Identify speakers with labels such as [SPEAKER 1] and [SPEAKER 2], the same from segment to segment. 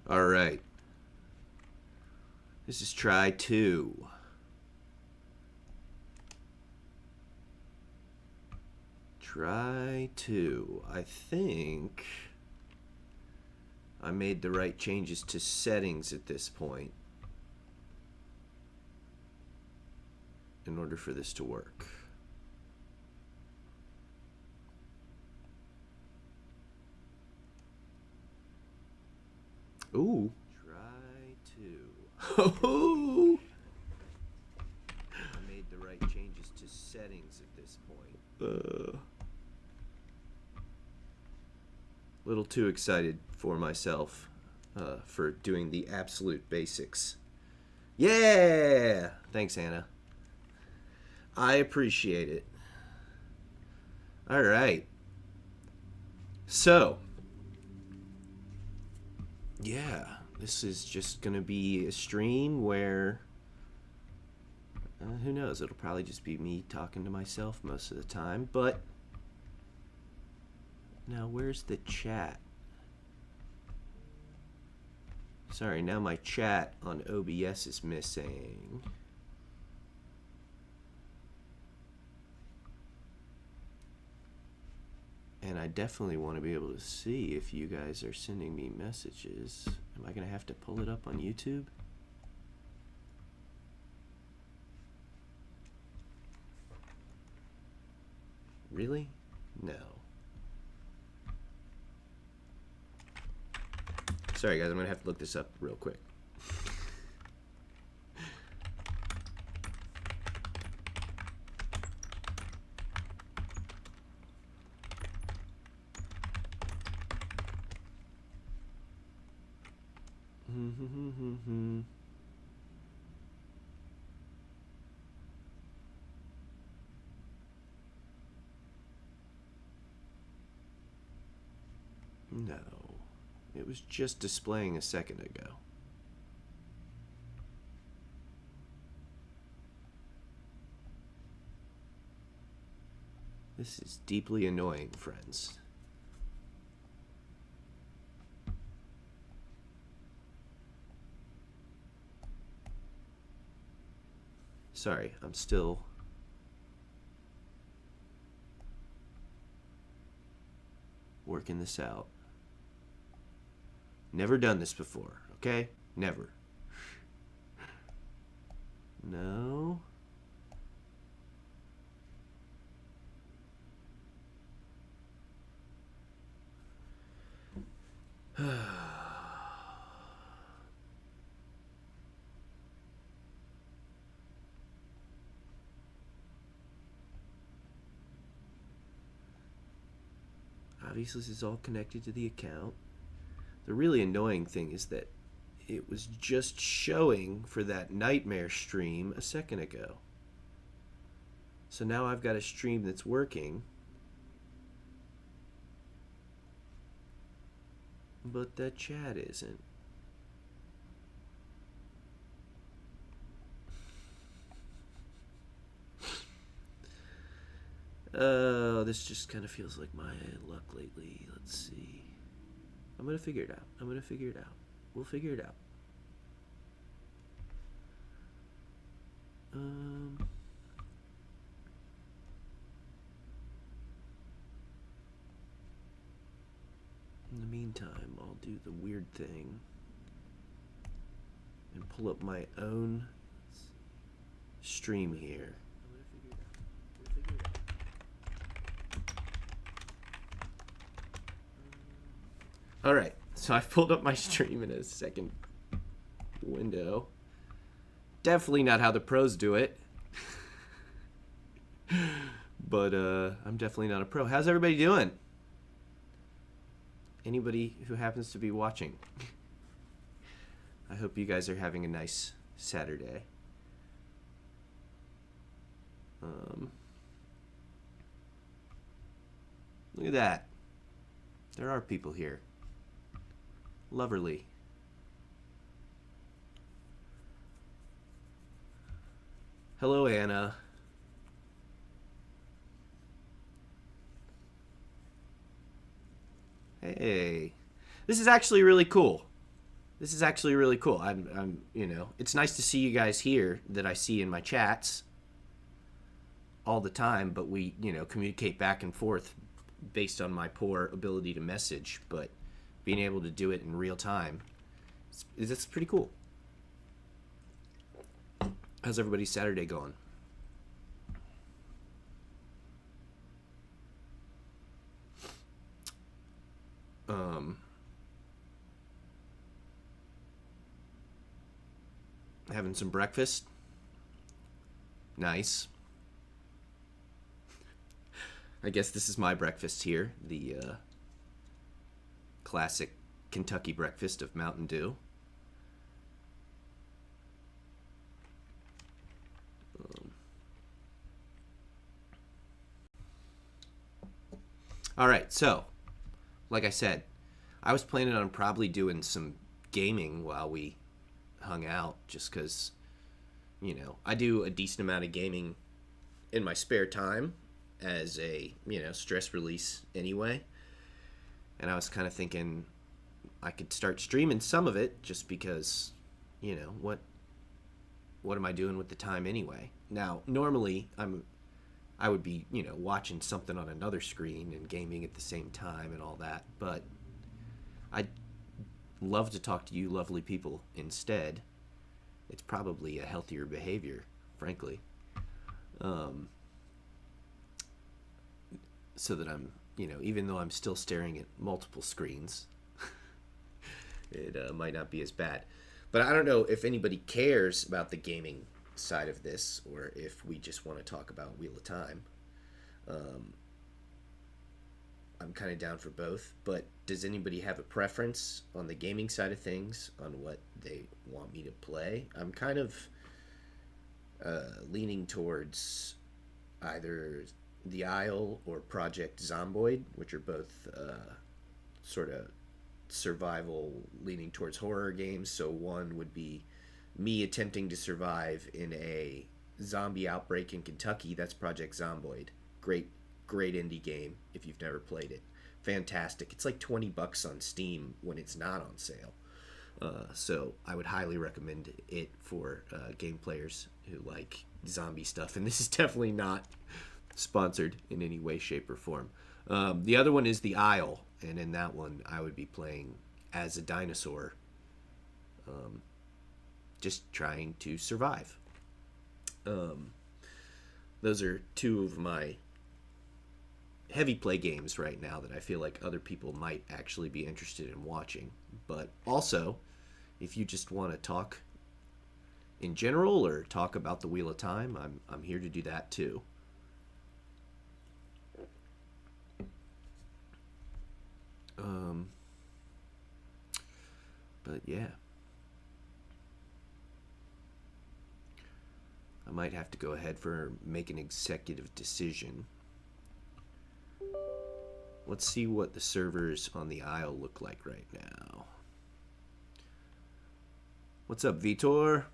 [SPEAKER 1] All right. This is try 2. Try 2. I think I made the right changes to settings at this point in order for this to work. Ooh. Try 2. Oh. I made the right changes to settings at this point. Little too excited for myself for doing the absolute basics. Yeah! Thanks, Anna. I appreciate it. All right. So, yeah, this is just going to be a stream where, who knows, it'll probably just be me talking to myself most of the time, but now where's the chat? Sorry, now my chat on OBS is missing. And I definitely want to be able to see if you guys are sending me messages. Am I going to have to pull it up on YouTube? Really? No. Sorry guys, I'm going to have to look this up real quick. No, it was just displaying a second ago. This is deeply annoying, friends. Sorry, I'm still working this out. Never done this before, okay? Never. No. Obviously, this is all connected to the account. The really annoying thing is that it was just showing for that nightmare stream a second ago. So now I've got a stream that's working, but the chat isn't. Oh, this just kind of feels like my luck lately. Let's see. I'm going to figure it out. I'm going to figure it out. We'll figure it out. In the meantime, I'll do the weird thing and pull up my own stream here. All right, so I've pulled up my stream in a second window. Definitely not how the pros do it. But I'm definitely not a pro. How's everybody doing? Anybody who happens to be watching. I hope you guys are having a nice Saturday. Look at that. There are people here. Loverly. Hello, Anna. Hey. This is actually really cool. This is actually really cool. It's nice to see you guys here that I see in my chats all the time, but we, communicate back and forth based on my poor ability to message. But being able to do it in real time, it's pretty cool. How's everybody's Saturday going? Having some breakfast? Nice. I guess this is my breakfast here. The classic Kentucky breakfast of Mountain Dew. All right, so, like I said, I was planning on probably doing some gaming while we hung out, just because, I do a decent amount of gaming in my spare time as a, stress release anyway. And I was kind of thinking I could start streaming some of it just because, what am I doing with the time anyway? Now, normally I would be, watching something on another screen and gaming at the same time and all that, but I'd love to talk to you lovely people instead. It's probably a healthier behavior, frankly. So that I'm, even though I'm still staring at multiple screens, it might not be as bad. But I don't know if anybody cares about the gaming side of this or if we just want to talk about Wheel of Time. I'm kind of down for both, but does anybody have a preference on the gaming side of things, on what they want me to play? I'm kind of leaning towards either The Isle or Project Zomboid, which are both sort of survival leaning towards horror games. So one would be me attempting to survive in a zombie outbreak in Kentucky. That's Project Zomboid. Great indie game if you've never played it. Fantastic. It's like $20 on Steam when it's not on sale. So I would highly recommend it for game players who like zombie stuff. And this is definitely not sponsored in any way, shape, or form. The other one is The Isle. And in that one, I would be playing as a dinosaur. Just trying to survive. Those are two of my heavy play games right now that I feel like other people might actually be interested in watching. But also, if you just want to talk in general or talk about the Wheel of Time, I'm here to do that too. But yeah, I might have to go ahead for make an executive decision. Let's see what the servers on the Isle look like right now. What's up, Vitor?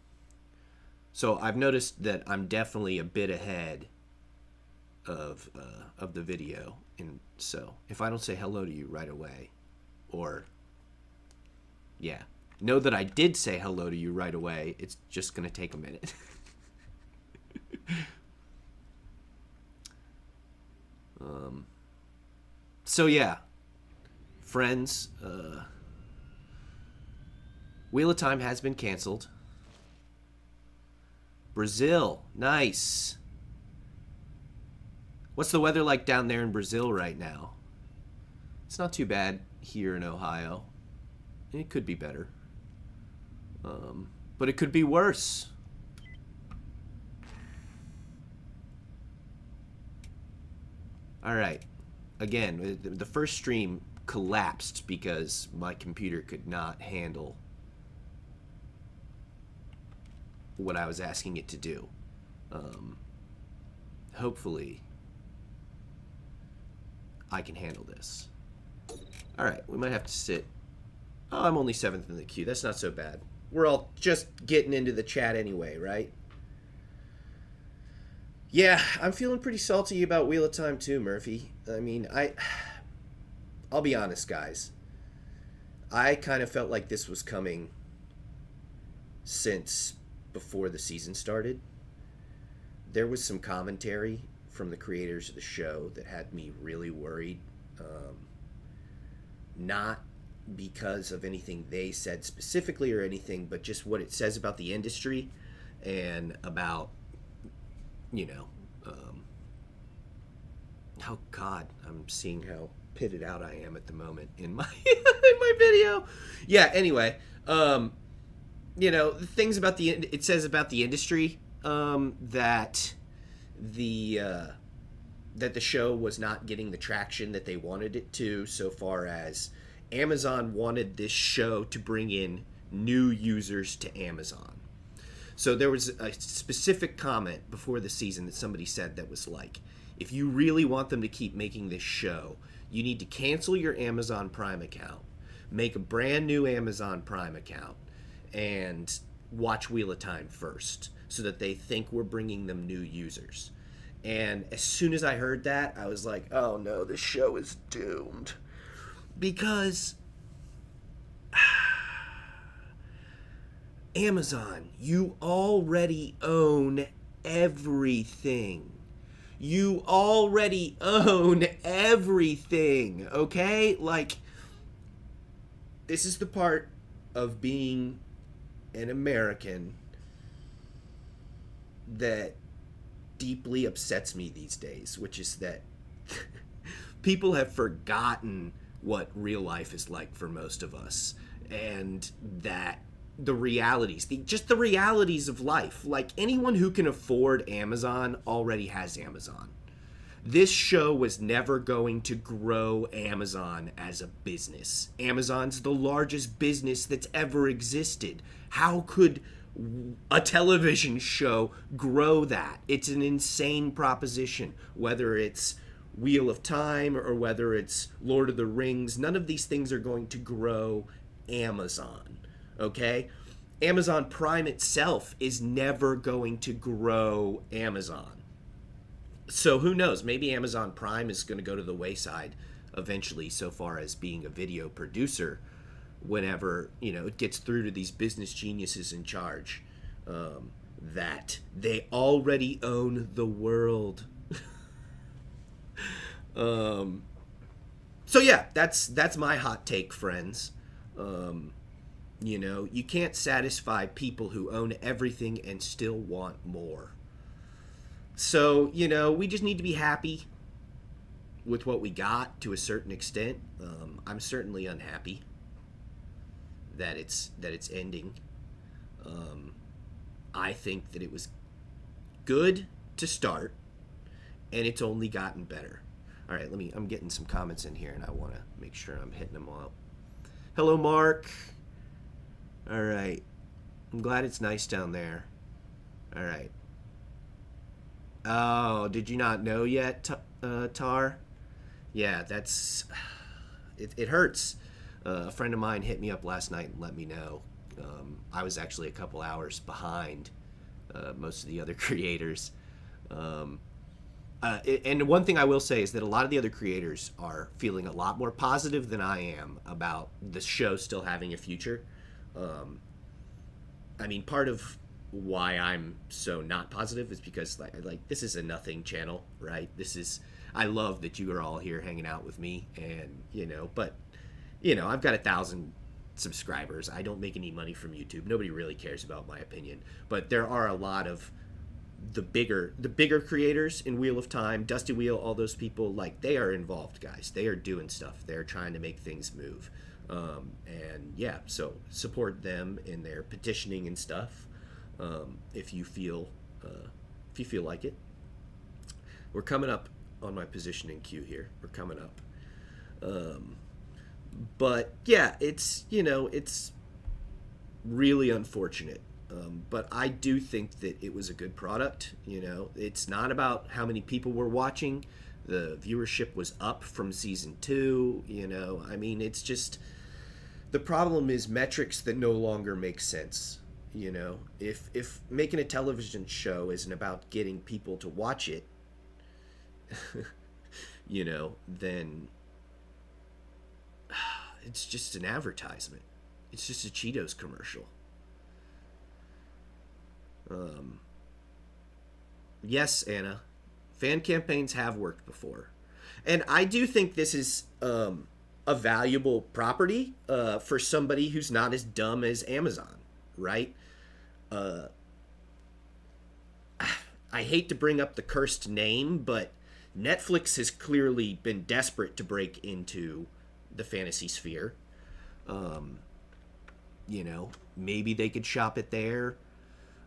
[SPEAKER 1] So I've noticed that I'm definitely a bit ahead of the video, and so if I don't say hello to you right away, or know that I did say hello to you right away. It's just gonna take a minute. So yeah, friends, Wheel of Time has been canceled. Brazil, nice. What's the weather like down there in Brazil right now? It's not too bad here in Ohio. It could be better. But it could be worse. All right. Again, the first stream collapsed because my computer could not handle what I was asking it to do. Hopefully, I can handle this. All right, we might have to sit. Oh, I'm only 7th in the queue. That's not so bad. We're all just getting into the chat anyway, right? Yeah, I'm feeling pretty salty about Wheel of Time too, Murphy. I mean, I'll be honest, guys. I kind of felt like this was coming since before the season started. There was some commentary from the creators of the show that had me really worried. Not because of anything they said specifically or anything, but just what it says about the industry and about, you know, oh God, I'm seeing how pitted out I am at the moment in my in my video. Yeah. Anyway, things about it says about the industry that the that the show was not getting the traction that they wanted it to, so far as Amazon wanted this show to bring in new users to Amazon. So there was a specific comment before the season that somebody said that was like, if you really want them to keep making this show, you need to cancel your Amazon Prime account, make a brand new Amazon Prime account, and watch Wheel of Time first so that they think we're bringing them new users. And as soon as I heard that, I was like, oh no, this show is doomed. Because Amazon, you already own everything. You already own everything, okay? Like, this is the part of being an American that deeply upsets me these days, which is that people have forgotten what real life is like for most of us, and that the realities, just the realities of life. Like, anyone who can afford Amazon already has Amazon. This show was never going to grow Amazon as a business. Amazon's the largest business that's ever existed. How could a television show grow that? It's an insane proposition. Whether it's Wheel of Time or whether it's Lord of the Rings, none of these things are going to grow Amazon, okay? Amazon Prime itself is never going to grow Amazon. So who knows? Maybe Amazon Prime is going to go to the wayside eventually, so far as being a video producer, whenever, it gets through to these business geniuses in charge, that they already own the world. So yeah, that's my hot take, friends. You can't satisfy people who own everything and still want more. So, we just need to be happy with what we got to a certain extent. I'm certainly unhappy that it's ending. I think that it was good to start, and it's only gotten better. All right, I'm getting some comments in here, and I want to make sure I'm hitting them all up. Hello, Mark. All right. I'm glad it's nice down there. All right. Oh, did you not know yet, Tar? Yeah, that's... It hurts. A friend of mine hit me up last night and let me know. I was actually a couple hours behind most of the other creators. And one thing I will say is that a lot of the other creators are feeling a lot more positive than I am about the show still having a future. Part of why I'm so not positive is because like this is a nothing channel, right? I love that you are all here hanging out with me, and but I've got 1,000 subscribers. I don't make any money from YouTube. Nobody really cares about my opinion, but there are a lot of the bigger creators in Wheel of Time, Dusty Wheel, all those people, like, they are involved, guys. They are doing stuff. They're trying to make things move. And yeah, so support them in their petitioning and stuff. If you feel like it. We're coming up on my positioning queue here. We're coming up. But yeah, it's really unfortunate. But I do think that it was a good product. It's not about how many people were watching. The viewership was up from season 2. It's just, the problem is metrics that no longer make sense. If making a television show isn't about getting people to watch it, then it's just an advertisement. It's just a Cheetos commercial. Um, yes, Anna, fan campaigns have worked before. And I do think this is a valuable property for somebody who's not as dumb as Amazon, right? Uh, I hate to bring up the cursed name, but Netflix has clearly been desperate to break into the fantasy sphere. Um, maybe they could shop it there.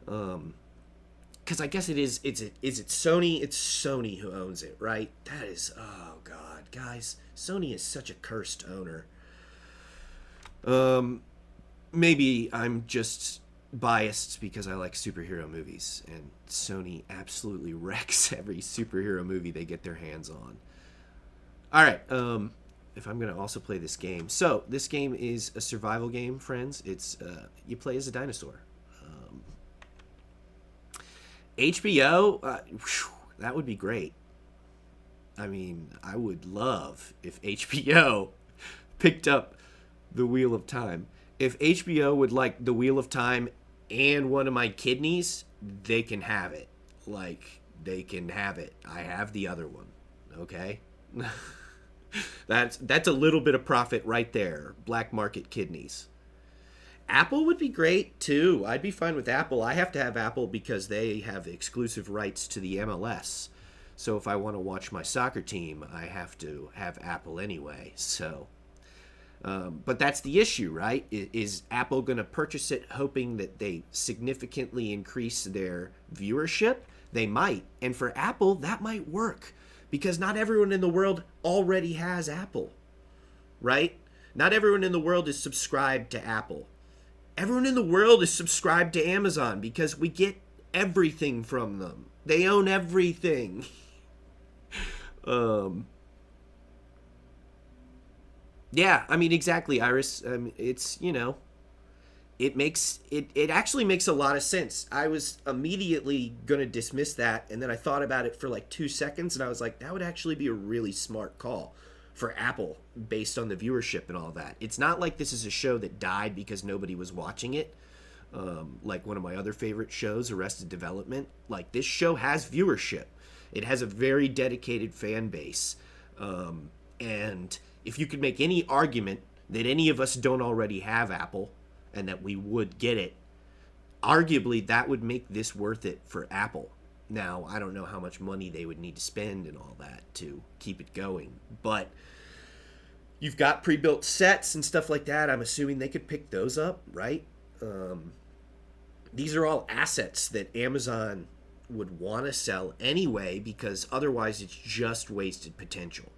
[SPEAKER 1] Because I guess it is. Is it Sony? It's Sony who owns it, right? That is. Oh God, guys, Sony is such a cursed owner. Um, Maybe I'm just biased because I like superhero movies, and Sony absolutely wrecks every superhero movie they get their hands on. All right. If I'm gonna also play this game, so this game is a survival game, friends. It's you play as a dinosaur. HBO, that would be great. I mean, I would love if HBO picked up the Wheel of Time. If HBO would like the Wheel of Time and one of my kidneys, they can have it. Like, they can have it. I have the other one. Okay? That's a little bit of profit right there. Black market kidneys. Apple would be great too. I'd be fine with Apple. I have to have Apple because they have exclusive rights to the MLS. So if I want to watch my soccer team, I have to have Apple anyway. So, but that's the issue, right? Is Apple going to purchase it hoping that they significantly increase their viewership? They might. And for Apple, that might work because not everyone in the world already has Apple, right? Not everyone in the world is subscribed to Apple. Everyone in the world is subscribed to Amazon because we get everything from them. They own everything. Yeah, I mean, exactly, Iris. It's, it actually makes a lot of sense. I was immediately going to dismiss that, and then I thought about it for like 2 seconds, and I was like, that would actually be a really smart call for Apple based on the viewership and all that. It's not like this is a show that died because nobody was watching it. Like one of my other favorite shows, Arrested Development. Like, this show has viewership. It has a very dedicated fan base. And if you could make any argument that any of us don't already have Apple and that we would get it, arguably that would make this worth it for Apple. Now, I don't know how much money they would need to spend and all that to keep it going, but you've got pre-built sets and stuff like that. I'm assuming they could pick those up, right? These are all assets that Amazon would want to sell anyway because otherwise it's just wasted potential.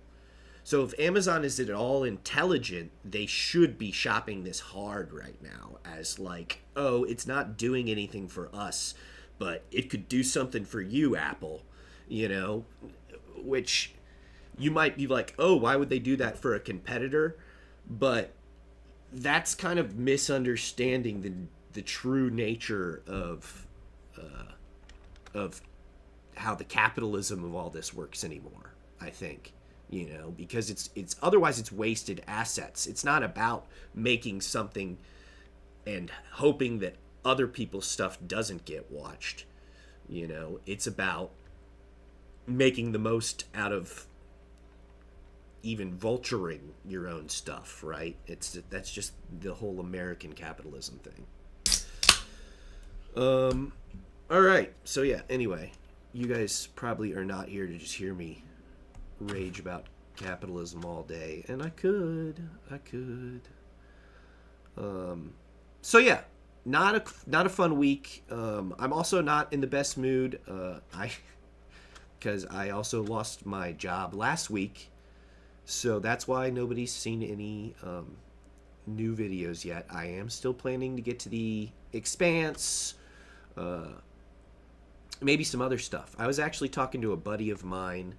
[SPEAKER 1] So if Amazon is at all intelligent, they should be shopping this hard right now as like, oh, it's not doing anything for us, but it could do something for you, Apple, which you might be like, oh, why would they do that for a competitor? But that's kind of misunderstanding the true nature of how the capitalism of all this works anymore, I think. Because it's otherwise it's wasted assets. It's not about making something and hoping that other people's stuff doesn't get watched. It's about making the most out of even vulturing your own stuff, right? That's just the whole American capitalism thing. All right. So yeah, anyway, you guys probably are not here to just hear me rage about capitalism all day, and I could. So yeah, not a fun week. I'm also not in the best mood. Because I also lost my job last week, so that's why nobody's seen any new videos yet. I am still planning to get to The Expanse, maybe some other stuff. I was actually talking to a buddy of mine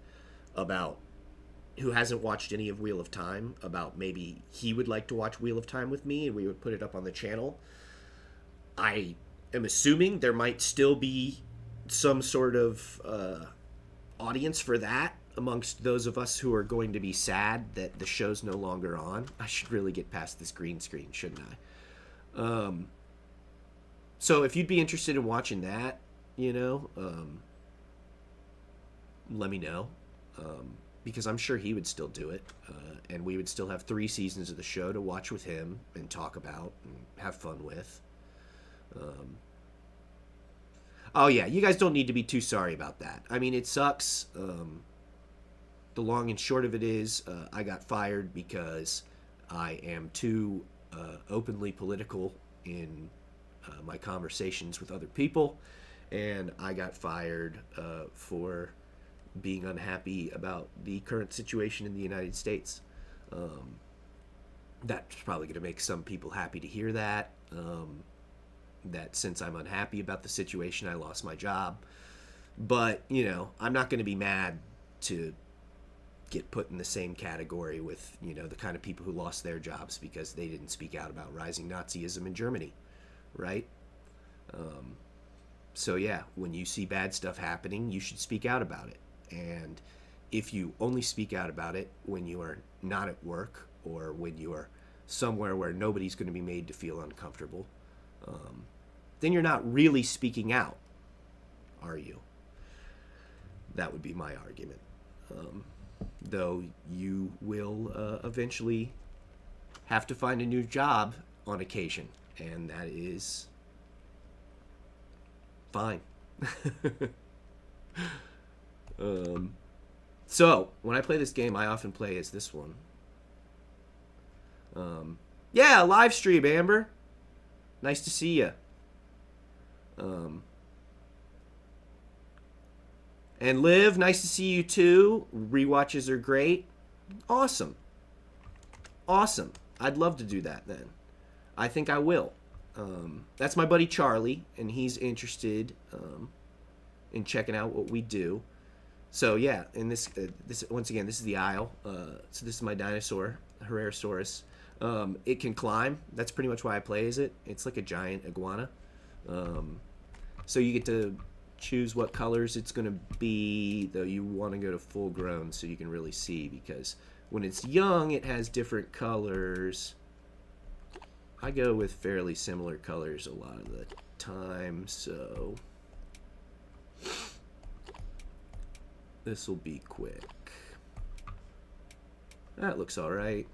[SPEAKER 1] who hasn't watched any of Wheel of Time, about maybe he would like to watch Wheel of Time with me and we would put it up on the channel. I am assuming there might still be some sort of audience for that amongst those of us who are going to be sad that the show's no longer on. I should really get past this green screen, shouldn't I? So if you'd be interested in watching that, let me know. Because I'm sure he would still do it. And we would still have 3 seasons of the show to watch with him and talk about and have fun with. Oh, yeah, you guys don't need to be too sorry about that. I mean, it sucks. The long and short of it is I got fired because I am too openly political in my conversations with other people. And I got fired for being unhappy about the current situation in the United States. That's probably going to make some people happy to hear that. That since I'm unhappy about the situation, I lost my job. But, I'm not going to be mad to get put in the same category with, the kind of people who lost their jobs because they didn't speak out about rising Nazism in Germany, right? So, yeah, when you see bad stuff happening, you should speak out about it. And if you only speak out about it when you are not at work or when you are somewhere where nobody's going to be made to feel uncomfortable, then you're not really speaking out, are you? That would be my argument. Though you will eventually have to find a new job on occasion, and that is fine. So, when I play this game, I often play as this one. Yeah, live stream, Amber. Nice to see you. And Liv, nice to see you too. Rewatches are great. Awesome. Awesome. I'd love to do that then. I think I will. That's my buddy Charlie, and he's interested in checking out what we do. So yeah, in this once again, this is the Isle. So this is my dinosaur, Herrerasaurus. It can climb. That's pretty much why I play as it. It's like a giant iguana. So you get to choose what colors it's going to be, though you want to go to full grown so you can really see, because when it's young, it has different colors. I go with fairly similar colors a lot of the time, so this will be quick. That looks all right.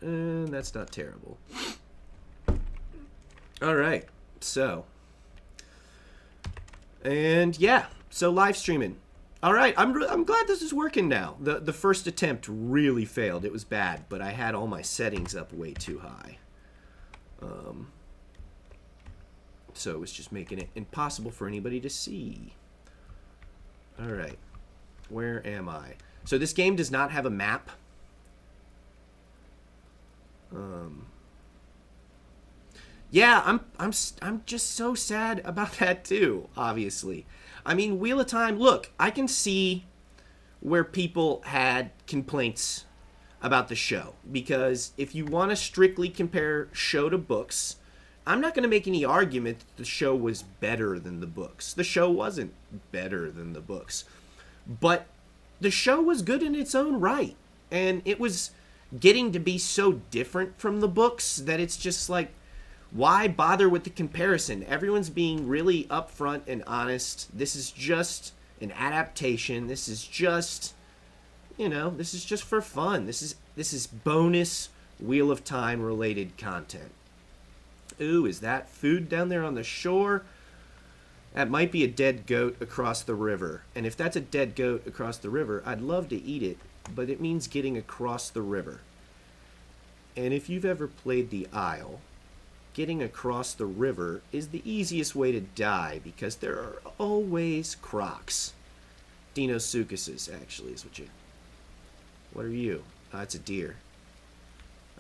[SPEAKER 1] And that's not terrible. All right, so. And yeah, so live streaming. All right, I'm glad this is working now. The first attempt really failed. It was bad, but I had all my settings up way too high. So it was just making it impossible for anybody to see. All right, where am I? So this game does not have a map. Yeah, I'm just so sad about that too, obviously. I mean, Wheel of Time, look, I can see where people had complaints about the show, because if you want to strictly compare show to books, I'm not going to make any argument that the show was better than the books. The show wasn't better than the books, but the show was good in its own right, and it was getting to be so different from the books that it's just like, why bother with the comparison? Everyone's being really upfront and honest. This is just an adaptation. This is just, this is just for fun. This is bonus Wheel of Time related content. Ooh, is that food down there on the shore? That might be a dead goat across the river. And if that's a dead goat across the river, I'd love to eat it, but it means getting across the river. And if you've ever played the Isle, getting across the river is the easiest way to die, because there are always crocs. Dinosuchuses, actually, is what you... What are you? Oh, it's a deer.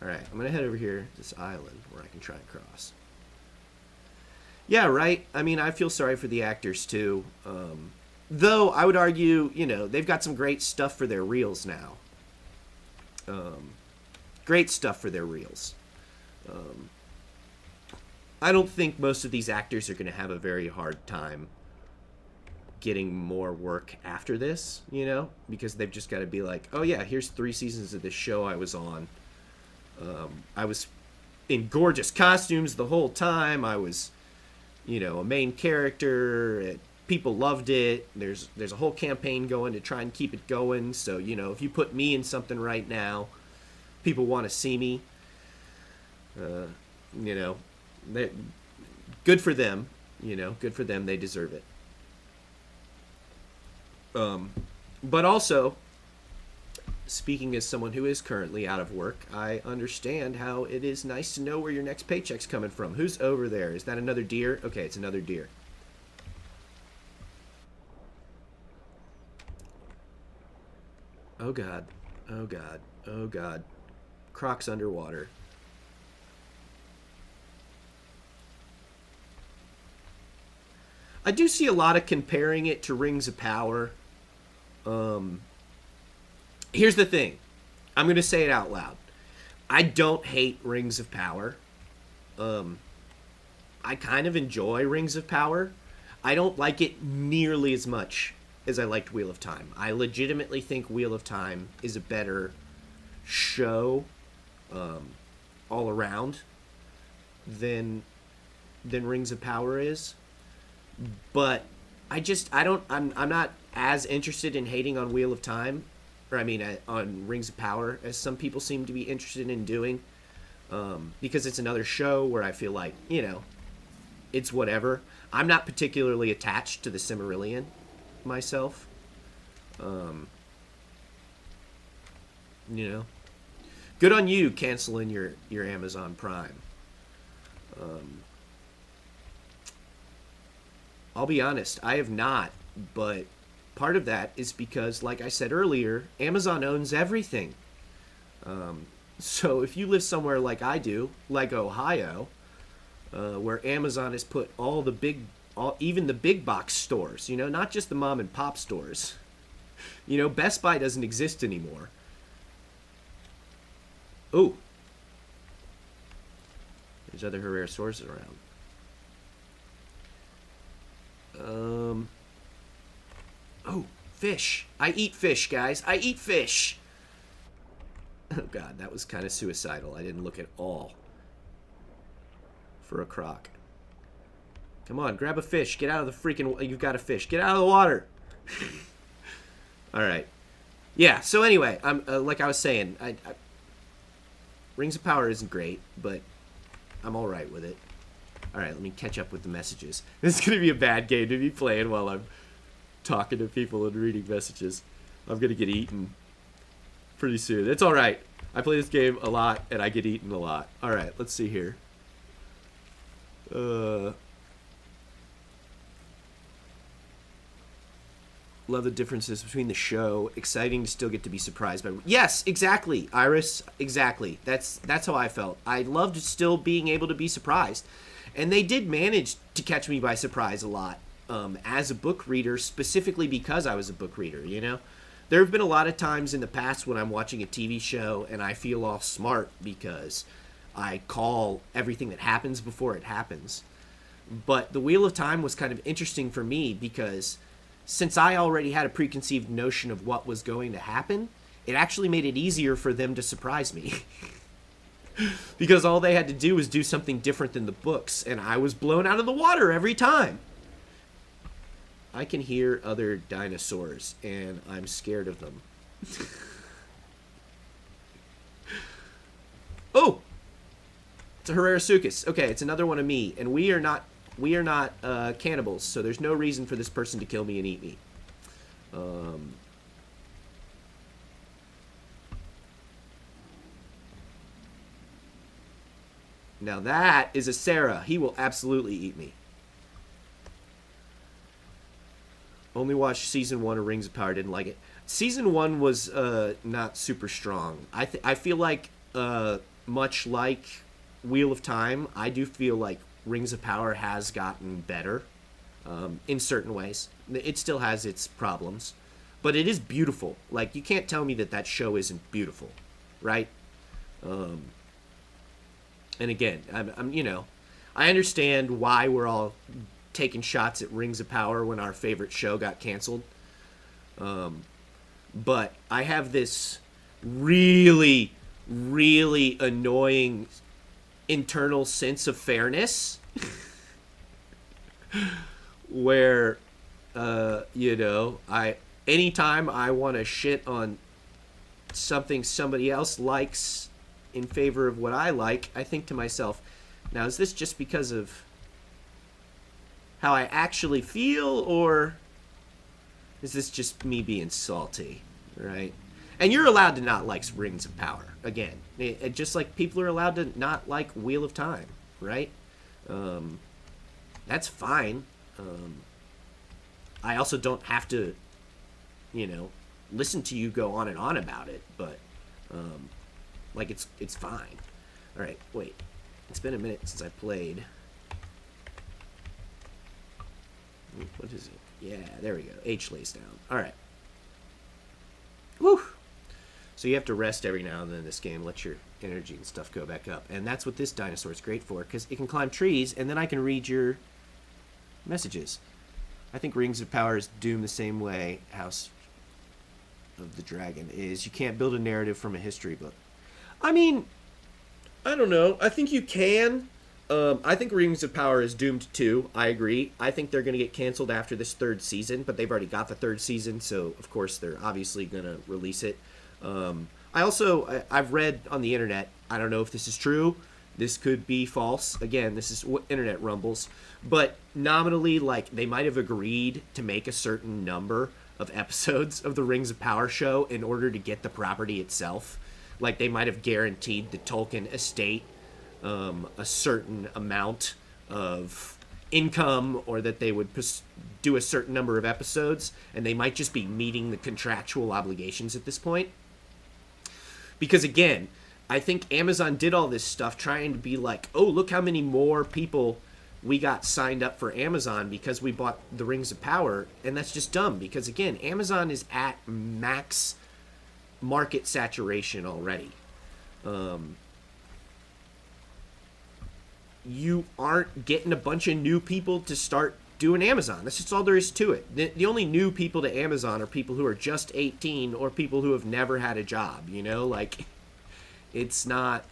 [SPEAKER 1] Alright, I'm going to head over here to this island where I can try and cross. Yeah, right? I mean, I feel sorry for the actors, too. Though, I would argue, they've got some great stuff for their reels now. Great stuff for their reels. I don't think most of these actors are going to have a very hard time getting more work after this, because they've just got to be like, oh yeah, here's 3 seasons of this show I was on. I was in gorgeous costumes the whole time. I was a main character. People loved it. There's a whole campaign going to try and keep it going. So if you put me in something right now, people want to see me. That good for them. Good for them. They deserve it. But also, speaking as someone who is currently out of work, I understand how it is nice to know where your next paycheck's coming from. Who's over there? Is that another deer? Okay, it's another deer. Oh god. Oh god. Oh god. Croc's underwater. I do see a lot of comparing it to Rings of Power. Here's the thing. I'm going to say it out loud. I don't hate Rings of Power. I kind of enjoy Rings of Power. I don't like it nearly as much as I liked Wheel of Time. I legitimately think Wheel of Time is a better show all around than Rings of Power is. But I'm not as interested in hating on Wheel of Time, or on Rings of Power, as some people seem to be interested in doing, because it's another show where I feel like, it's whatever. I'm not particularly attached to the Silmarillion myself. Good on you canceling your Amazon Prime. I'll be honest, I have not, but part of that is because, like I said earlier, Amazon owns everything. So if you live somewhere like I do, like Ohio, where Amazon has put even the big box stores, not just the mom and pop stores. Best Buy doesn't exist anymore. Ooh. There's other Herrerasaurus around. Oh, fish. I eat fish, guys. I eat fish. Oh, God, that was kind of suicidal. I didn't look at all for a croc. Come on, grab a fish. Get out of the freaking... You've got a fish. Get out of the water. All right. Yeah, so anyway, like I was saying, Rings of Power isn't great, but I'm all right with it. All right, let me catch up with the messages. This is going to be a bad game to be playing while I'm talking to people and reading messages. I'm going to get eaten pretty soon. It's all right. I play this game a lot, and I get eaten a lot. All right, let's see here. Love the differences between the show. Exciting to still get to be surprised by. Yes, exactly, Iris. Exactly. That's how I felt. I loved still being able to be surprised. And they did manage to catch me by surprise a lot as a book reader, specifically because I was a book reader, There have been a lot of times in the past when I'm watching a TV show and I feel all smart because I call everything that happens before it happens. But the Wheel of Time was kind of interesting for me because since I already had a preconceived notion of what was going to happen, it actually made it easier for them to surprise me. Because all they had to do was do something different than the books, and I was blown out of the water every time. I can hear other dinosaurs, and I'm scared of them. Oh! It's a Herrerasaurus. Okay, it's another one of me, and we are not cannibals, so there's no reason for this person to kill me and eat me. Now that is a Sarah. He will absolutely eat me. Only watched season 1 of Rings of Power. Didn't like it. Season 1 was not super strong. I feel like, much like Wheel of Time, I do feel like Rings of Power has gotten better in certain ways. It still has its problems. But it is beautiful. Like, you can't tell me that show isn't beautiful. Right? And again, I understand why we're all taking shots at Rings of Power when our favorite show got canceled. But I have this really, really annoying internal sense of fairness where I anytime I want to shit on something somebody else likes in favor of what I like, I think to myself, now is this just because of how I actually feel, or is this just me being salty, right? And you're allowed to not like Rings of Power. Again, just like people are allowed to not like Wheel of Time, right? That's fine. I also don't have to, listen to you go on and on about it, but like it's fine. All right, wait. It's been a minute since I played. What is it? Yeah, there we go. H lays down. All right. Woo. So you have to rest every now and then in this game, let your energy and stuff go back up. And that's what this dinosaur is great for, because it can climb trees, and then I can read your messages. I think Rings of Power is doomed the same way House of the Dragon is. You can't build a narrative from a history book. I mean, I don't know. I think you can. I think Rings of Power is doomed too. I agree. I think they're going to get canceled after this third season, but they've already got the third season, so of course they're obviously going to release it. I've read on the internet, I don't know if this is true, this could be false, again, this is what internet rumbles, but nominally, like, they might have agreed to make a certain number of episodes of the Rings of Power show in order to get the property itself. Like, they might have guaranteed the Tolkien estate a certain amount of income, or that they would do a certain number of episodes, and they might just be meeting the contractual obligations at this point. Because again, I think Amazon did all this stuff trying to be like, oh, look how many more people we got signed up for Amazon because we bought the Rings of Power. And that's just dumb, because again, Amazon is at max market saturation already. You aren't getting a bunch of new people to start doing Amazon. That's just all there is to it. The only new people to Amazon are people who are just 18 or people who have never had a job, Like, it's not...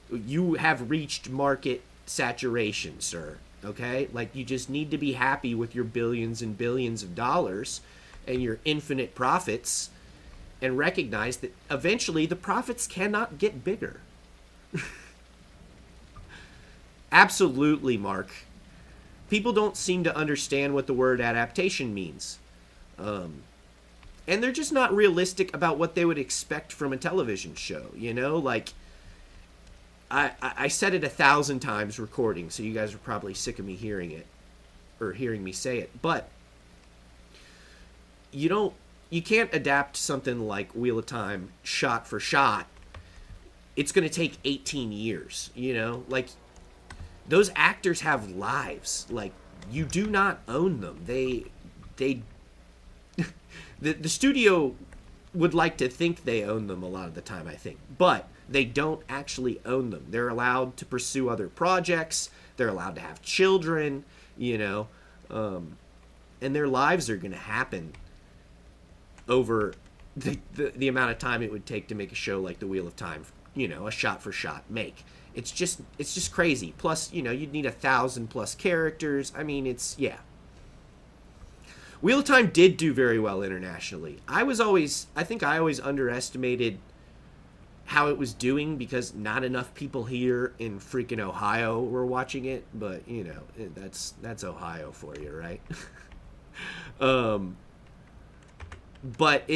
[SPEAKER 1] You have reached market saturation, sir, okay? Like, you just need to be happy with your billions and billions of dollars and your infinite profits, and recognize that eventually the profits cannot get bigger. Absolutely, Mark. People don't seem to understand what the word adaptation means. And they're just not realistic about what they would expect from a television show, Like, I said it 1,000 times recording, so you guys are probably sick of me hearing it, or hearing me say it, but you can't adapt something like Wheel of Time shot for shot. It's going to take 18 years, Like, those actors have lives. Like, you do not own them. The studio would like to think they own them a lot of the time, I think. But they don't actually own them. They're allowed to pursue other projects. They're allowed to have children, and their lives are going to happen over the amount of time it would take to make a show like The Wheel of Time, a shot-for-shot make. It's just crazy. Plus, you'd need 1,000+ characters. I mean, yeah. Wheel of Time did do very well internationally. I think I always underestimated how it was doing because not enough people here in freaking Ohio were watching it. But, that's Ohio for you, right? But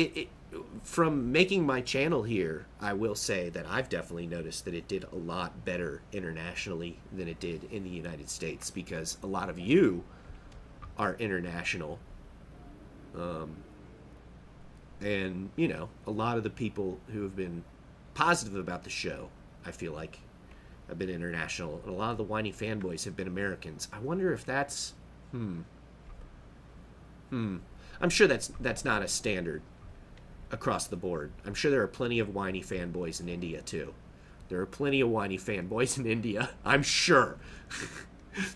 [SPEAKER 1] from making my channel here, I will say that I've definitely noticed that it did a lot better internationally than it did in the United States, because a lot of you are international. And, a lot of the people who have been positive about the show, I feel like, have been international. And a lot of the whiny fanboys have been Americans. I wonder if that's... I'm sure that's not a standard across the board. I'm sure there are plenty of whiny fanboys in India too. There are plenty of whiny fanboys in India, I'm sure.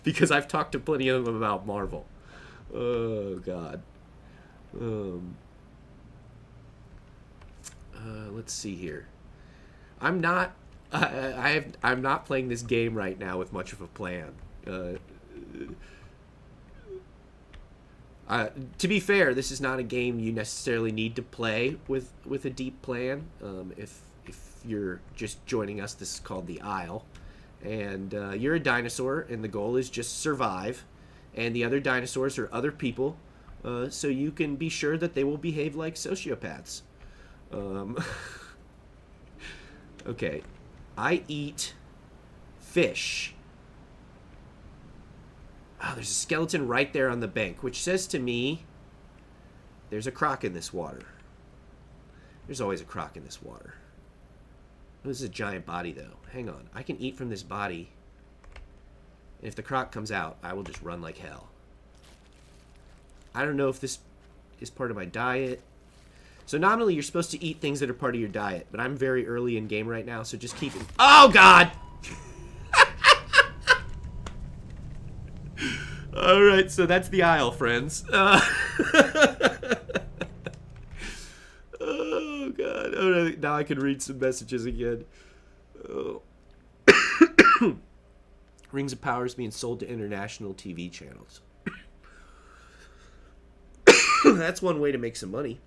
[SPEAKER 1] Because I've talked to plenty of them about Marvel. Oh God. Let's see here. I'm not playing this game right now with much of a plan. To be fair, this is not a game you necessarily need to play with a deep plan. If you're just joining us, this is called the Isle, and you're a dinosaur, and the goal is just survive, and the other dinosaurs are other people, so you can be sure that they will behave like sociopaths. Okay, I eat fish. Oh, there's a skeleton right there on the bank, which says to me there's a croc in this water. There's always a croc in this water. Oh, this is a giant body, though. Hang on. I can eat from this body. And if the croc comes out, I will just run like hell. I don't know if this is part of my diet. So nominally, you're supposed to eat things that are part of your diet. But I'm very early in game right now, so just keep it... Oh, God! All right, so that's the Isle, friends. Oh, God. Oh, now I can read some messages again. Oh. Rings of Power is being sold to international TV channels. That's one way to make some money.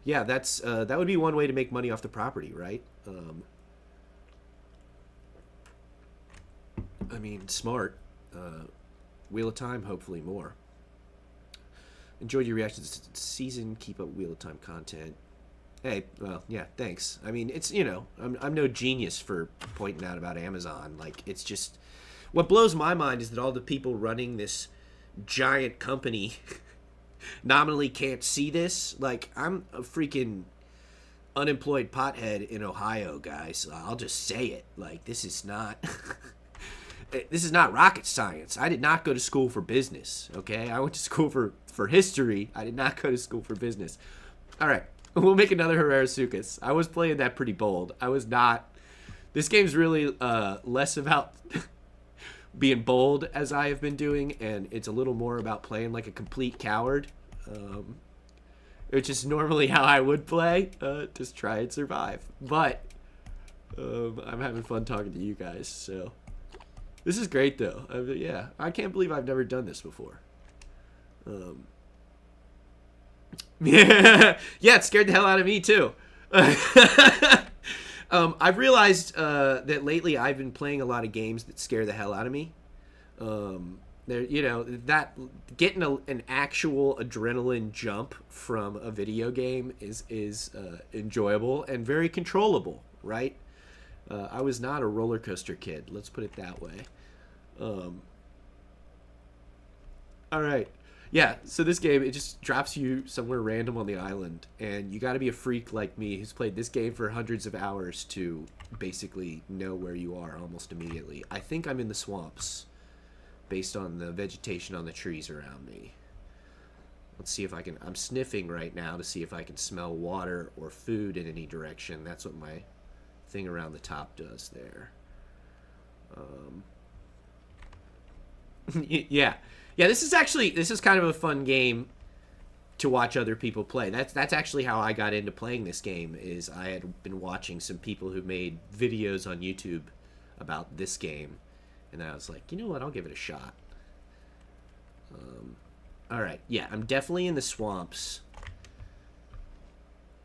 [SPEAKER 1] Yeah, that's that would be one way to make money off the property, right? I mean, smart. Wheel of Time, hopefully more. Enjoyed your reactions to the season. Keep up Wheel of Time content. Hey, well, yeah, thanks. I mean, it's, you know, I'm no genius for pointing out about Amazon. Like, it's just... What blows my mind is that all the people running this giant company nominally can't see this. Like, I'm a freaking unemployed pothead in Ohio, guys. I'll just say it. Like, this is not... This is not rocket science. I did not go to school for business, okay? I went to school for history. I did not go to school for business. All right, we'll make another Herrera-Sucus. I was playing that pretty bold. I was not... This game's really less about being bold, as I have been doing, and it's a little more about playing like a complete coward, which is normally how I would play, just try and survive. But I'm having fun talking to you guys, so... This is great, though. Yeah, I can't believe I've never done this before. Yeah, it scared the hell out of me, too. I've realized that lately I've been playing a lot of games that scare the hell out of me. You know, that getting an actual adrenaline jump from a video game is enjoyable and very controllable, right? I was not a roller coaster kid. Let's put it that way. All right. Yeah, so this game, it just drops you somewhere random on the island, and you got to be a freak like me who's played this game for hundreds of hours to basically know where you are almost immediately. I think I'm in the swamps based on the vegetation on the trees around me. Let's see if I can... I'm sniffing right now to see if I can smell water or food in any direction. That's what my thing around the top does there. Yeah, this is kind of a fun game to watch other people play. That's actually how I got into playing this game. Is I had been watching some people who made videos on YouTube about this game, and I was like, you know what, I'll give it a shot. All right, yeah, I'm definitely in the swamps.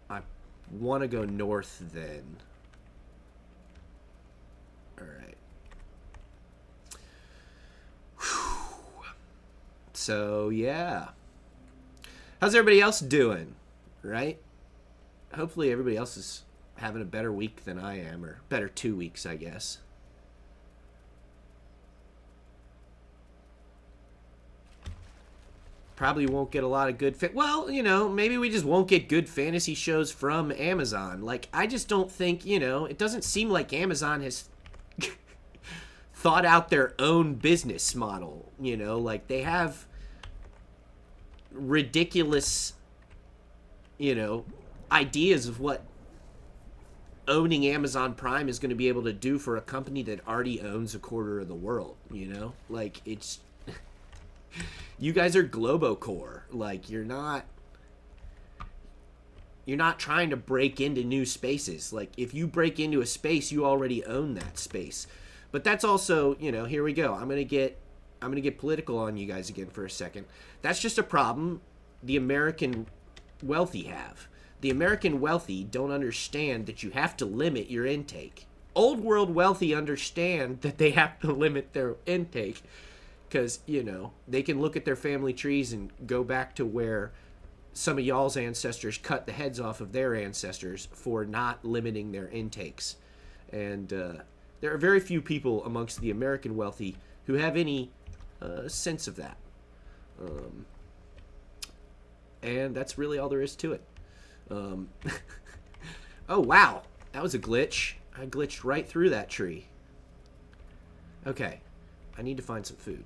[SPEAKER 1] I want to go north then. All right. So, yeah. How's everybody else doing? Right? Hopefully everybody else is having a better week than I am, or better 2 weeks, I guess. Probably won't get a lot of good well, you know, maybe we just won't get good fantasy shows from Amazon. Like, I just don't think, you know, it doesn't seem like Amazon has thought out their own business model, you know? Like, they have ridiculous, you know, ideas of what owning Amazon Prime is going to be able to do for a company that already owns a quarter of the world, you know? Like, it's... You guys are Globocore. Like, you're not trying to break into new spaces. Like, if you break into a space, you already own that space. But that's also, you know, here we go. I'm gonna get political on you guys again for a second. That's just a problem the American wealthy have. The American wealthy don't understand that you have to limit your intake. Old world wealthy understand that they have to limit their intake because, you know, they can look at their family trees and go back to where some of y'all's ancestors cut the heads off of their ancestors for not limiting their intakes. And there are very few people amongst the American wealthy who have any sense of that. And that's really all there is to it. Oh, wow. That was a glitch. I glitched right through that tree. Okay. I need to find some food.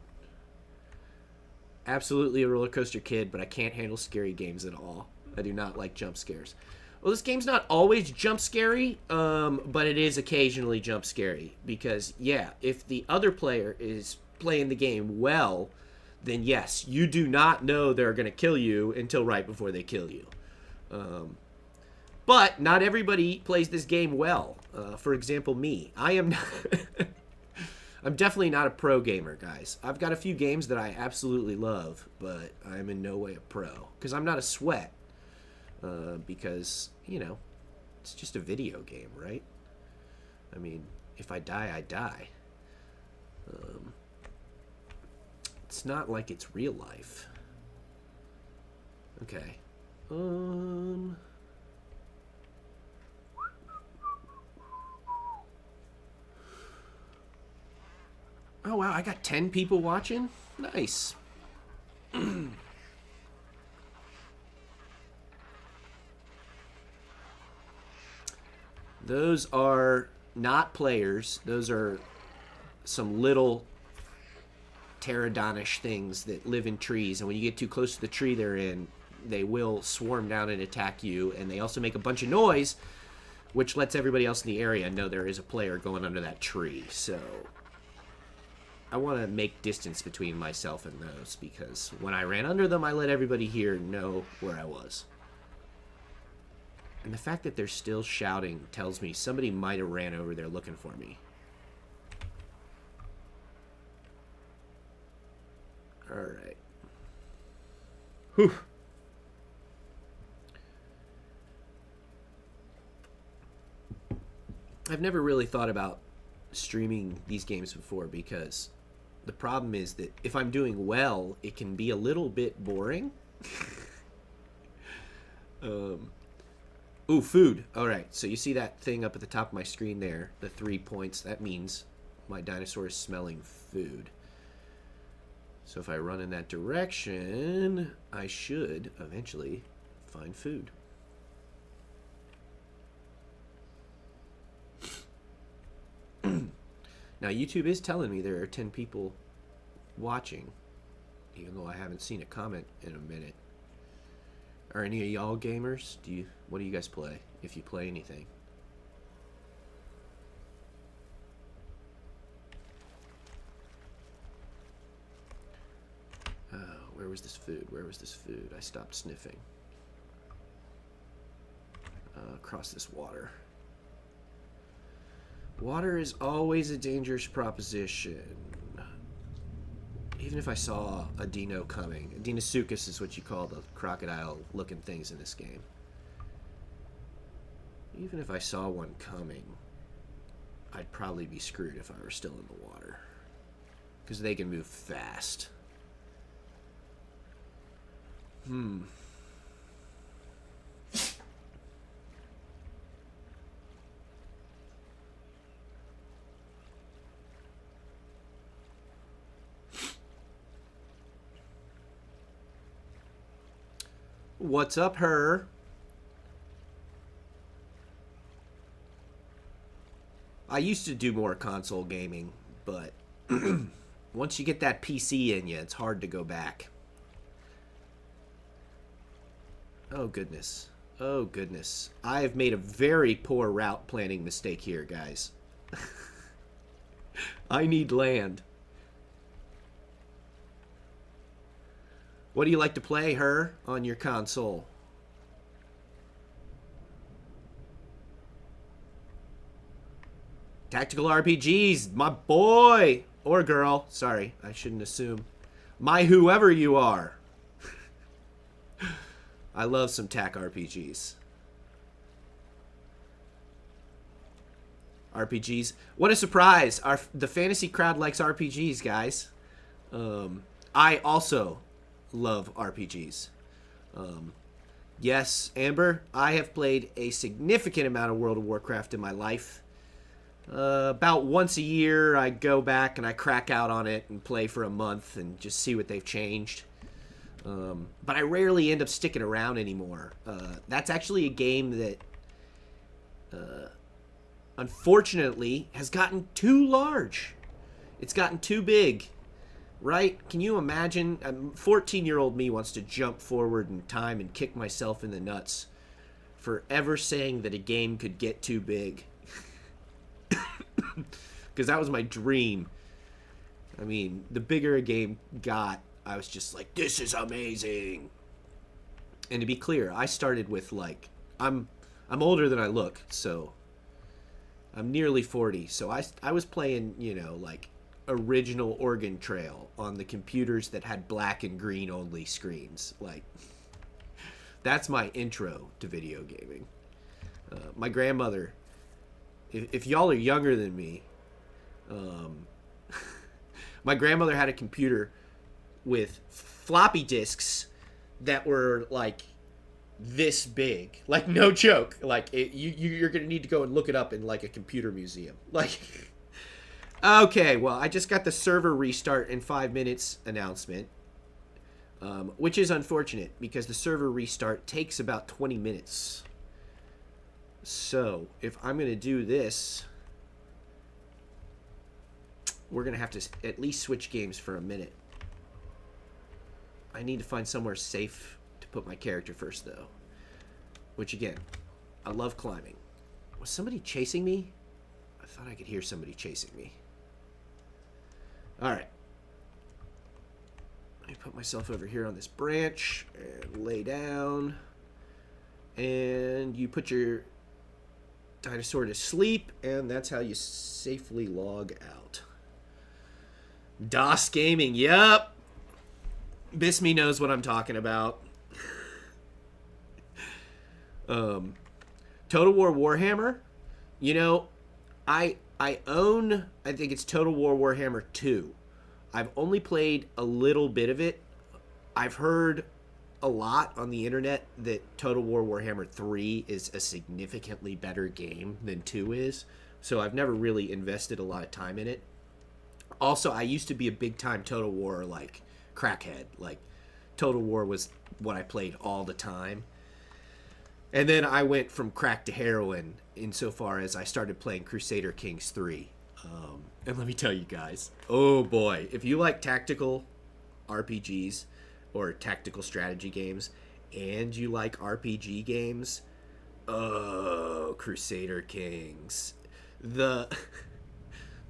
[SPEAKER 1] Absolutely a roller coaster kid, but I can't handle scary games at all. I do not like jump scares. Well, this game's not always jump scary, but it is occasionally jump scary. Because, yeah, if the other player is playing the game well, then yes, you do not know they're going to kill you until right before they kill you. But not everybody plays this game well. For example, me. I am not... I'm definitely not a pro gamer, guys. I've got a few games that I absolutely love, but I'm in no way a pro. Because I'm not a sweat. Because, you know, it's just a video game, right? I mean, if I die, I die. It's not like it's real life. Okay. Oh, wow, I got 10 people watching? Nice. Those are not players. Those are some little pterodonish things that live in trees. And when you get too close to the tree they're in, they will swarm down and attack you. And they also make a bunch of noise, which lets everybody else in the area know there is a player going under that tree. So I want to make distance between myself and those, because when I ran under them, I let everybody here know where I was. And the fact that they're still shouting tells me somebody might have ran over there looking for me. Alright. Whew. I've never really thought about streaming these games before, because the problem is that if I'm doing well, it can be a little bit boring. Ooh, food. Alright, so you see that thing up at the top of my screen there, the 3 points. That means my dinosaur is smelling food. So if I run in that direction, I should eventually find food. Now, YouTube is telling me there are 10 people watching, even though I haven't seen a comment in a minute. Are any of y'all gamers? What do you guys play, if you play anything? Where was this food? Where was this food? I stopped sniffing. Across this water. Water is always a dangerous proposition. Even if I saw a dino coming. A Deinosuchus is what you call the crocodile-looking things in this game. Even if I saw one coming, I'd probably be screwed if I were still in the water. Because they can move fast. What's up, her? I used to do more console gaming, but once you get that PC in you, it's hard to go back. Oh, goodness. Oh, goodness. I have made a very poor route planning mistake here, guys. I need land. What do you like to play, her, on your console? Tactical RPGs, my boy or girl. Sorry, I shouldn't assume. My whoever you are. I love some TAC RPGs. RPGs. What a surprise. The fantasy crowd likes RPGs, guys. I also love RPGs. Yes, Amber, I have played a significant amount of World of Warcraft in my life. About once a year, I go back and I crack out on it and play for a month and just see what they've changed. But I rarely end up sticking around anymore. That's actually a game that, unfortunately, has gotten too large. It's gotten too big, right? Can you imagine? 14-year-old me wants to jump forward in time and kick myself in the nuts for ever saying that a game could get too big. Because that was my dream. I mean, the bigger a game got, I was just like, this is amazing. And to be clear, I started with like, I'm older than I look, so I'm nearly 40. So I was playing, you know, like original Oregon Trail on the computers that had black and green only screens. Like, that's my intro to video gaming. My grandmother, if y'all are younger than me, my grandmother had a computer with floppy disks that were like this big, like no joke. Like you're gonna need to go and look it up in like a computer museum. Like, okay, well, I just got the server restart in 5 minutes announcement, which is unfortunate because the server restart takes about 20 minutes. So if I'm gonna do this, we're gonna have to at least switch games for a minute. I need to find somewhere safe to put my character first, though. Which, again, I love climbing. Was somebody chasing me? I thought I could hear somebody chasing me. Alright. Let me put myself over here on this branch and lay down. And you put your dinosaur to sleep, and that's how you safely log out. DOS Gaming, yep. Bisme knows what I'm talking about. Total War Warhammer. You know, I own, I think it's Total War Warhammer 2. I've only played a little bit of it. I've heard a lot on the internet that Total War Warhammer 3 is a significantly better game than 2 is. So I've never really invested a lot of time in it. Also, I used to be a big-time Total War, like, crackhead. Like, Total War was what I played all the time. And then I went from crack to heroin insofar as I started playing Crusader Kings 3. And let me tell you guys, oh boy, if you like tactical RPGs or tactical strategy games and you like RPG games, oh, Crusader Kings. The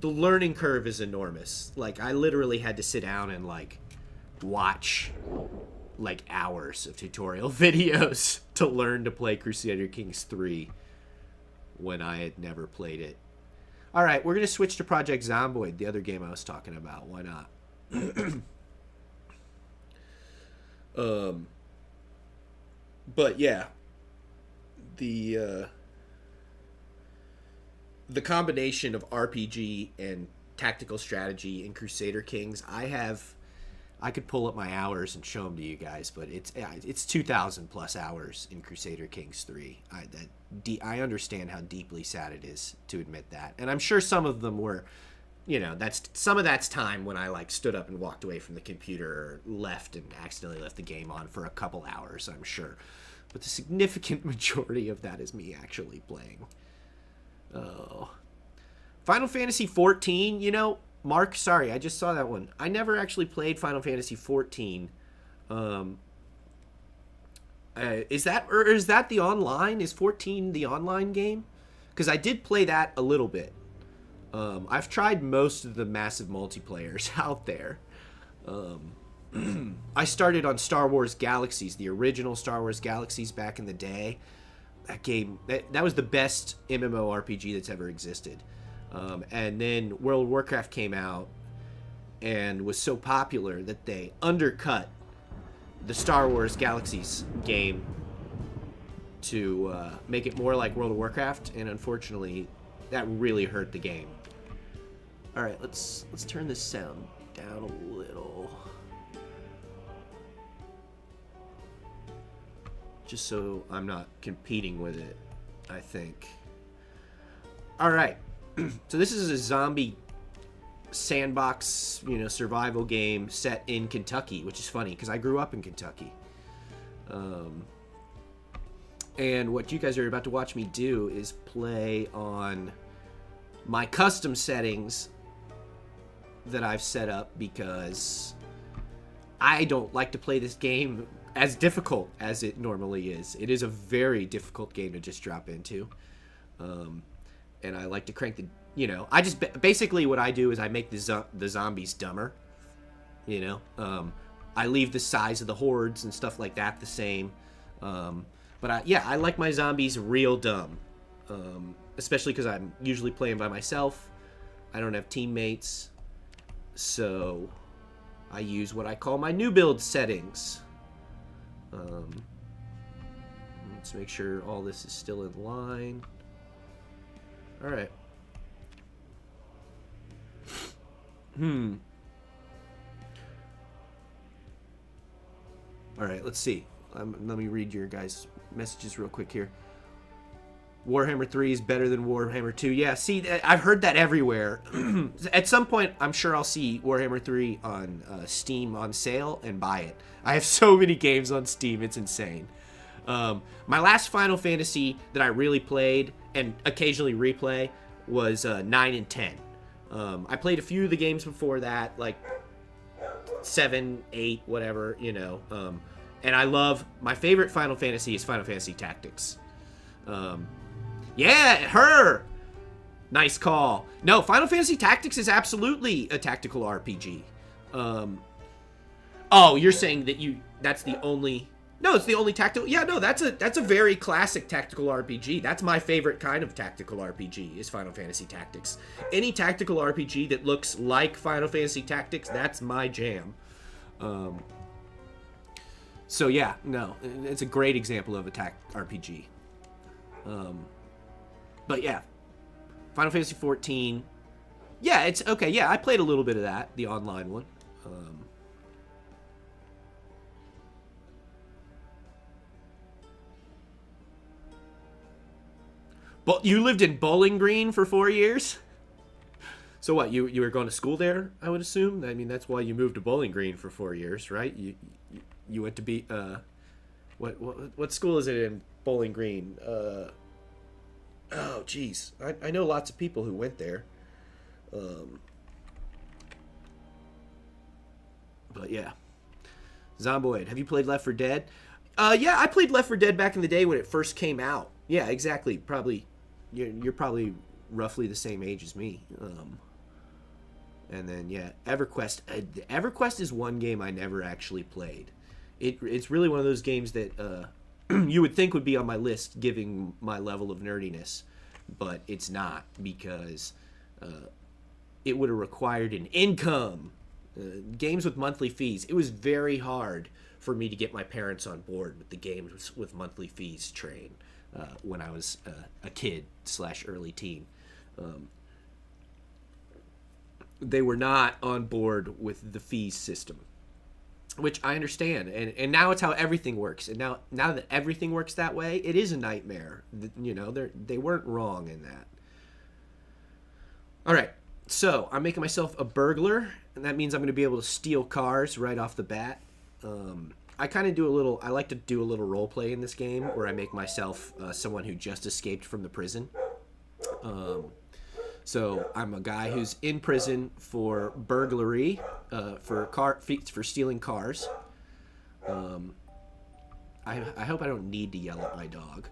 [SPEAKER 1] learning curve is enormous. Like, I literally had to sit down and, like, watch, like, hours of tutorial videos to learn to play Crusader Kings 3 when I had never played it. All right, we're going to switch to Project Zomboid, the other game I was talking about. Why not? But, yeah. The combination of RPG and tactical strategy in Crusader Kings, I could pull up my hours and show them to you guys, but it's 2,000 plus hours in Crusader Kings 3. I understand how deeply sad it is to admit that, and I'm sure some of them were, you know, some of that's time when I like stood up and walked away from the computer or left and accidentally left the game on for a couple hours, I'm sure, but the significant majority of that is me actually playing. Oh, Final Fantasy 14, you know, Mark, sorry, I just saw that one. I never actually played Final Fantasy 14. Is that the online? Is 14 the online game? Because I did play that a little bit. I've tried most of the massive multiplayers out there. I started on Star Wars Galaxies, the original Star Wars Galaxies back in the day. That game, that was the best MMORPG that's ever existed. And then World of Warcraft came out and was so popular that they undercut the Star Wars Galaxies game to make it more like World of Warcraft, and unfortunately, that really hurt the game. All right, let's turn this sound down a little, just so I'm not competing with it, I think. All right, so this is a zombie sandbox, survival game set in Kentucky, which is funny because I grew up in Kentucky. And what you guys are about to watch me do is play on my custom settings that I've set up because I don't like to play this game as difficult as it normally is. It is a very difficult game to just drop into. And I like to crank the, I just, basically what I do is I make the zombies dumber, I leave the size of the hordes and stuff like that the same. But I like my zombies real dumb, especially because I'm usually playing by myself. I don't have teammates, so I use what I call my new build settings. Let's make sure all this is still in line. All right. All right, let's see. Let me read your guys' messages real quick here. Warhammer 3 is better than Warhammer 2. Yeah, see, I've heard that everywhere. At some point, I'm sure I'll see Warhammer 3 on Steam on sale and buy it. I have so many games on Steam, it's insane. My last Final Fantasy that I really played and occasionally replay was 9 and 10. I played a few of the games before that, like 7, 8, whatever, and I love, my favorite Final Fantasy is Final Fantasy Tactics. Yeah, her! Nice call. No, Final Fantasy Tactics is absolutely a tactical RPG. Oh, you're saying that that's the only... No, it's the only tactical... Yeah, no, that's a very classic tactical RPG. That's my favorite kind of tactical RPG, is Final Fantasy Tactics. Any tactical RPG that looks like Final Fantasy Tactics, that's my jam. So yeah, no, it's a great example of a RPG. But yeah, Final Fantasy 14. Yeah, it's okay. Yeah, I played a little bit of that, the online one. But you lived in Bowling Green for 4 years? So what, you were going to school there, I would assume? I mean, that's why you moved to Bowling Green for 4 years, right? You went to be what school is it in Bowling Green? Oh, geez. I know lots of people who went there. But yeah. Zomboid, have you played Left 4 Dead? Yeah, I played Left 4 Dead back in the day when it first came out. Yeah, exactly. Probably, you're probably roughly the same age as me. And then, yeah, EverQuest. EverQuest is one game I never actually played. It's really one of those games that you would think would be on my list, given my level of nerdiness, but it's not, because it would have required an income. Games with monthly fees. It was very hard for me to get my parents on board with the games with monthly fees train when I was a kid / early teen. They were not on board with the fees system, which I understand, and now it's how everything works. And now that everything works that way, it is a nightmare. They weren't wrong in that. All right, so I'm making myself a burglar, and that means I'm going to be able to steal cars right off the bat. I kind of I like to do a little role play in this game where I make myself someone who just escaped from the prison. So I'm a guy who's in prison for burglary, for stealing cars. I hope I don't need to yell at my dog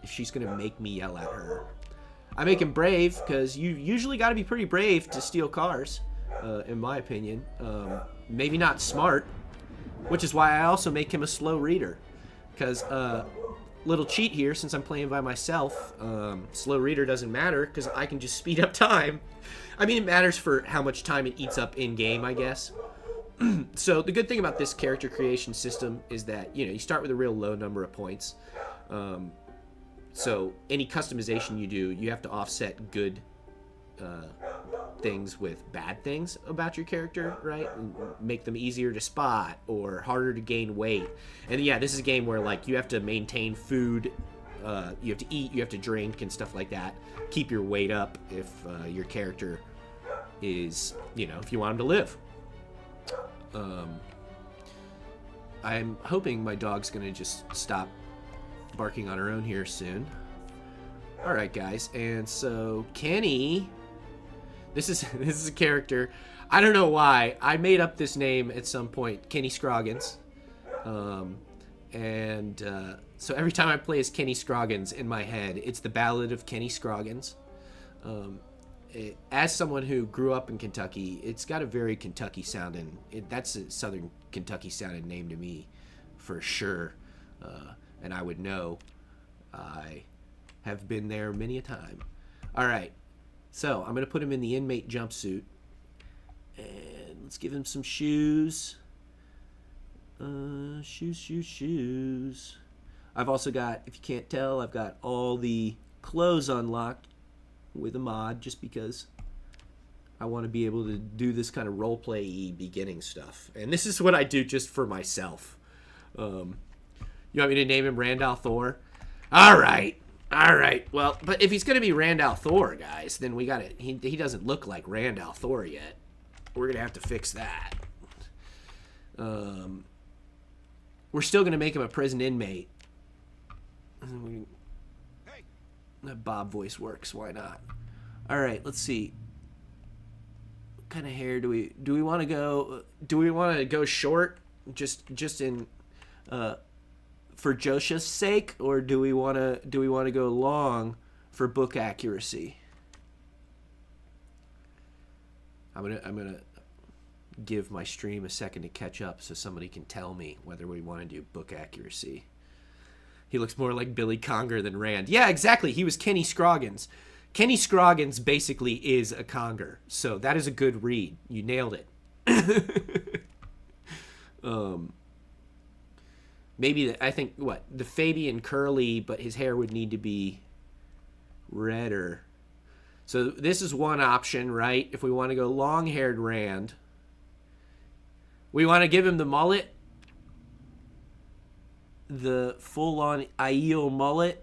[SPEAKER 1] if she's gonna make me yell at her. I make him brave because you usually got to be pretty brave to steal cars, in my opinion. Maybe not smart, which is why I also make him a slow reader, because little cheat here, since I'm playing by myself. Slow reader doesn't matter because I can just speed up time. I mean, it matters for how much time it eats up in game, I guess. So the good thing about this character creation system is that, you know, you start with a real low number of points. So any customization you do, you have to offset good things with bad things about your character, right? And make them easier to spot or harder to gain weight. And yeah, this is a game where, like, you have to maintain food, you have to eat, you have to drink and stuff like that. Keep your weight up if your character is, you know, if you want him to live. I'm hoping my dog's gonna just stop barking on her own here soon. Alright, guys, and so Kenny, this is a character. I don't know why. I made up this name at some point, Kenny Scroggins. So every time I play as Kenny Scroggins in my head, it's the Ballad of Kenny Scroggins. As someone who grew up in Kentucky, it's got a very Kentucky sounding. That's a Southern Kentucky sounding name to me, for sure. And I would know. I have been there many a time. All right, so I'm gonna put him in the inmate jumpsuit, and let's give him some shoes. Shoes. I've also got, if you can't tell, I've got all the clothes unlocked with a mod, just because I want to be able to do this kind of roleplay beginning stuff. And this is what I do just for myself. You want me to name him Randall Thor? All right. Well, but if he's going to be Randall Thor, guys, then we got to, he doesn't look like Randall Thor yet. We're going to have to fix that. We're still going to make him a prison inmate. That Bob voice works. Why not? All right, let's see. What kind of hair do we want to go? Do we want to go short, just in, for Joshua's sake, or do we want to go long for book accuracy? I'm gonna give my stream a second to catch up so somebody can tell me whether we want to do book accuracy. He looks more like Billy Conger than Rand. Yeah, exactly. He was Kenny Scroggins. Kenny Scroggins basically is a Conger. So that is a good read. You nailed it. Maybe, I think, the Fabian curly, but his hair would need to be redder. So this is one option, right? If we want to go long-haired Rand. We want to give him the mullet. The full-on Aiel mullet.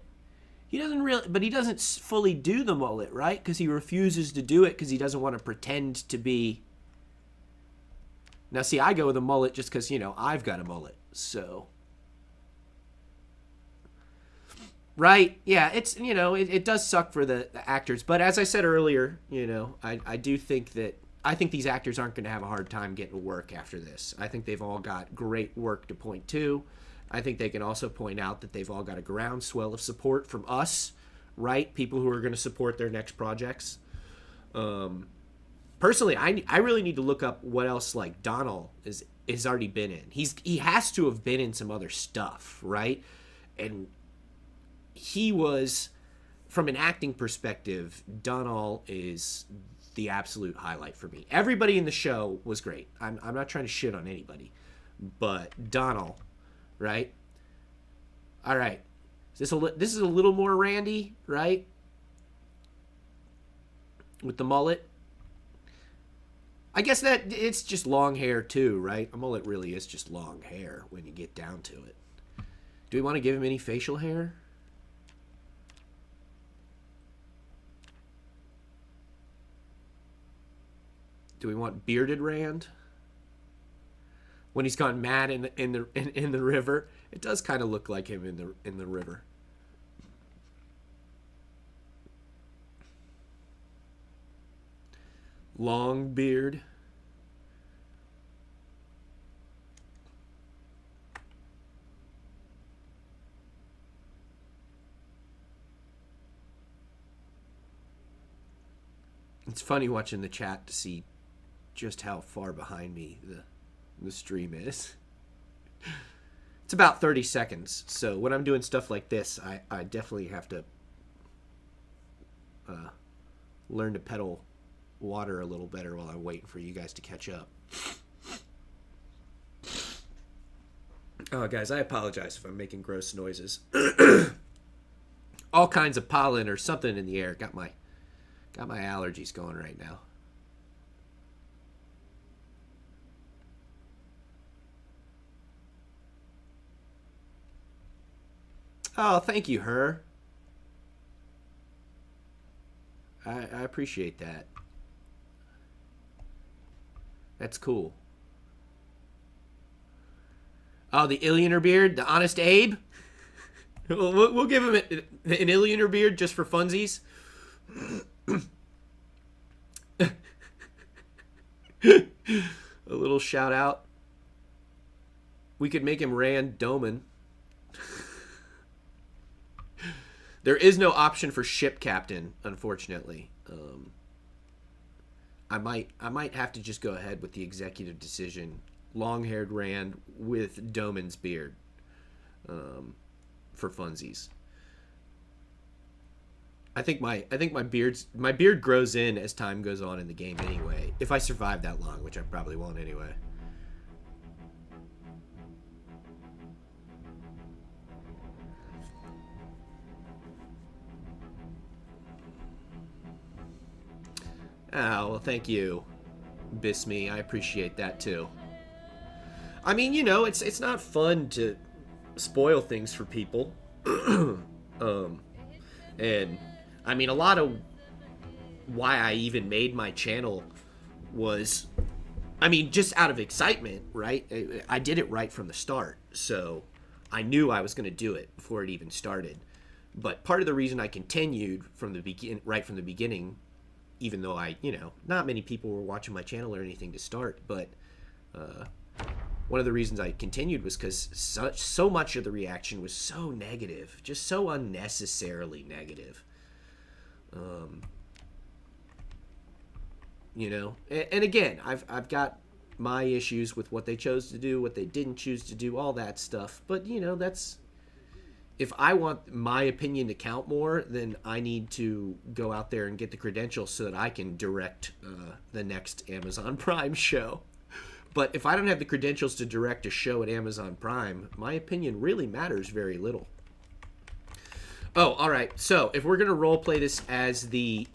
[SPEAKER 1] He doesn't fully do the mullet, right? Because he refuses to do it because he doesn't want to pretend to be. Now, see, I go with a mullet just because, you know, I've got a mullet. So, right? Yeah, it's, you know, it does suck for the actors. But as I said earlier, you know, I do think that, I think these actors aren't going to have a hard time getting work after this. I think they've all got great work to point to. I think they can also point out that they've all got a groundswell of support from us, right? People who are going to support their next projects. Personally, I really need to look up what else, like, Donald has already been in. He has to have been in some other stuff, right? And he was, from an acting perspective, Donald is the absolute highlight for me. Everybody in the show was great. I'm not trying to shit on anybody, but Donald. Right? All right. This is a little more Randy, right? With the mullet. I guess that it's just long hair too, right? A mullet really is just long hair when you get down to it. Do we want to give him any facial hair? Do we want bearded Rand? When he's gone mad in the river, it does kind of look like him in the river. Long beard. It's funny watching the chat to see just how far behind me the stream is. It's about 30 seconds. So when I'm doing stuff like this, I definitely have to learn to pedal water a little better while I'm waiting for you guys to catch up. Oh, guys, I apologize if I'm making gross noises. All kinds of pollen or something in the air. Got my allergies going right now. Oh, thank you, her. I appreciate that. That's cool. Oh, the Illionaire beard, the Honest Abe. We'll give him an Illionaire beard just for funsies. A little shout out. We could make him Rand Doman. There is no option for ship captain, unfortunately. I might have to just go ahead with the executive decision. Long-haired Rand with Doman's beard, for funsies. I think my beard grows in as time goes on in the game anyway. If I survive that long, which I probably won't anyway. Oh, well, thank you, Bisme. I appreciate that too. I mean, you know, it's not fun to spoil things for people. And I mean, a lot of why I even made my channel was, I mean, just out of excitement, right? I did it right from the start, so I knew I was going to do it before it even started. But part of the reason I continued from the right from the beginning, even though not many people were watching my channel or anything to start, but one of the reasons I continued was because so much of the reaction was so negative, just so unnecessarily negative. And again, I've got my issues with what they chose to do, what they didn't choose to do, all that stuff. But that's, if I want my opinion to count more, then I need to go out there and get the credentials so that I can direct the next Amazon Prime show. But if I don't have the credentials to direct a show at Amazon Prime, my opinion really matters very little. Oh, all right. So if we're going to role play this as the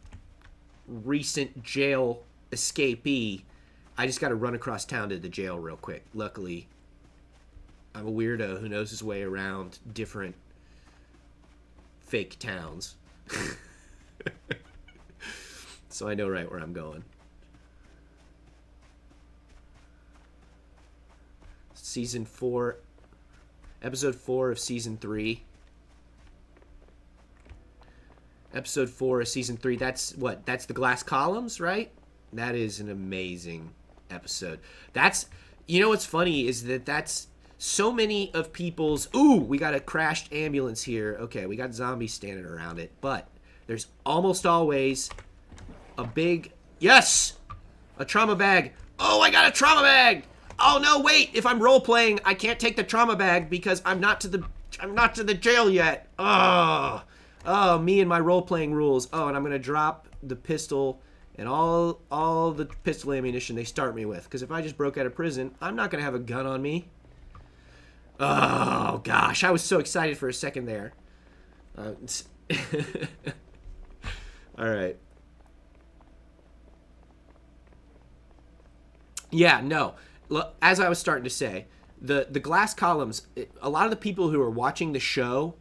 [SPEAKER 1] recent jail escapee, I just got to run across town to the jail real quick. Luckily, I'm a weirdo who knows his way around different fake towns. So I know right where I'm going. Season 4, episode 4 of season 3. Episode 4 of season 3. That's what? That's the glass columns, right? That is an amazing episode. That's, what's funny is that's so many of people's, we got a crashed ambulance here. Okay, we got zombies standing around it, but there's almost always a big, yes, a trauma bag. Oh, I got a trauma bag. Oh no, wait, if I'm role playing, I can't take the trauma bag because I'm not to the jail yet. Oh, me and my role playing rules. Oh, and I'm going to drop the pistol and all the pistol ammunition they start me with, because if I just broke out of prison, I'm not going to have a gun on me. Oh gosh, I was so excited for a second there. All right. Yeah, no. As I was starting to say, the glass columns, a lot of the people who are watching the show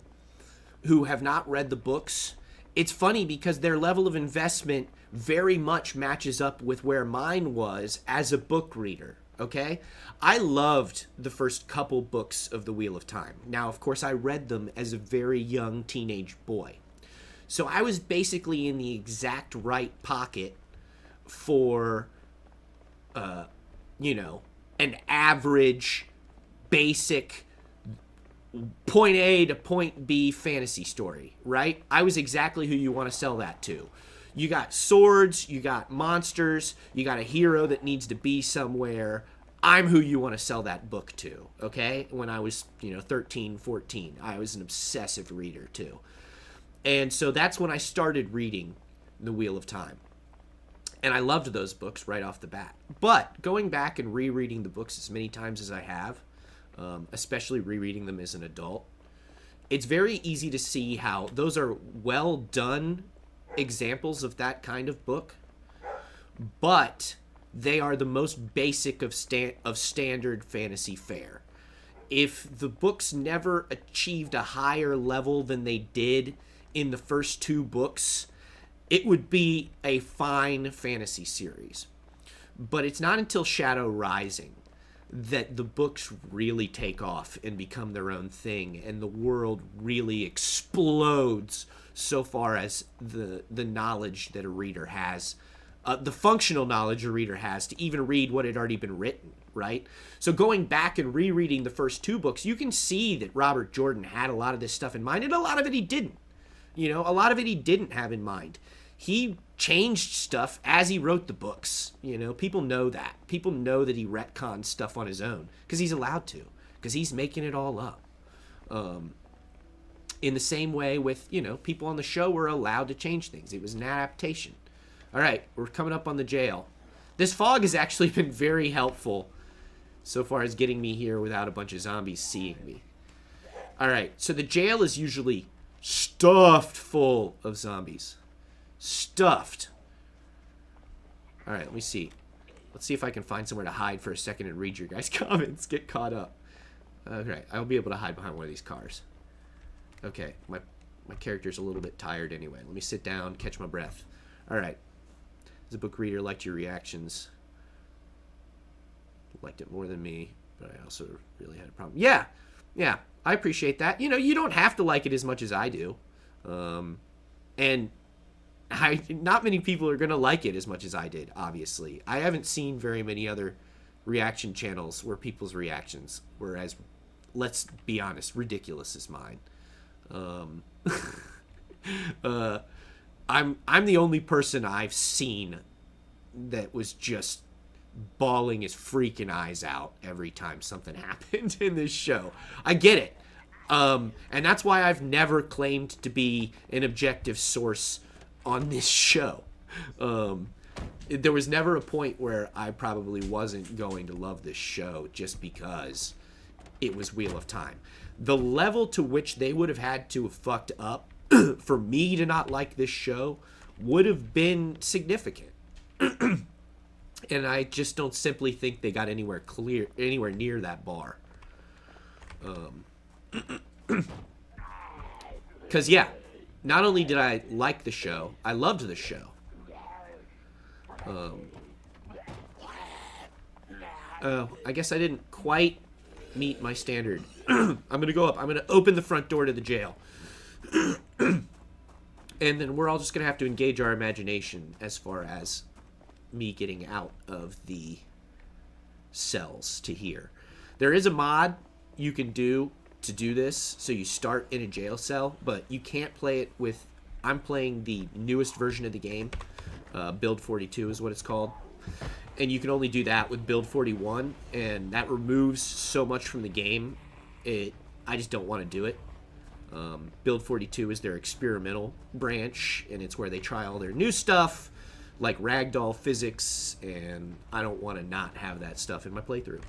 [SPEAKER 1] who have not read the books, it's funny because their level of investment very much matches up with where mine was as a book reader, okay? I loved the first couple books of The Wheel of Time. Now, of course, I read them as a very young teenage boy. So I was basically in the exact right pocket for, an average, basic, point A to point B fantasy story, right? I was exactly who you want to sell that to. You got swords, you got monsters, you got a hero that needs to be somewhere. I'm who you want to sell that book to, okay? When I was, 13, 14, I was an obsessive reader too. And so that's when I started reading The Wheel of Time. And I loved those books right off the bat. But going back and rereading the books as many times as I have, especially rereading them as an adult, it's very easy to see how those are well done examples of that kind of book, but they are the most basic of standard fantasy fare. If the books never achieved a higher level than they did in the first two books, it would be a fine fantasy series. But it's not until Shadow Rising that the books really take off and become their own thing, and the world really explodes so far as the knowledge that a reader has, the functional knowledge a reader has to even read what had already been written, right? So going back and rereading the first two books, you can see that Robert Jordan had a lot of this stuff in mind, and a lot of it he didn't. A lot of it he didn't have in mind. He changed stuff as he wrote the books. People know that. People know that he retcons stuff on his own because he's allowed to, because he's making it all up. In the same way with, people on the show were allowed to change things. It was an adaptation. All right, we're coming up on the jail. This fog has actually been very helpful so far as getting me here without a bunch of zombies seeing me. All right, so the jail is usually stuffed full of zombies. Stuffed. All right, let me see. Let's see if I can find somewhere to hide for a second and read your guys' comments. Get caught up. Okay, I'll be able to hide behind one of these cars. Okay, my character's a little bit tired anyway. Let me sit down, catch my breath. All right. As a book reader, liked your reactions. Liked it more than me, but I also really had a problem. Yeah, I appreciate that. You don't have to like it as much as I do. And not many people are going to like it as much as I did, obviously. I haven't seen very many other reaction channels where people's reactions were as, let's be honest, ridiculous as mine. I'm the only person I've seen that was just bawling his freaking eyes out every time something happened in this show. I get it. And that's why I've never claimed to be an objective source on this show. There was never a point where I probably wasn't going to love this show just because it was Wheel of Time. The level to which they would have had to have fucked up for me to not like this show would have been significant. And I just don't simply think they got anywhere near that bar. Because, yeah, not only did I like the show, I loved the show. I guess I didn't quite meet my standard. I'm going to go up. I'm going to open the front door to the jail. And then we're all just going to have to engage our imagination as far as me getting out of the cells to here. There is a mod you can do to do this, so you start in a jail cell, but you can't play it with... I'm playing the newest version of the game. Build 42 is what it's called. And you can only do that with Build 41, and that removes so much from the game. I just don't want to do it. Build 42 is their experimental branch, and it's where they try all their new stuff, like ragdoll physics, and I don't want to not have that stuff in my playthrough.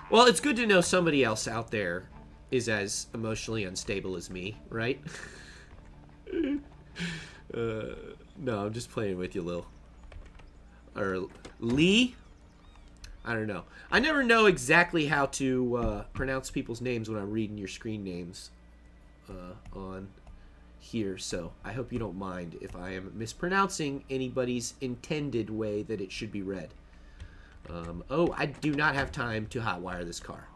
[SPEAKER 1] Well, it's good to know somebody else out there is as emotionally unstable as me, right? No, I'm just playing with you, Lil. Or Lee? I don't know. I never know exactly how to pronounce people's names when I'm reading your screen names on here, so I hope you don't mind if I am mispronouncing anybody's intended way that it should be read. Oh, I do not have time to hotwire this car.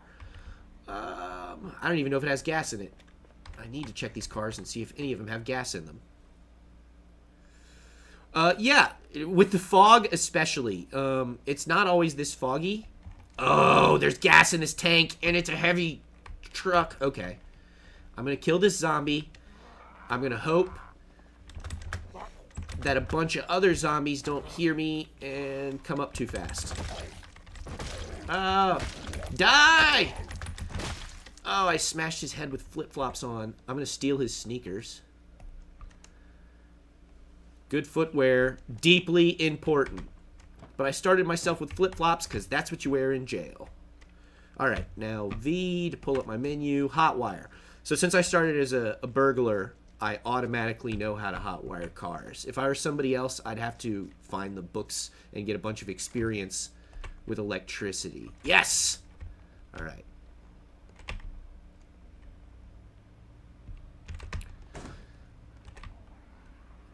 [SPEAKER 1] I don't even know if it has gas in it. I need to check these cars and see if any of them have gas in them. Yeah, with the fog especially. It's not always this foggy. Oh, there's gas in this tank, and it's a heavy truck. Okay. I'm going to kill this zombie. I'm going to hope that a bunch of other zombies don't hear me and come up too fast. Oh, die! Oh, I smashed his head with flip-flops on. I'm going to steal his sneakers. Good footwear, deeply important. But I started myself with flip-flops because that's what you wear in jail. Alright, now V to pull up my menu. Hotwire. So since I started as a burglar, I automatically know how to hotwire cars. If I were somebody else, I'd have to find the books and get a bunch of experience with electricity. Yes! Alright.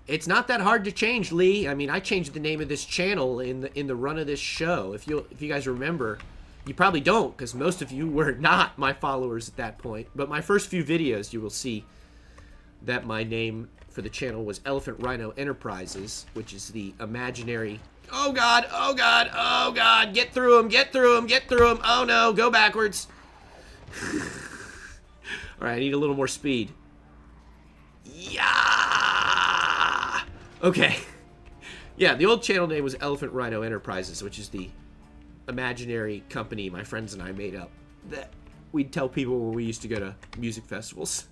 [SPEAKER 1] It's not that hard to change, Lee. I mean, I changed the name of this channel in the run of this show. If you guys remember, you probably don't, because most of you were not my followers at that point. But my first few videos, you will see that my name for the channel was Elephant Rhino Enterprises, which is the imaginary. Oh God! Oh God! Oh God! Get through him! Get through him! Get through him! Oh no! Go backwards! All right, I need a little more speed. Yeah. Okay. Yeah, the old channel name was Elephant Rhino Enterprises, which is the imaginary company my friends and I made up that we'd tell people when we used to go to music festivals.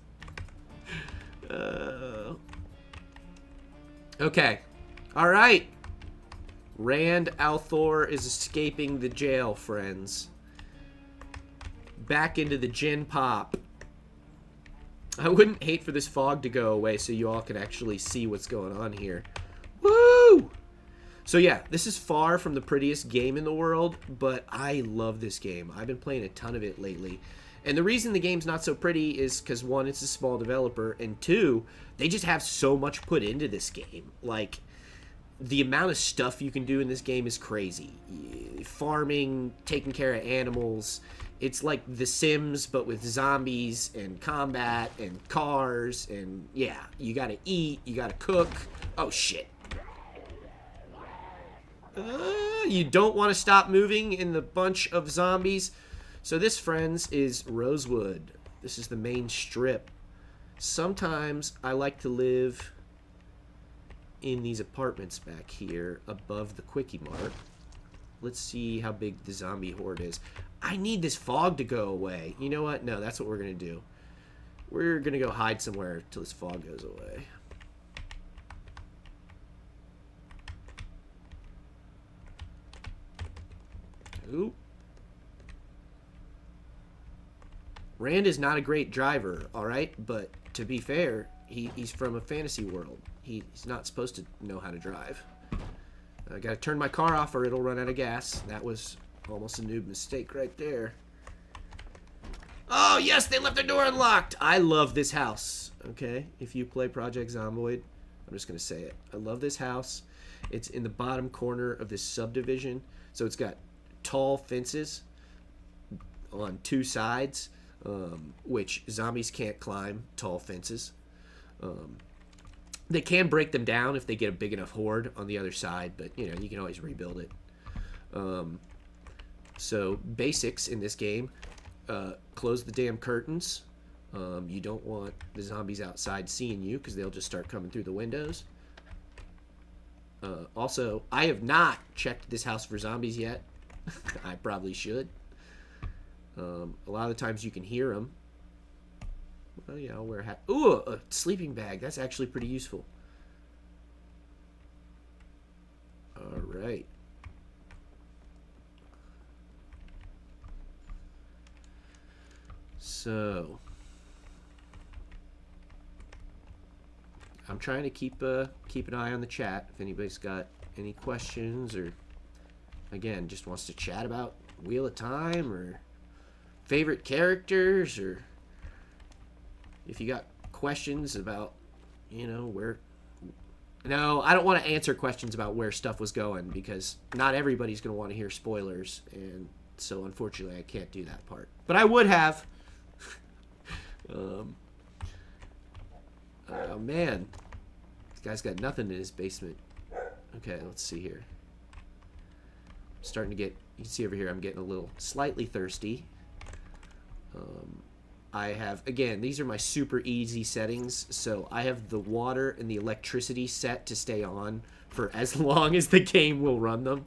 [SPEAKER 1] Okay. All right. Rand Althor is escaping the jail, friends. Back into the gin pop. I wouldn't hate for this fog to go away so you all can actually see what's going on here. Woo! So yeah, this is far from the prettiest game in the world, but I love this game. I've been playing a ton of it lately. And the reason the game's not so pretty is because, one, it's a small developer, and two, they just have so much put into this game. Like, the amount of stuff you can do in this game is crazy. Farming, taking care of animals. It's like The Sims, but with zombies and combat and cars. And yeah, you gotta eat, you gotta cook. Oh, shit. You don't want to stop moving in the bunch of zombies. So this, friends, is Rosewood. This is the main strip. Sometimes I like to live in these apartments back here above the Quickie Mart. Let's see how big the zombie horde is. I need this fog to go away. You know what? No, that's what we're going to do. We're going to go hide somewhere till this fog goes away. Ooh. Rand is not a great driver, alright? But to be fair, he's from a fantasy world. He's not supposed to know how to drive. I gotta turn my car off or it'll run out of gas. That was almost a noob mistake right there. Oh, yes, they left their door unlocked. I love this house, okay? If you play Project Zomboid, I'm just gonna say it. I love this house. It's in the bottom corner of this subdivision. So it's got tall fences on two sides, which zombies can't climb tall fences. They can break them down if they get a big enough horde on the other side, but, you know, you can always rebuild it. So, basics in this game. Close the damn curtains. You don't want the zombies outside seeing you because they'll just start coming through the windows. Also, I have not checked this house for zombies yet. I probably should. A lot of the times you can hear them. Oh yeah, I'll wear a hat. Ooh, a sleeping bag. That's actually pretty useful. Alright. So, I'm trying to keep an eye on the chat. If anybody's got any questions or, again, just wants to chat about Wheel of Time or favorite characters, or if you got questions about, you know, where... No, I don't want to answer questions about where stuff was going because not everybody's going to want to hear spoilers, and so unfortunately I can't do that part. But I would have. Oh man, this guy's got nothing in his basement. Okay, let's see here. I'm starting to get, you can see over here, I'm getting a little slightly thirsty. I have, again, these are my super easy settings. So I have the water and the electricity set to stay on for as long as the game will run them.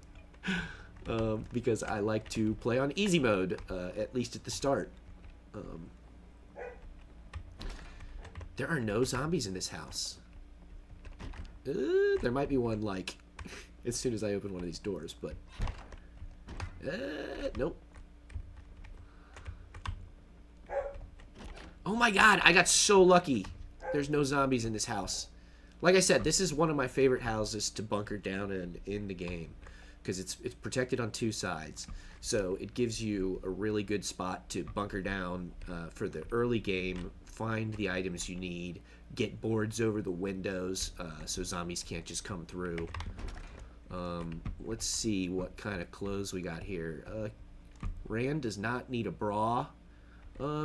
[SPEAKER 1] Because I like to play on easy mode, at least at the start. There are no zombies in this house. There might be one, like, as soon as I open one of these doors, but... nope. Oh my god, I got so lucky. There's no zombies in this house. Like I said, this is one of my favorite houses to bunker down in the game. Because it's protected on two sides. So it gives you a really good spot to bunker down for the early game, find the items you need, get boards over the windows so zombies can't just come through. Let's see what kind of clothes we got here. Rand does not need a bra.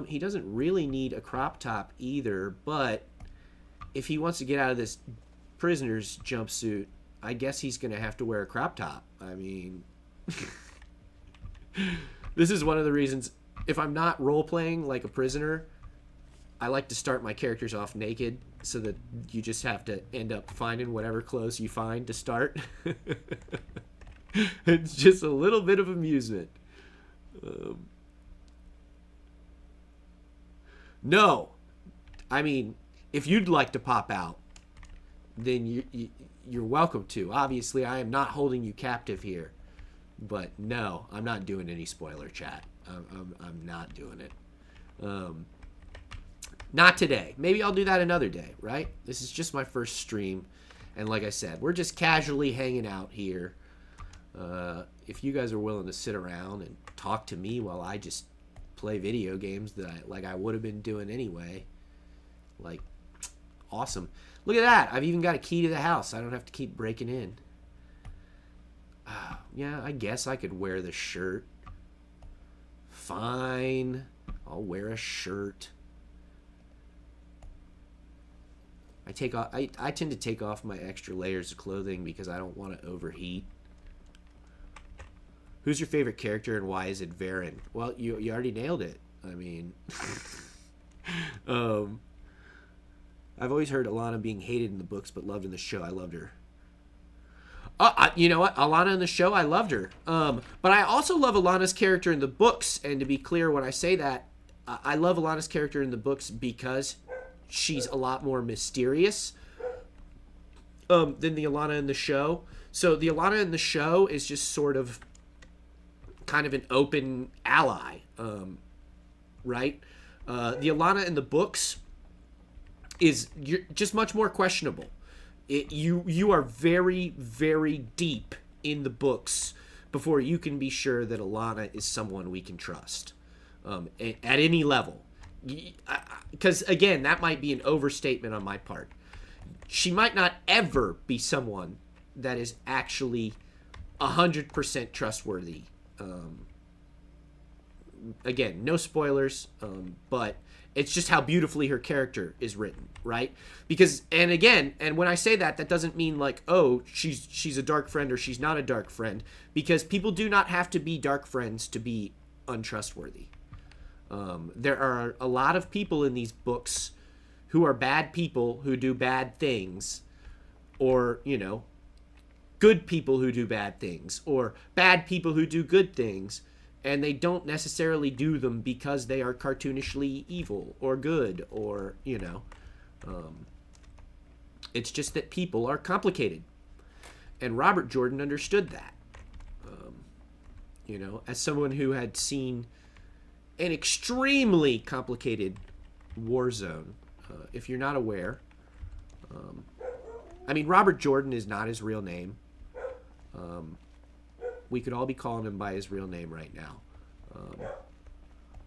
[SPEAKER 1] He doesn't really need a crop top either, but if he wants to get out of this prisoner's jumpsuit, I guess he's going to have to wear a crop top. I mean, this is one of the reasons, if I'm not role-playing like a prisoner, I like to start my characters off naked so that you just have to end up finding whatever clothes you find to start. It's just a little bit of amusement. No. I mean, if you'd like to pop out, then you're welcome to. Obviously, I am not holding you captive here. But no, I'm not doing any spoiler chat. I'm not doing it. Not today. Maybe I'll do that another day, right? This is just my first stream. And like I said, we're just casually hanging out here. If you guys are willing to sit around and talk to me while I just play video games that I would have been doing anyway, like, awesome. Look at that. I've even got a key to the house. I don't have to keep breaking in. Yeah, I guess I could wear the shirt. Fine. I'll wear a shirt. I tend to take off my extra layers of clothing because I don't want to overheat. Who's your favorite character and why is it Varen? Well, you already nailed it. I mean, I've always heard Alana being hated in the books but loved in the show. I loved her. You know what? Alana in the show, I loved her. But I also love Alana's character in the books. And to be clear, when I say that, I love Alana's character in the books because she's a lot more mysterious than the Alana in the show. So the Alana in the show is just sort of kind of an open ally, right? The Alana in the books is just much more questionable. You are very, very deep in the books before you can be sure that Alana is someone we can trust at any level. Because, again, that might be an overstatement on my part. She might not ever be someone that is actually 100% trustworthy. Again, no spoilers, but it's just how beautifully her character is written, right? Because, and again, and when I say that, that doesn't mean like, oh, she's a dark friend or she's not a dark friend, because people do not have to be dark friends to be untrustworthy. There are a lot of people in these books who are bad people who do bad things, or, you know, good people who do bad things, or bad people who do good things, and they don't necessarily do them because they are cartoonishly evil or good, or, you know, it's just that people are complicated. And Robert Jordan understood that. You know, as someone who had seen an extremely complicated war zone, if you're not aware, I mean, Robert Jordan is not his real name. We could all be calling him by his real name right now.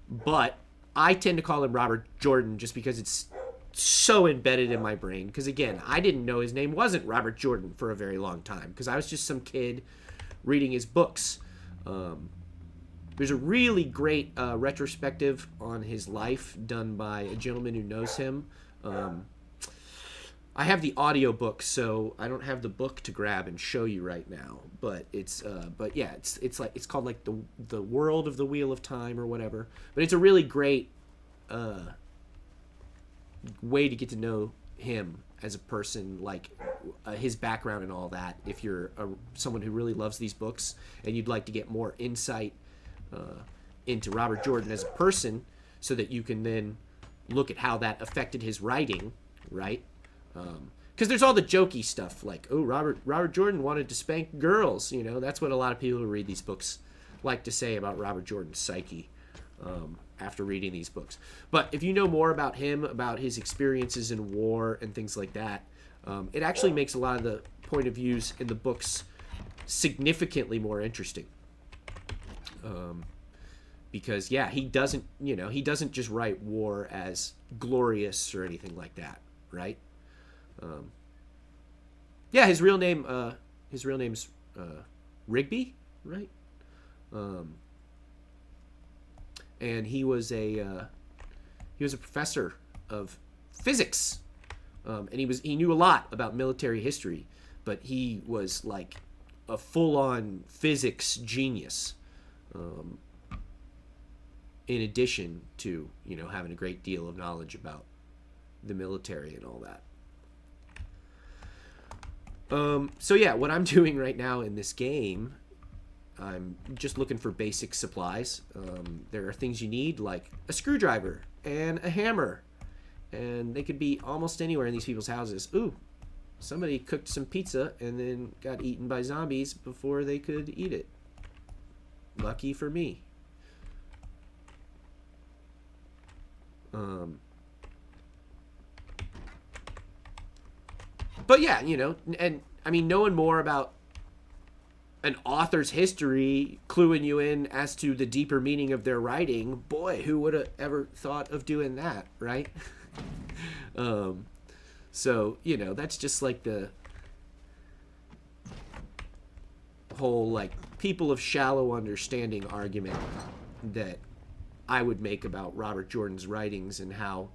[SPEAKER 1] But I tend to call him Robert Jordan just because it's so embedded in my brain. Because, again, I didn't know his name wasn't Robert Jordan for a very long time. Because I was just some kid reading his books. There's a really great retrospective on his life done by a gentleman who knows him. I have the audiobook, so I don't have the book to grab and show you right now. But it's yeah, it's called like the World of the Wheel of Time or whatever. But it's a really great way to get to know him as a person, like his background and all that. If you're someone who really loves these books and you'd like to get more insight into Robert Jordan as a person, so that you can then look at how that affected his writing, right? Because there's all the jokey stuff, like, oh, Robert Jordan wanted to spank girls. You know, that's what a lot of people who read these books like to say about Robert Jordan's psyche after reading these books. But if you know more about him, about his experiences in war and things like that, it actually makes a lot of the point of views in the books significantly more interesting. Because he doesn't just write war as glorious or anything like that, right? His real name's Rigby, right? And he was a professor of physics, and he knew a lot about military history, but he was like a full-on physics genius. In addition to, having a great deal of knowledge about the military and all that. What I'm doing right now in this game, I'm just looking for basic supplies. There are things you need, like a screwdriver and a hammer. And they could be almost anywhere in these people's houses. Ooh, somebody cooked some pizza and then got eaten by zombies before they could eat it. Lucky for me. But yeah, and I mean, knowing more about an author's history, cluing you in as to the deeper meaning of their writing, boy, who would have ever thought of doing that, right? So, that's just like the whole, like, people of shallow understanding argument that I would make about Robert Jordan's writings and how,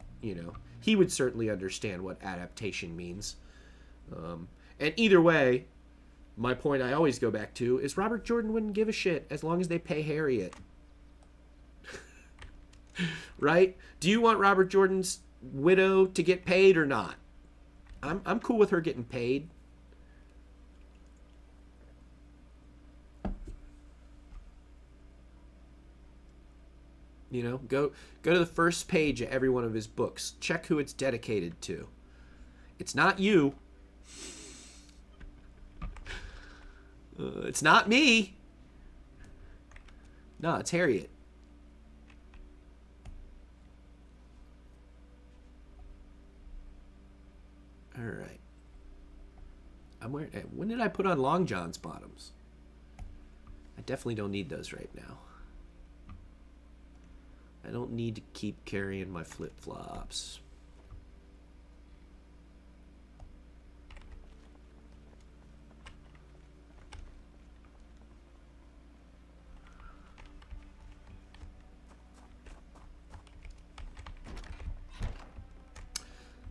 [SPEAKER 1] he would certainly understand what adaptation means. And either way, my point I always go back to is Robert Jordan wouldn't give a shit as long as they pay Harriet. Right? Do you want Robert Jordan's widow to get paid or not? I'm cool with her getting paid. Go to the first page of every one of his books. Check who it's dedicated to. It's not you. It's not me. No, it's Harriet. All right. When did I put on Long John's bottoms? I definitely don't need those right now. I don't need to keep carrying my flip-flops.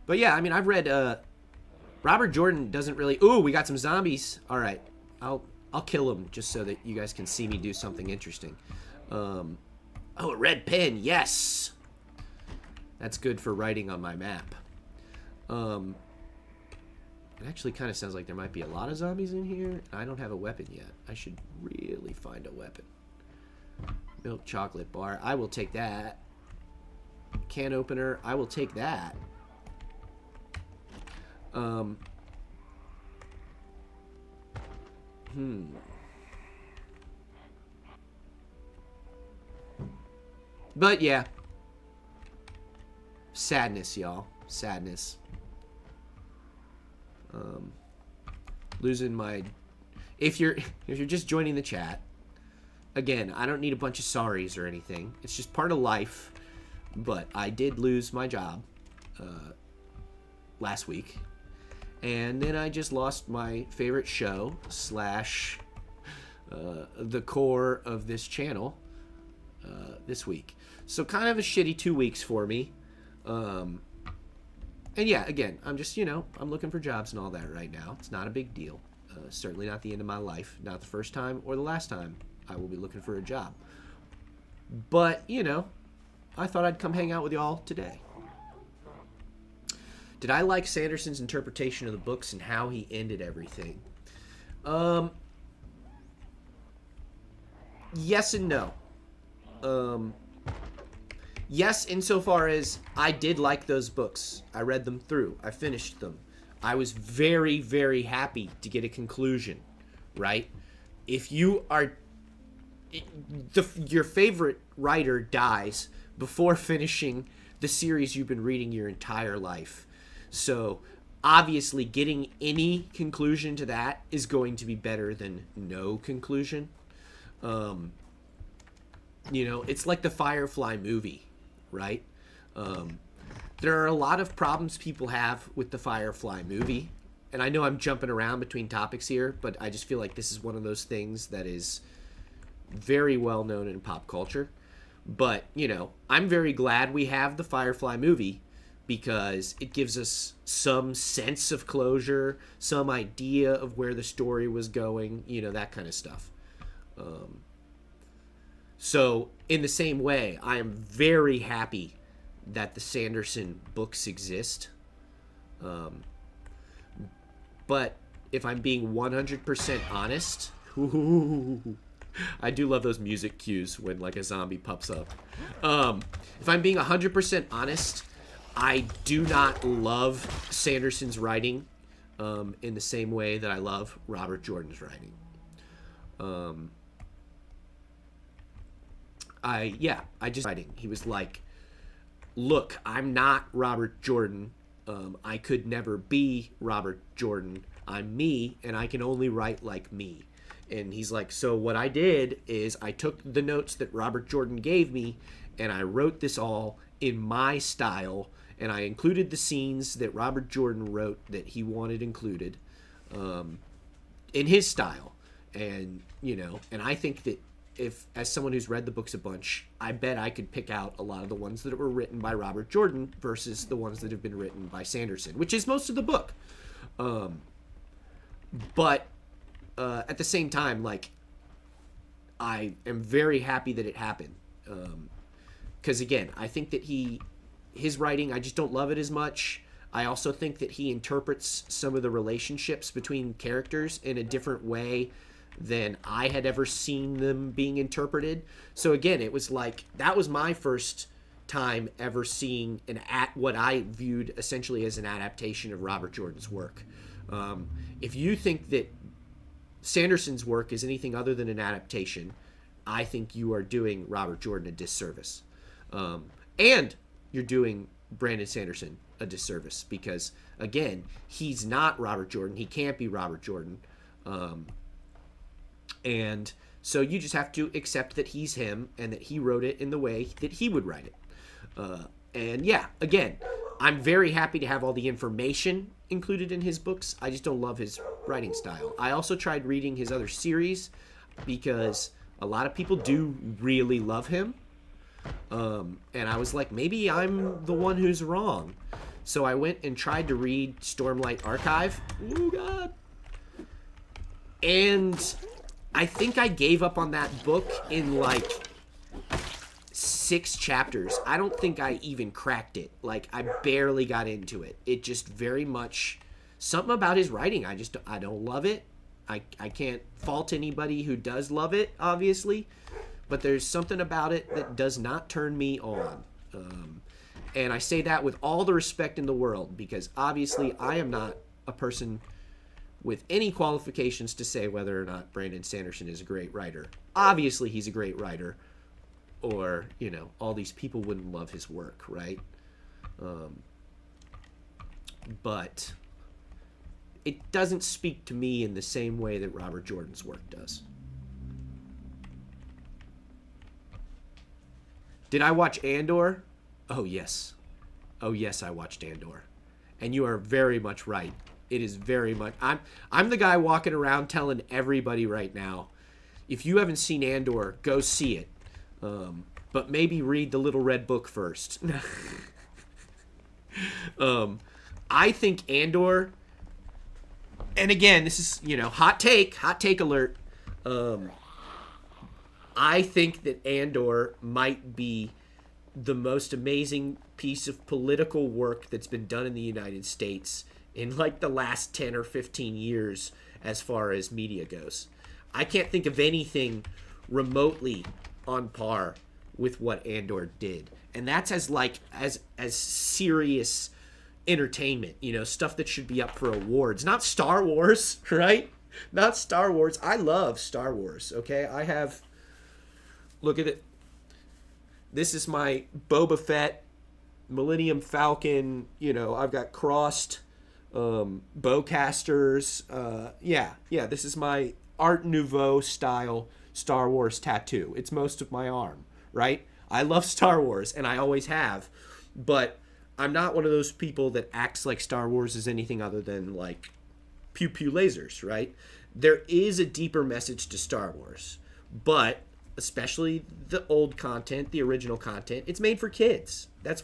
[SPEAKER 1] But yeah, I mean, I've read Robert Jordan doesn't really. Ooh, we got some zombies. All right, I'll kill them just so that you guys can see me do something interesting. Oh, a red pen, yes. That's good for writing on my map. It actually kind of sounds like there might be a lot of zombies in here. I don't have a weapon yet. I should really find a weapon. Milk chocolate bar. I will take that. Can opener. I will take that. But yeah. Sadness, y'all. Sadness. Losing my... If you're just joining the chat, again, I don't need a bunch of sorries or anything. It's just part of life. But I did lose my job last week. And then I just lost my favorite show / the core of this channel this week. So kind of a shitty 2 weeks for me. And yeah, again, I'm just, I'm looking for jobs and all that right now. It's not a big deal. Certainly not the end of my life. Not the first time or the last time I will be looking for a job. But, I thought I'd come hang out with y'all today. Did I like Sanderson's interpretation of the books and how he ended everything? Yes and no. Yes, insofar as I did like those books. I read them through. I finished them. I was very, very happy to get a conclusion, right? If you are... your favorite writer dies before finishing the series you've been reading your entire life. So, obviously, getting any conclusion to that is going to be better than no conclusion. It's like the Firefly movie, right? There are a lot of problems people have with the Firefly movie. And I know I'm jumping around between topics here, but I just feel like this is one of those things that is very well known in pop culture. But, I'm very glad we have the Firefly movie because it gives us some sense of closure, some idea of where the story was going, that kind of stuff. So, in the same way, I am very happy that the Sanderson books exist. But if I'm being 100% honest, I do love those music cues when like a zombie pops up. If I'm being 100% honest, I do not love Sanderson's writing in the same way that I love Robert Jordan's writing. He was like, look, I'm not Robert Jordan. I could never be Robert Jordan. I'm me, and I can only write like me. And he's like, so what I did is I took the notes that Robert Jordan gave me, and I wrote this all in my style, and I included the scenes that Robert Jordan wrote that he wanted included in his style. And, and I think that if, as someone who's read the books a bunch, I bet I could pick out a lot of the ones that were written by Robert Jordan versus the ones that have been written by Sanderson, which is most of the book. But at the same time, like, I am very happy that it happened. Because, again, I think that his writing, I just don't love it as much. I also think that he interprets some of the relationships between characters in a different way than I had ever seen them being interpreted. So again, it was like, that was my first time ever seeing what I viewed essentially as an adaptation of Robert Jordan's work. If you think that Sanderson's work is anything other than an adaptation, I think you are doing Robert Jordan a disservice. And you're doing Brandon Sanderson a disservice because, again, he's not Robert Jordan. He can't be Robert Jordan. And so you just have to accept that he's him and that he wrote it in the way that he would write it. And yeah, again, I'm very happy to have all the information included in his books. I just don't love his writing style. I also tried reading his other series because a lot of people do really love him. And I was like, maybe I'm the one who's wrong. So I went and tried to read Stormlight Archive. Oh, God. And I think I gave up on that book in like 6 chapters. I don't think I even cracked it. Like, I barely got into it. It just very much, something about his writing, I don't love it. I can't fault anybody who does love it, obviously. But there's something about it that does not turn me on. And I say that with all the respect in the world, because obviously I am not a person with any qualifications to say whether or not Brandon Sanderson is a great writer. Obviously he's a great writer, or, all these people wouldn't love his work, right? But it doesn't speak to me in the same way that Robert Jordan's work does. Did I watch Andor? Oh, yes. Oh, yes, I watched Andor. And you are very much right. It is very much... I'm the guy walking around telling everybody right now, if you haven't seen Andor, go see it. But maybe read the Little Red Book first. I think Andor... And again, this is, hot take alert. I think that Andor might be the most amazing piece of political work that's been done in the United States in like the last 10 or 15 years as far as media goes. I can't think of anything remotely on par with what Andor did. And that's as serious entertainment, stuff that should be up for awards. Not Star Wars, right? Not Star Wars. I love Star Wars, okay? Look at it. This is my Boba Fett, Millennium Falcon, I've got crossed bowcasters. This is my Art Nouveau style Star Wars tattoo. It's most of my arm, right? I love Star Wars, and I always have, but I'm not one of those people that acts like Star Wars is anything other than like pew pew lasers, right? There is a deeper message to Star Wars, but especially the old content, the original content, it's made for kids. That's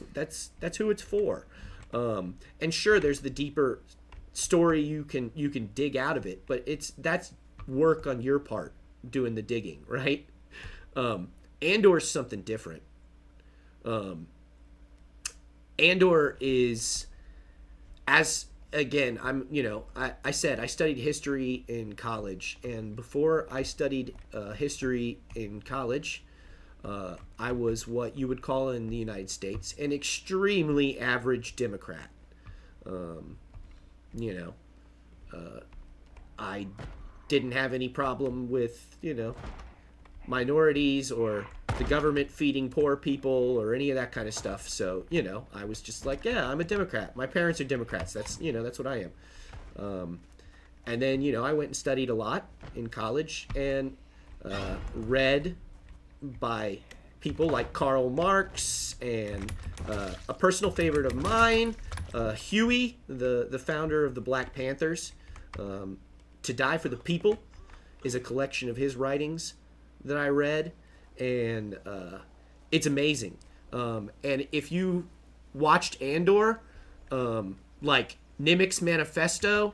[SPEAKER 1] who it's for. And sure, there's the deeper story you can dig out of it, but that's work on your part doing the digging, right? Andor's something different. Andor is, as again, I said I studied history in college, and before I studied history in college, I was what you would call in the United States an extremely average Democrat. I didn't have any problem with, minorities or the government feeding poor people or any of that kind of stuff. So, I was just like, yeah, I'm a Democrat. My parents are Democrats. That's what I am. And then, I went and studied a lot in college and read by people like Karl Marx and a personal favorite of mine, Huey, the founder of the Black Panthers. To Die for the People is a collection of his writings that I read, and it's amazing. And if you watched Andor, like Nimik's Manifesto,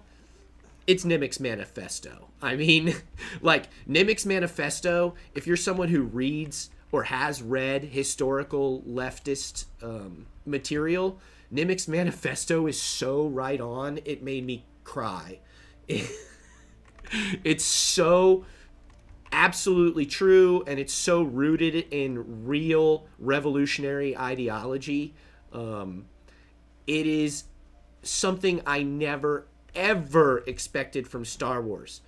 [SPEAKER 1] it's Nimik's Manifesto. I mean, like Nimik's Manifesto, if you're someone who reads or has read historical leftist material, Nimik's Manifesto is so right on, it made me cry. It's so absolutely true, and it's so rooted in real revolutionary ideology. It is something I never, ever expected from Star Wars.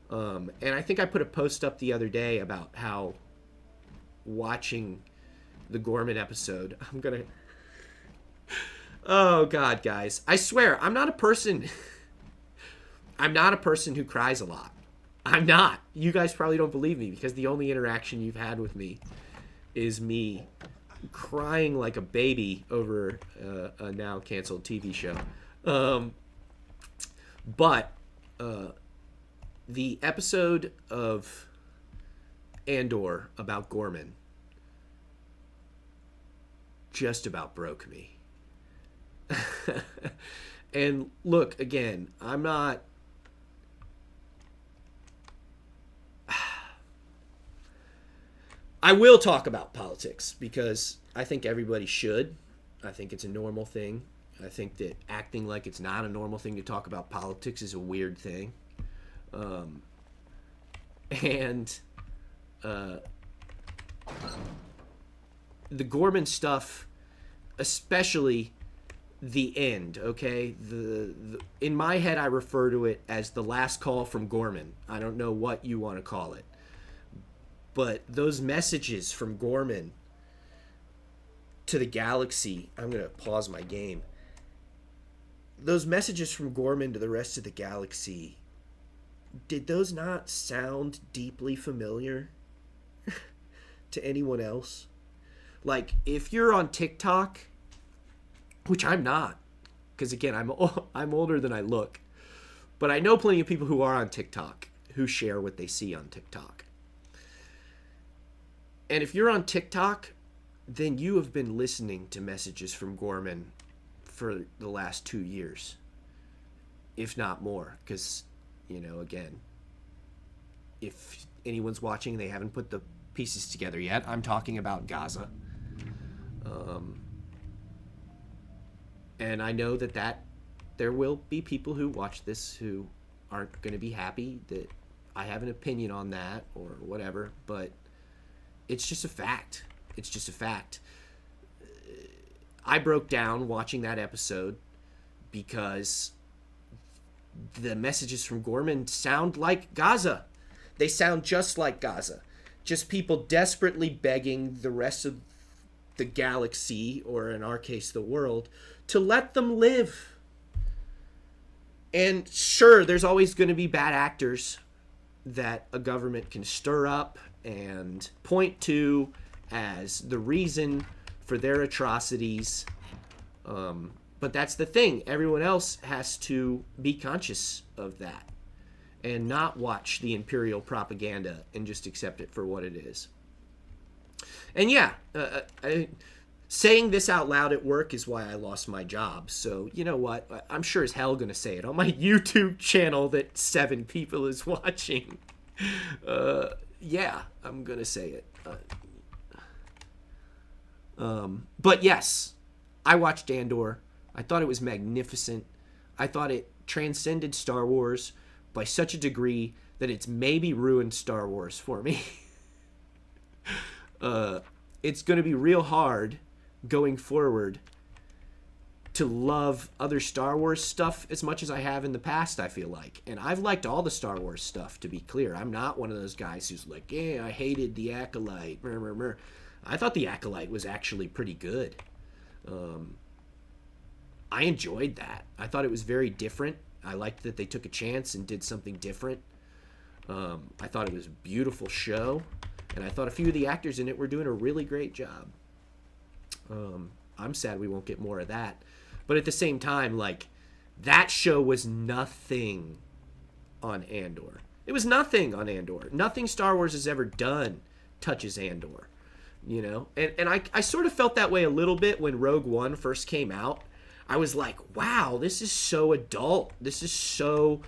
[SPEAKER 1] And I think I put a post up the other day about how watching the Gorman episode, oh God, guys, I swear, I'm not a person who cries a lot. I'm not. You guys probably don't believe me because the only interaction you've had with me is me crying like a baby over a now canceled TV show. But the episode of Andor about Gorman just about broke me. And look, again, I'm not... I will talk about politics because I think everybody should. I think it's a normal thing. I think that acting like it's not a normal thing to talk about politics is a weird thing. The Gorman stuff, especially the end, okay? In my head, I refer to it as the last call from Gorman. I don't know what you want to call it. But those messages from Gorman to the galaxy, I'm going to pause my game. Those messages from Gorman to the rest of the galaxy, did those not sound deeply familiar to anyone else? Like, if you're on TikTok, which I'm not, because again, I'm older than I look, but I know plenty of people who are on TikTok who share what they see on TikTok. And if you're on TikTok, then you have been listening to messages from Gorman for the last 2 years, if not more. Because, again, if anyone's watching and they haven't put the pieces together yet, I'm talking about Gaza. Um, and I know that there will be people who watch this who aren't going to be happy that I have an opinion on that or whatever, but it's just a fact. It's just a fact. I broke down watching that episode because the messages from Gorman sound like Gaza. They sound just like Gaza. Just people desperately begging the rest of the galaxy, or in our case, the world, to let them live. And sure, there's always going to be bad actors that a government can stir up and point to as the reason for their atrocities. But that's the thing. Everyone else has to be conscious of that and not watch the imperial propaganda and just accept it for what it is. And yeah, saying this out loud at work is why I lost my job. So, you know what? I'm sure as hell going to say it on my YouTube channel that 7 people is watching. Yeah, I'm going to say it. But yes, I watched Andor. I thought it was magnificent. I thought it transcended Star Wars by such a degree that it's maybe ruined Star Wars for me. It's going to be real hard going forward to love other Star Wars stuff as much as I have in the past, I feel like. And I've liked all the Star Wars stuff, to be clear. I'm not one of those guys who's like, yeah, I hated The Acolyte. I thought The Acolyte was actually pretty good. I enjoyed that. I thought it was very different. I liked that they took a chance and did something different. I thought it was a beautiful show. And I thought a few of the actors in it were doing a really great job. I'm sad we won't get more of that. But at the same time, like, that show was nothing on Andor. It was nothing on Andor. Nothing Star Wars has ever done touches Andor. You know? And I sort of felt that way a little bit when Rogue One first came out. I was like, wow, this is so adult. This is so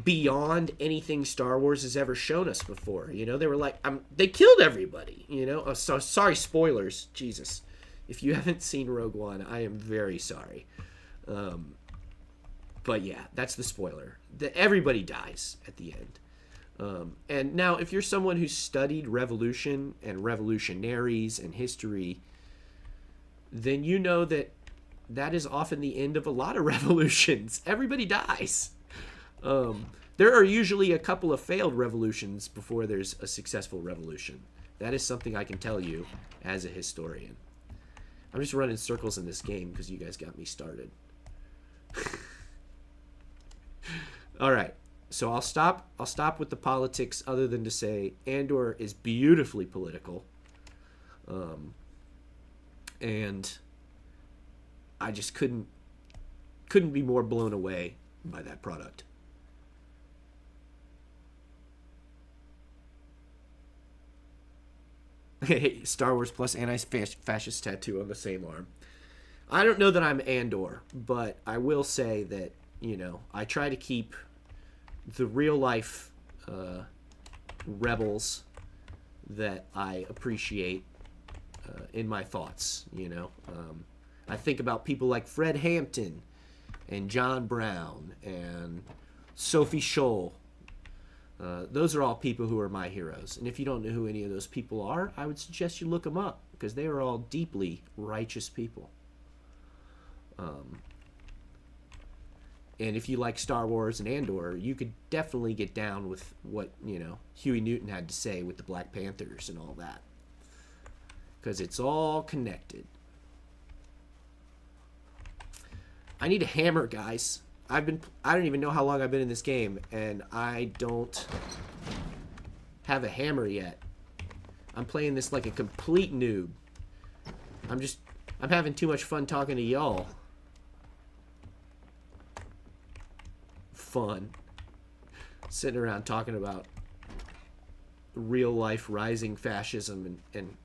[SPEAKER 1] beyond anything Star Wars has ever shown us before. You know, they were like, they killed everybody, you know? Oh, so sorry, spoilers. Jesus. If you haven't seen Rogue One, I am very sorry. But yeah, that's the spoiler. Everybody dies at the end. And now, if you're someone who's studied revolution and revolutionaries and history, then you know that is often the end of a lot of revolutions. Everybody dies. There are usually a couple of failed revolutions before there's a successful revolution. That is something I can tell you as a historian. I'm just running circles in this game because you guys got me started. All right. So I'll stop with the politics other than to say Andor is beautifully political. And I just couldn't be more blown away by that product. Hey, Star Wars plus anti-fascist tattoo on the same arm. I don't know that I'm Andor, but I will say that, you know, I try to keep the real life rebels that I appreciate in my thoughts, you know. I think about people like Fred Hampton and John Brown and Sophie Scholl. Those are all people who are my heroes. And if you don't know who any of those people are, I would suggest you look them up because they are all deeply righteous people. And if you like Star Wars and Andor, you could definitely get down with what, you know, Huey Newton had to say with the Black Panthers and all that. Because it's all connected. I need a hammer, guys. I don't even know how long I've been in this game, and I don't have a hammer yet. I'm playing this like a complete noob. I'm having too much fun talking to y'all. Fun. Sitting around talking about real life rising fascism and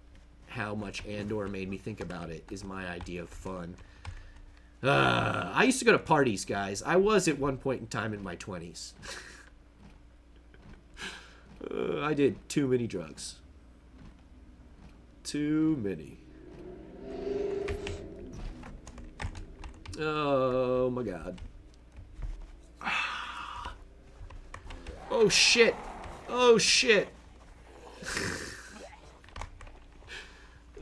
[SPEAKER 1] how much Andor made me think about it is my idea of fun. I used to go to parties, guys. I was at one point in time in my 20s. I did too many drugs. Too many. Oh my god. Oh shit. Oh shit.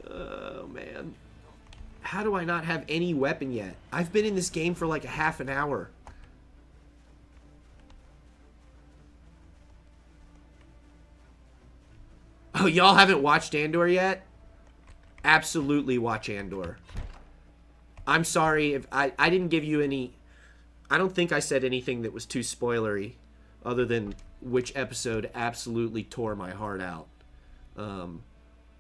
[SPEAKER 1] Oh man. How do I not have any weapon yet? I've been in this game for like a half an hour. Oh, y'all haven't watched Andor yet? Absolutely watch Andor. I'm sorry if I didn't give you any... I don't think I said anything that was too spoilery, other than which episode absolutely tore my heart out.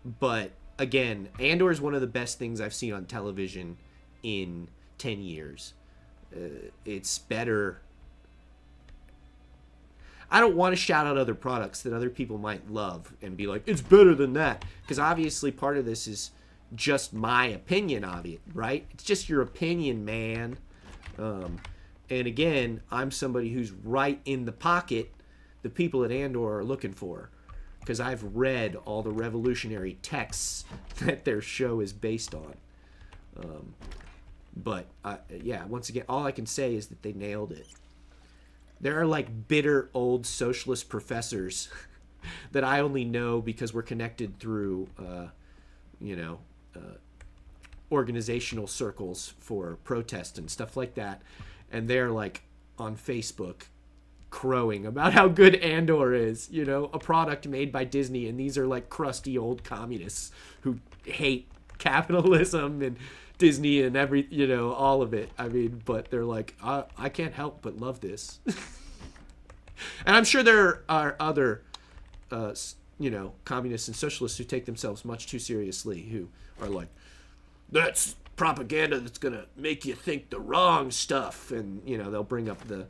[SPEAKER 1] But, again, Andor is one of the best things I've seen on television in 10 years. It's better... I don't want to shout out other products that other people might love and be like, it's better than that. Because obviously part of this is just my opinion of it, right? It's just your opinion, man. And again, I'm somebody who's right in the pocket the people at Andor are looking for. Because I've read all the revolutionary texts that their show is based on. But, yeah, once again, all I can say is that they nailed it. There are like bitter old socialist professors that I only know because we're connected through, organizational circles for protest and stuff like that. And they're like on Facebook crowing about how good Andor is, a product made by Disney. And these are like crusty old communists who hate capitalism and Disney and all of it. I mean, but they're like, I can't help but love this. And I'm sure there are other, communists and socialists who take themselves much too seriously, who are like, that's propaganda that's going to make you think the wrong stuff. And, they'll bring up the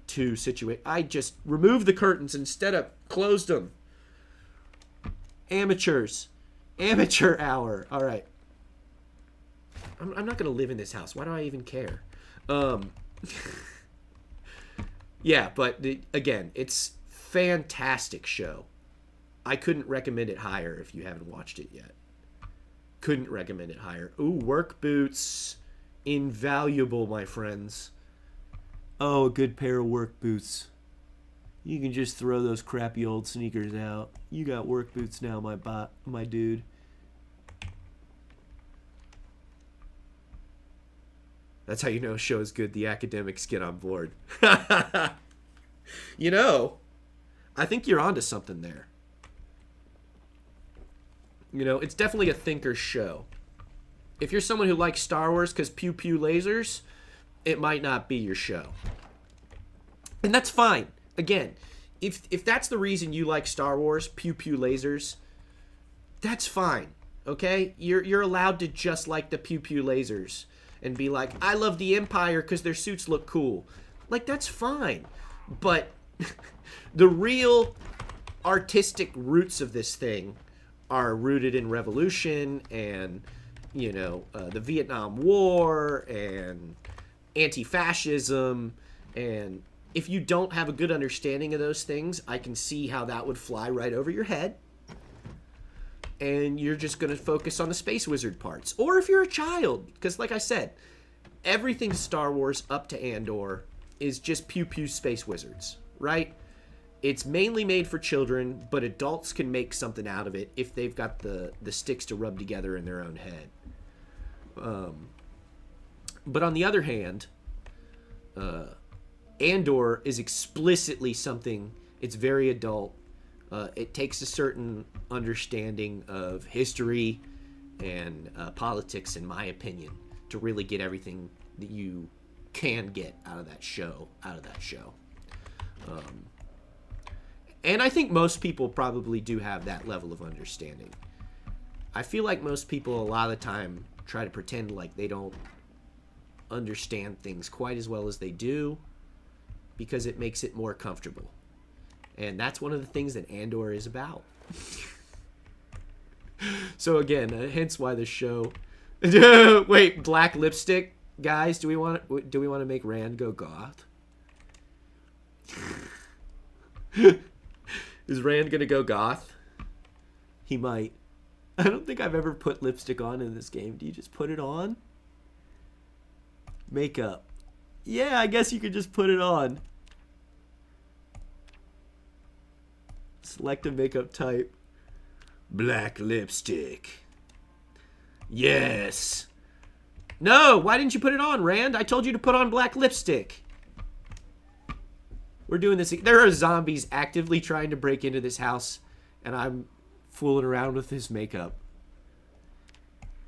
[SPEAKER 1] two situations. I just removed the curtains instead of closed them. Amateurs. Amateur hour. All right. I'm not going to live in this house. Why do I even care? Yeah, but again, it's fantastic show. I couldn't recommend it higher if you haven't watched it yet. Couldn't recommend it higher. Ooh, work boots. Invaluable, my friends. Oh, a good pair of work boots. You can just throw those crappy old sneakers out. You got work boots now, my dude. That's how you know a show is good. The academics get on board. I think you're onto something there. It's definitely a thinker's show. If you're someone who likes Star Wars because pew pew lasers, it might not be your show. And that's fine. Again, if that's the reason you like Star Wars, pew pew lasers, that's fine. Okay? You're allowed to just like the pew pew lasers. And be like, I love the Empire because their suits look cool. Like, that's fine. But the real artistic roots of this thing are rooted in revolution and, the Vietnam War and anti-fascism. And if you don't have a good understanding of those things, I can see how that would fly right over your head. And you're just going to focus on the Space Wizard parts. Or if you're a child, because like I said, everything Star Wars up to Andor is just pew-pew Space Wizards, right? It's mainly made for children, but adults can make something out of it if they've got the sticks to rub together in their own head. But on the other hand, Andor is explicitly something, it's very adult. It takes a certain understanding of history and politics, in my opinion, to really get everything that you can get out of that show. And I think most people probably do have that level of understanding. I feel like most people a lot of the time try to pretend like they don't understand things quite as well as they do because it makes it more comfortable. And that's one of the things that Andor is about. So again, hence why the show... Wait, black lipstick? Guys, do we want to make Rand go goth? Is Rand going to go goth? He might. I don't think I've ever put lipstick on in this game. Do you just put it on? Makeup. Yeah, I guess you could just put it on. Select a makeup type. Black lipstick. Yes. No, why didn't you put it on, Rand? I told you to put on black lipstick. We're doing this. There are zombies actively trying to break into this house, and I'm fooling around with his makeup.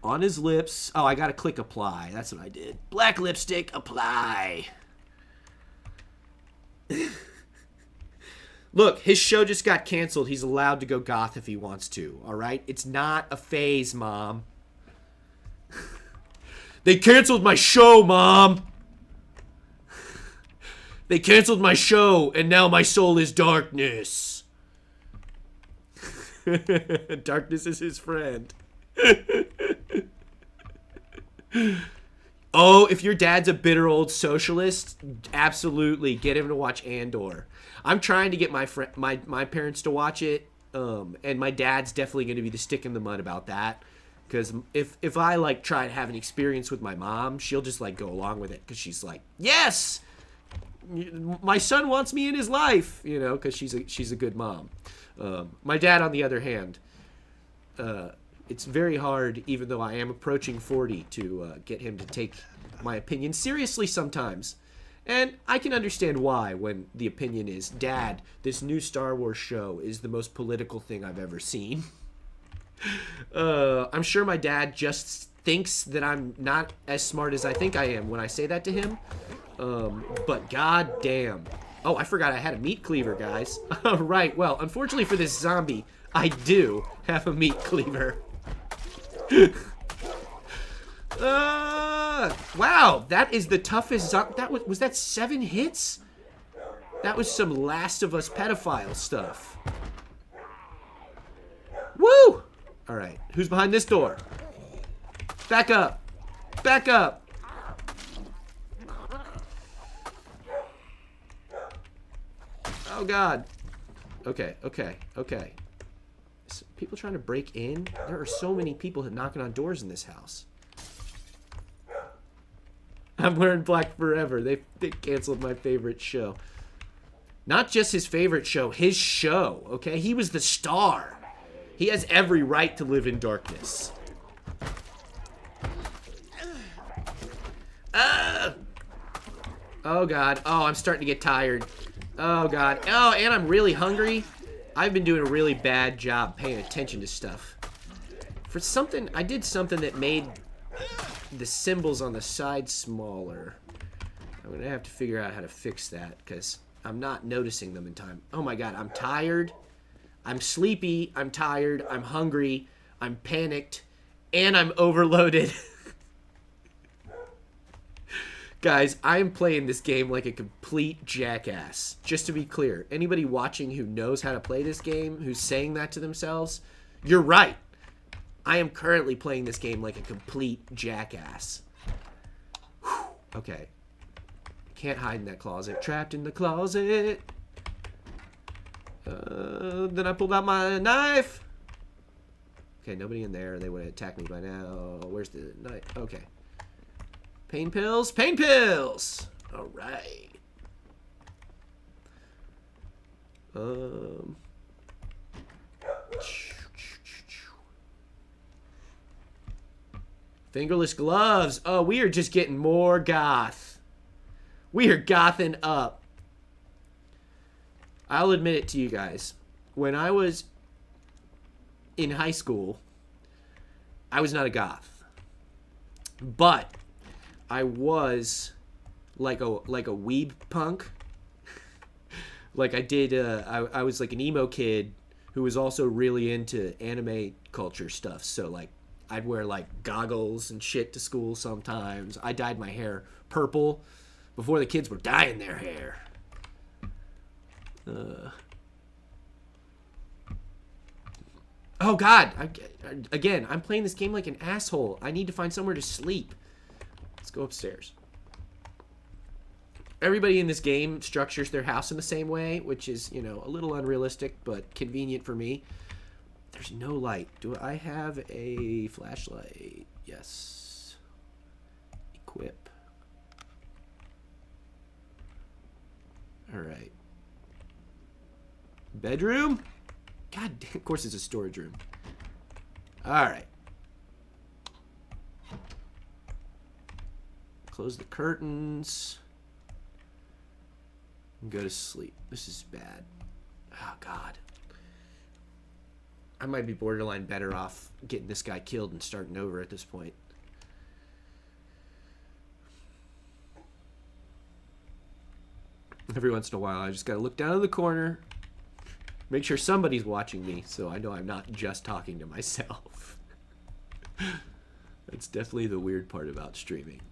[SPEAKER 1] On his lips. Oh, I gotta click apply. That's what I did. Black lipstick, apply. Look, his show just got canceled. He's allowed to go goth if he wants to, alright? It's not a phase, Mom. They canceled my show, Mom! They canceled my show, and now my soul is darkness. Darkness is his friend. Oh, if your dad's a bitter old socialist, absolutely get him to watch Andor. I'm trying to get my parents to watch it, and my dad's definitely going to be the stick in the mud about that. Because if I like try to have an experience with my mom, she'll just like go along with it because she's like, yes, my son wants me in his life, you know, because she's a good mom. My dad, on the other hand, it's very hard, even though I am approaching 40, to get him to take my opinion seriously sometimes. And I can understand why when the opinion is, Dad, this new Star Wars show is the most political thing I've ever seen. I'm sure my dad just thinks that I'm not as smart as I think I am when I say that to him. But god damn. Oh, I forgot I had a meat cleaver, guys. Right, well, unfortunately for this zombie, I do have a meat cleaver. Wow, that is the toughest was that 7 hits? That was some Last of Us pedophile stuff. Woo! Alright, who's behind this door? Back up! Back up! Oh god. Okay. People trying to break in? There are so many people knocking on doors in this house. I'm wearing black forever. They canceled my favorite show. Not just his favorite show, his show, okay? He was the star. He has every right to live in darkness. Oh god. Oh, I'm starting to get tired. Oh god. Oh, and I'm really hungry. I've been doing a really bad job paying attention to stuff. For something, I did something that made the symbols on the side smaller. I'm gonna have to figure out how to fix that because I'm not noticing them in time. Oh my god, I'm tired. I'm sleepy. I'm tired. I'm hungry. I'm panicked. And I'm overloaded. Guys, I am playing this game like a complete jackass. Just to be clear, anybody watching who knows how to play this game, who's saying that to themselves, you're right. I am currently playing this game like a complete jackass. Whew. Okay. Can't hide in that closet. Trapped in the closet. Then I pulled out my knife. Okay, nobody in there. They would have attacked me by now. Where's the knife? Okay. Pain pills? Pain pills! Alright. Fingerless gloves. Oh, we are just getting more goth. We are gothing up. I'll admit it to you guys. When I was in high school, I was not a goth. But I was like a weeb punk. Like I did, I was like an emo kid who was also really into anime culture stuff. So like I'd wear like goggles and shit to school sometimes. I dyed my hair purple before the kids were dyeing their hair. Oh god, again, I'm playing this game like an asshole. I need to find somewhere to sleep. Let's go upstairs. Everybody in this game structures their house in the same way, which is, you know, a little unrealistic, but convenient for me. There's no light. Do I have a flashlight? Yes. Equip. All right. Bedroom? God damn, of course it's a storage room. All right. Close the curtains. And go to sleep. This is bad. Oh, God. I might be borderline better off getting this guy killed and starting over at this point. Every once in a while, I just gotta look down in the corner, make sure somebody's watching me, so I know I'm not just talking to myself. That's definitely the weird part about streaming.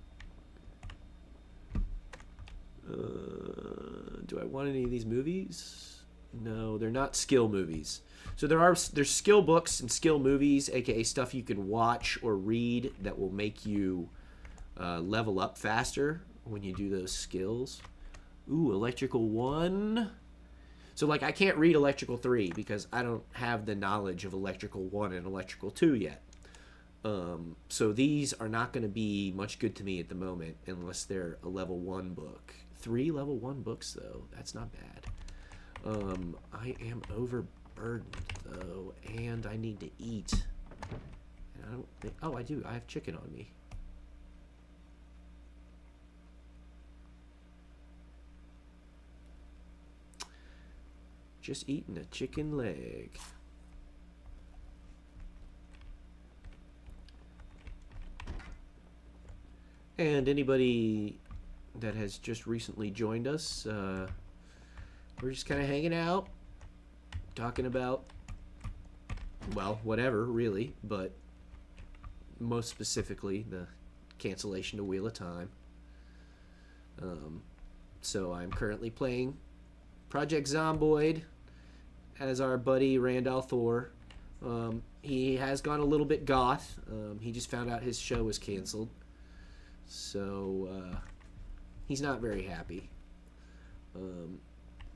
[SPEAKER 1] Do I want any of these movies? No, they're not skill movies. So there's skill books and skill movies, aka stuff you can watch or read that will make you level up faster when you do those skills. Ooh, Electrical 1. So, like, I can't read Electrical 3 because I don't have the knowledge of Electrical 1 and Electrical 2 yet. So these are not going to be much good to me at the moment unless they're a level 1 book. 3 level 1 books, though. That's not bad. I am overburdened, though, and I need to eat. And I don't think... Oh, I do. I have chicken on me. Just eating a chicken leg. And anybody that has just recently joined us, we're just kind of hanging out, talking about, well, whatever, really, but most specifically the cancellation to Wheel of Time. So I'm currently playing Project Zomboid as our buddy Randall Thor. He has gone a little bit goth. He just found out his show was canceled. So, he's not very happy.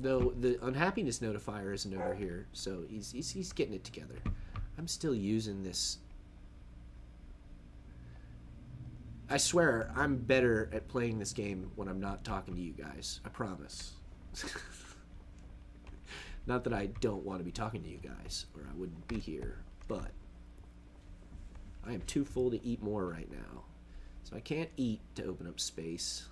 [SPEAKER 1] Though the unhappiness notifier isn't over here, so he's getting it together. I'm still using this. I swear, I'm better at playing this game when I'm not talking to you guys. I promise. Not that I don't want to be talking to you guys, or I wouldn't be here, but I am too full to eat more right now. So I can't eat to open up space.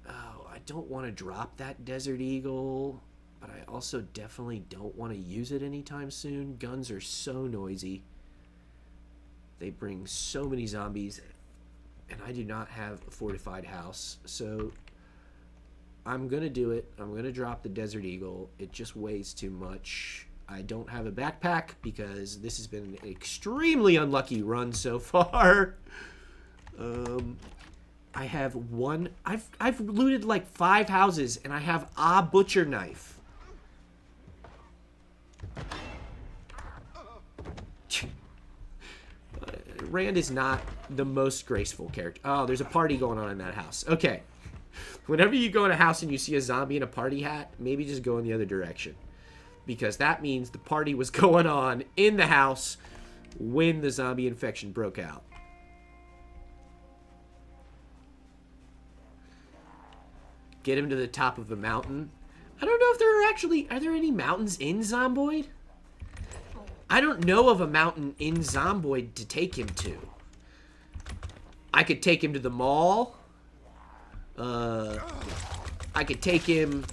[SPEAKER 1] Oh, I don't want to drop that Desert Eagle, but I also definitely don't want to use it anytime soon. Guns are so noisy. They bring so many zombies, and I do not have a fortified house. So I'm going to do it. I'm going to drop the Desert Eagle. It just weighs too much. I don't have a backpack because this has been an extremely unlucky run so far. I have one. I've looted like 5 houses, and I have a butcher knife. Rand is not the most graceful character. Oh, there's a party going on in that house. Okay. Whenever you go in a house and you see a zombie in a party hat, maybe just go in the other direction. Because that means the party was going on in the house when the zombie infection broke out. Get him to the top of a mountain. I don't know if there are there any mountains in Zomboid? I don't know of a mountain in Zomboid to take him to. I could take him to the mall. I could take him...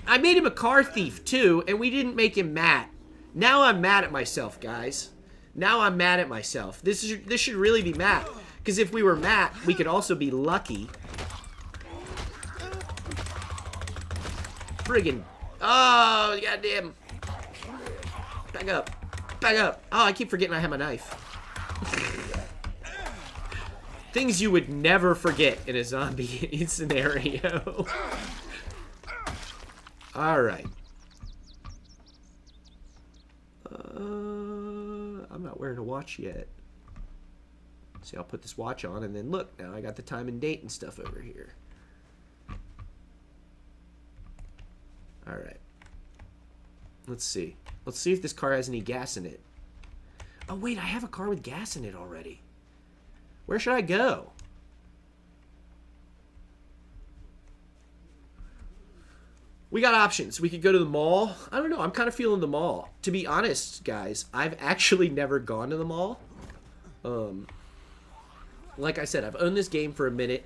[SPEAKER 1] I made him a car thief, too, and we didn't make him Matt. Now I'm mad at myself, guys. Now I'm mad at myself. This should really be Matt. Because if we were Matt, we could also be Lucky. Friggin'. Oh, goddamn. Back up. Back up. Oh, I keep forgetting I have my knife. Things you would never forget in a zombie scenario. Alright. I'm not wearing a watch yet. See, I'll put this watch on, and then look, now I got the time and date and stuff over here. Alright. Let's see. Let's see if this car has any gas in it. Oh, wait, I have a car with gas in it already. Where should I go? We got options. We could go to the mall. I don't know. I'm kind of feeling the mall. To be honest, guys, I've actually never gone to the mall. Like I said, I've owned this game for a minute.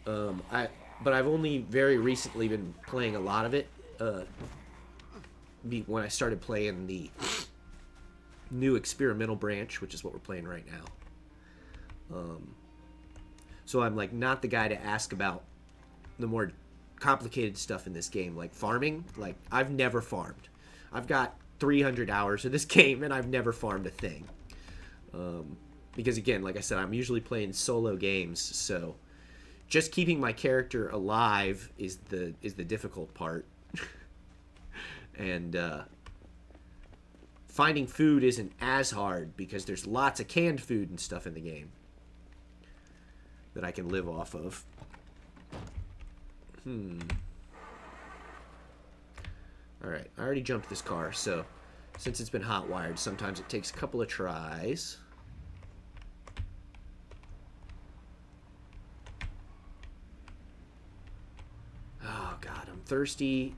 [SPEAKER 1] But I've only very recently been playing a lot of it. When I started playing the new experimental branch, which is what we're playing right now. So I'm like not the guy to ask about the more complicated stuff in this game, like farming. Like I've never farmed. I've got 300 hours of this game and I've never farmed a thing. Because again, like I said, I'm usually playing solo games, so just keeping my character alive is the difficult part. And finding food isn't as hard because there's lots of canned food and stuff in the game that I can live off of. Alright, I already jumped this car, so since it's been hot wired, sometimes it takes a couple of tries. Oh god, I'm thirsty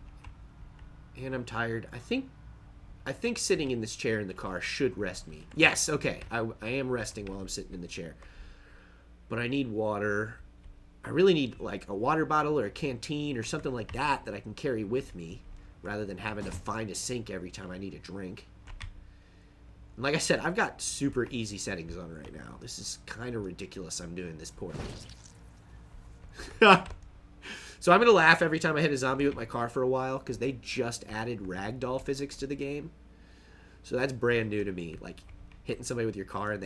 [SPEAKER 1] and I'm tired. I think sitting in this chair in the car should rest me. Yes, okay, I am resting while I'm sitting in the chair. But I need water. I really need like a water bottle or a canteen or something like that that I can carry with me rather than having to find a sink every time I need a drink. And like I said, I've got super easy settings on right now. This is kind of ridiculous I'm doing this poorly. So I'm going to laugh every time I hit a zombie with my car for a while because they just added ragdoll physics to the game. So that's brand new to me. Like hitting somebody with your car and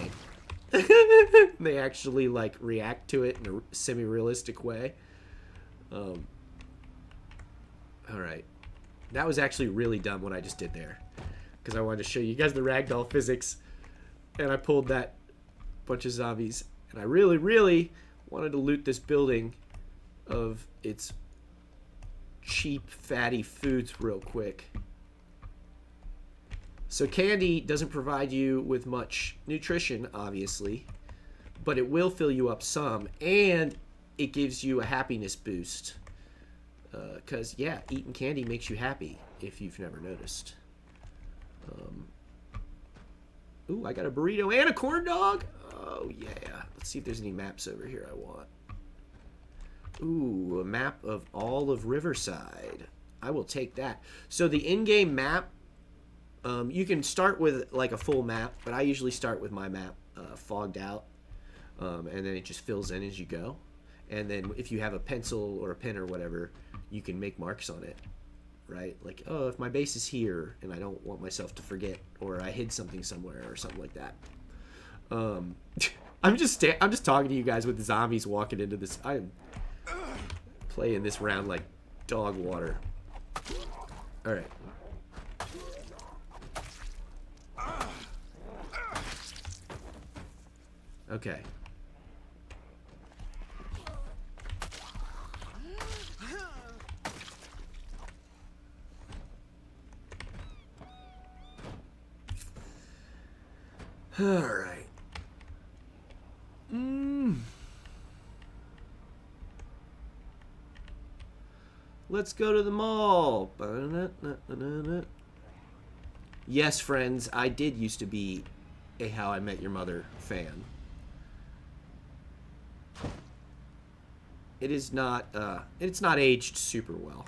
[SPEAKER 1] they actually like react to it in a semi-realistic way. All right. That was actually really dumb what I just did there because I wanted to show you guys the ragdoll physics and I pulled that bunch of zombies and I really, really wanted to loot this building of its cheap, fatty foods real quick. So candy doesn't provide you with much nutrition, obviously, but it will fill you up some, and it gives you a happiness boost. Because, yeah, eating candy makes you happy, if you've never noticed. Ooh, I got a burrito and a corn dog. Oh, yeah. Let's see if there's any maps over here I want. Ooh, a map of all of Riverside. I will take that. So the in-game map, you can start with like a full map, but I usually start with my map fogged out, and then it just fills in as you go. And then if you have a pencil or a pen or whatever, you can make marks on it, right? Like, oh, if my base is here and I don't want myself to forget, or I hid something somewhere or something like that. I'm just talking to you guys with the zombies walking into this. I'm playing this round like dog water. All right. Okay. All right. Let's go to the mall. Yes, friends, I did used to be a How I Met Your Mother fan. It's not aged super well.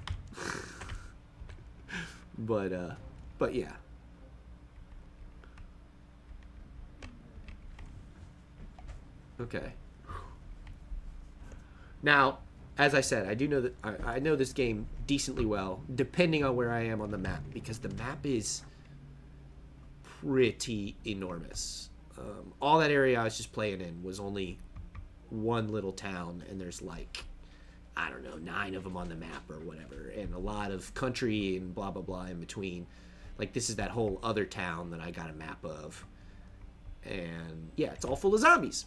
[SPEAKER 1] But yeah. Okay. Now, as I said, I do know that I know this game decently well, depending on where I am on the map, because the map is pretty enormous. All that area I was just playing in was only one little town, and there's like, I don't know, 9 of them on the map or whatever, and a lot of country and blah blah blah in between. Like, this is that whole other town that I got a map of, and yeah, it's all full of zombies.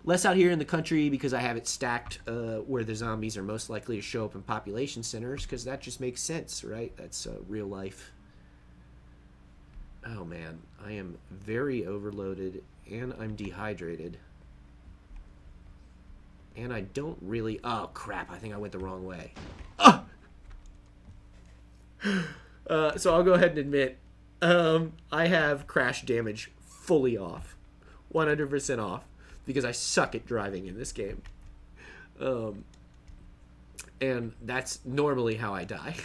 [SPEAKER 1] Less out here in the country because I have it stacked where the zombies are most likely to show up in population centers, because that just makes sense, right? That's real life. Oh man, I am very overloaded and I'm dehydrated. And I don't really... Oh crap, I think I went the wrong way. Oh! So I'll go ahead and admit, I have crash damage fully off, 100% off, because I suck at driving in this game. And that's normally how I die.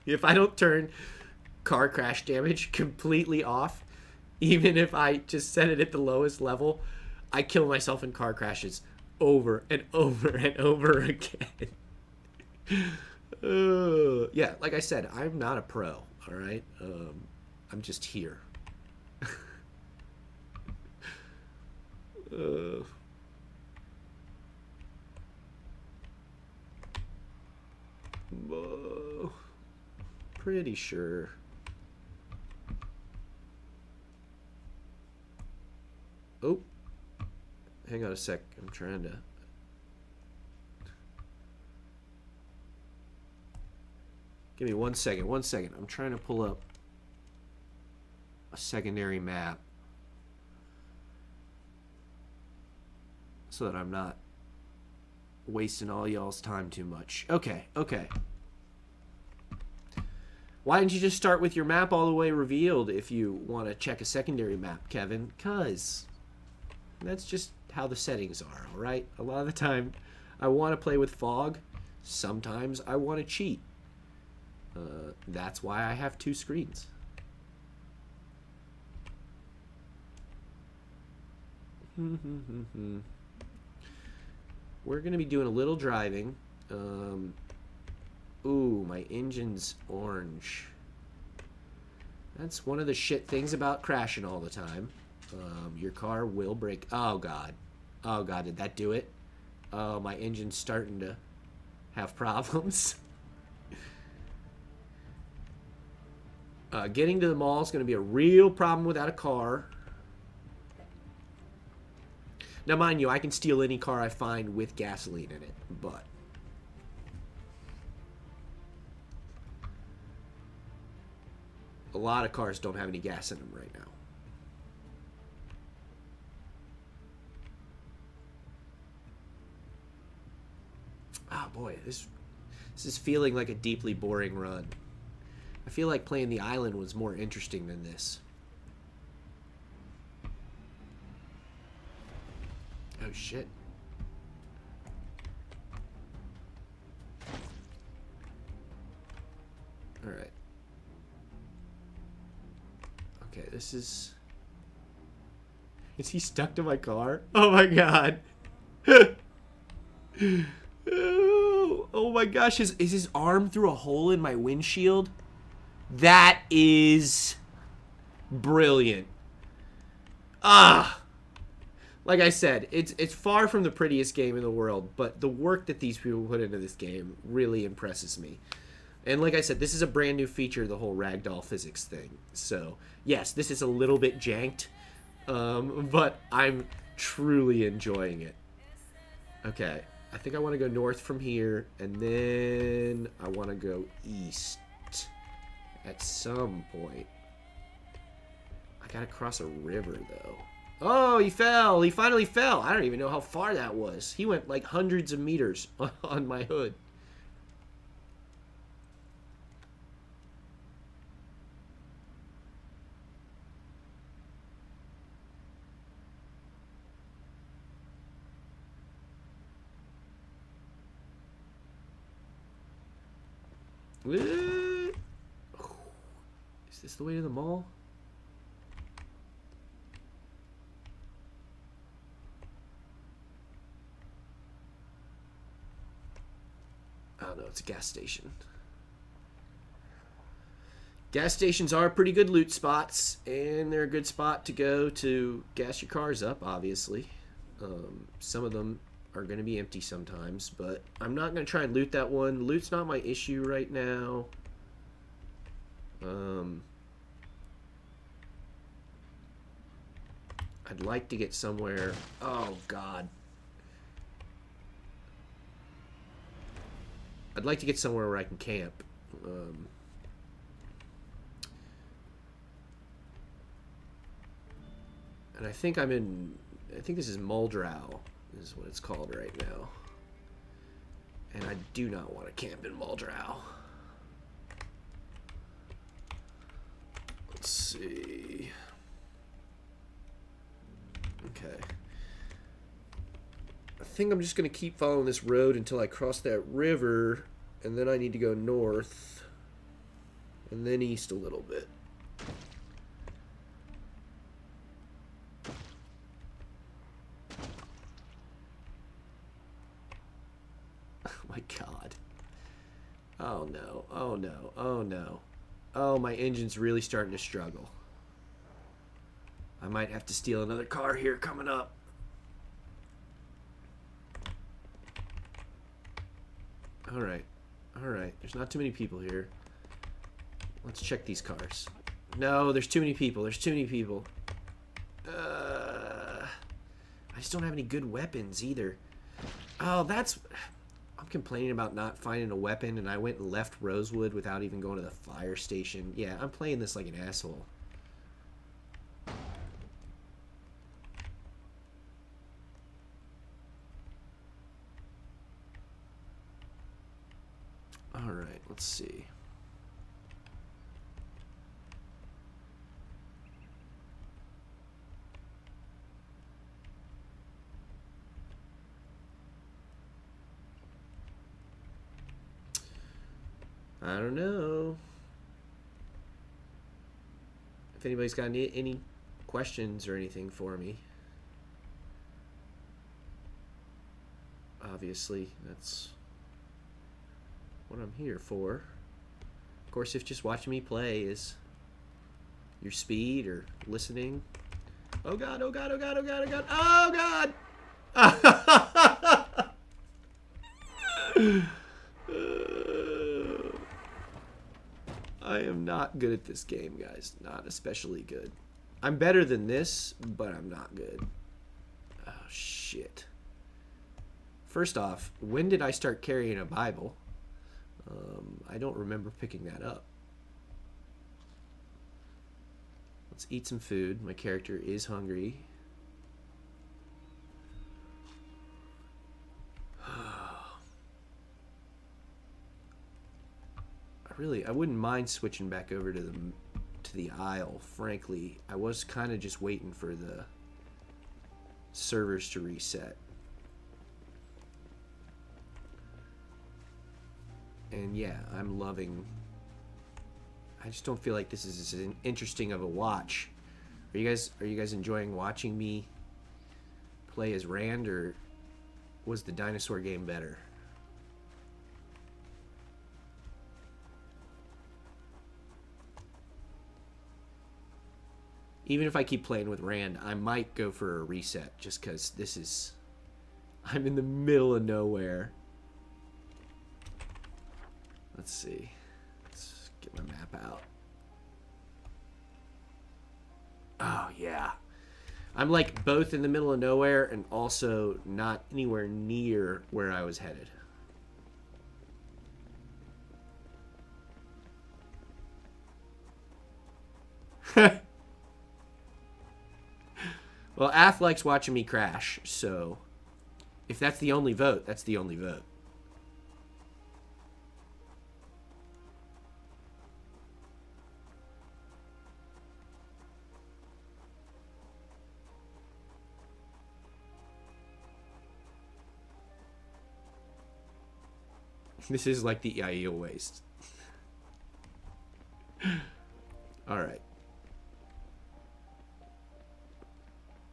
[SPEAKER 1] If I don't turn car crash damage completely off, even if I just set it at the lowest level, I kill myself in car crashes over and over and over again. Yeah, like I said, I'm not a pro, all right? I'm just here. Pretty sure. Oh, hang on a sec. I'm trying to. Give me 1 second. 1 second. I'm trying to pull up a secondary map so that I'm not wasting all y'all's time too much. Okay, okay. Why didn't you just start with your map all the way revealed if you want to check a secondary map, Kevin? 'Cause that's just how the settings are, all right? A lot of the time, I want to play with fog. Sometimes I want to cheat. That's why I have 2 screens. We're going to be doing a little driving. Ooh, my engine's orange. That's one of the shit things about crashing all the time. Your car will break. Oh, God. Oh, God, did that do it? Oh, my engine's starting to have problems. Getting to the mall is going to be a real problem without a car. Now, mind you, I can steal any car I find with gasoline in it, but a lot of cars don't have any gas in them right now. Oh, boy, this is feeling like a deeply boring run. I feel like playing the island was more interesting than this. Oh, shit. Alright. Okay, this is... Is he stuck to my car? Oh, my God. Oh, my gosh. Is his arm through a hole in my windshield? That is brilliant. Like I said, it's far from the prettiest game in the world, but the work that these people put into this game really impresses me. And like I said, this is a brand new feature, the whole ragdoll physics thing. So, yes, this is a little bit janked, but I'm truly enjoying it. Okay, I think I want to go north from here, and then I want to go east. At some point. I gotta cross a river, though. Oh, he fell! He finally fell! I don't even know how far that was. He went like hundreds of meters on my hood. Is this the way to the mall? Oh no, it's a gas station. Gas stations are pretty good loot spots, and they're a good spot to go to gas your cars up, obviously. Some of them are going to be empty sometimes, but I'm not going to try and loot that one. Loot's not my issue right now. I'd like to get somewhere... Oh, God. I'd like to get somewhere where I can camp. And I think I'm in... I think this is Muldrow, is what it's called right now. And I do not want to camp in Muldrow. Let's see. Okay. I think I'm just going to keep following this road until I cross that river, and then I need to go north and then east a little bit. Oh my god. Oh no, oh no, oh no. Oh, my engine's really starting to struggle. I might have to steal another car here coming up. Alright. Alright. There's not too many people here. Let's check these cars. No, there's too many people. There's too many people. I just don't have any good weapons either. Oh, that's... I'm complaining about not finding a weapon, and I went and left Rosewood without even going to the fire station. Yeah, I'm playing this like an asshole. Alright, let's see. I don't know. If anybody's got any questions or anything for me. Obviously, that's what I'm here for. Of course, if just watching me play is your speed or listening. Oh god, oh god, oh god, oh god, oh god. Oh god! I am not good at this game, guys. Not especially good. I'm better than this, but I'm not good. Oh, shit. First off, when did I start carrying a Bible? I don't remember picking that up. Let's eat some food. My character is hungry. I wouldn't mind switching back over to the Isle, frankly. I was kind of just waiting for the servers to reset. And yeah, I'm loving... I just don't feel like this is as interesting of a watch. Are you guys enjoying watching me play as Rand, or was the dinosaur game better? Even if I keep playing with Rand, I might go for a reset just because this is... I'm in the middle of nowhere. Let's see. Let's get my map out. Oh, yeah. I'm like both in the middle of nowhere and also not anywhere near where I was headed. Well, Ath likes watching me crash, so if that's the only vote, that's the only vote. This is like the ideal waste. All right.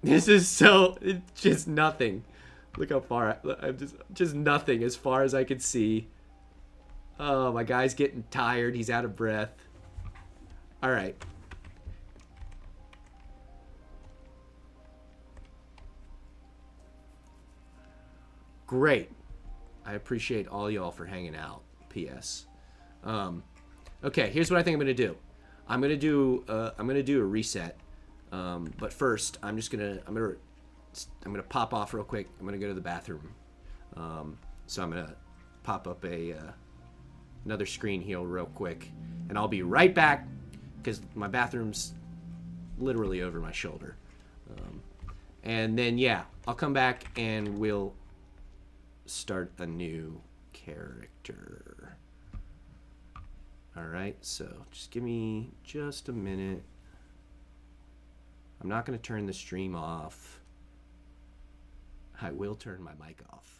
[SPEAKER 1] This is so... It's just nothing. Look how far... I'm just nothing as far as I can see. Oh, my guy's getting tired. He's out of breath. All right. Great. I appreciate all y'all for hanging out. P.S. Okay, here's what I think I'm gonna do. I'm gonna do a reset. But first, I'm gonna pop off real quick. I'm gonna go to the bathroom. So I'm gonna pop up another screen here real quick, and I'll be right back because my bathroom's literally over my shoulder. And then yeah, I'll come back and we'll start a new character. All right, so just give me just a minute. I'm not going to turn the stream off. I will turn my mic off.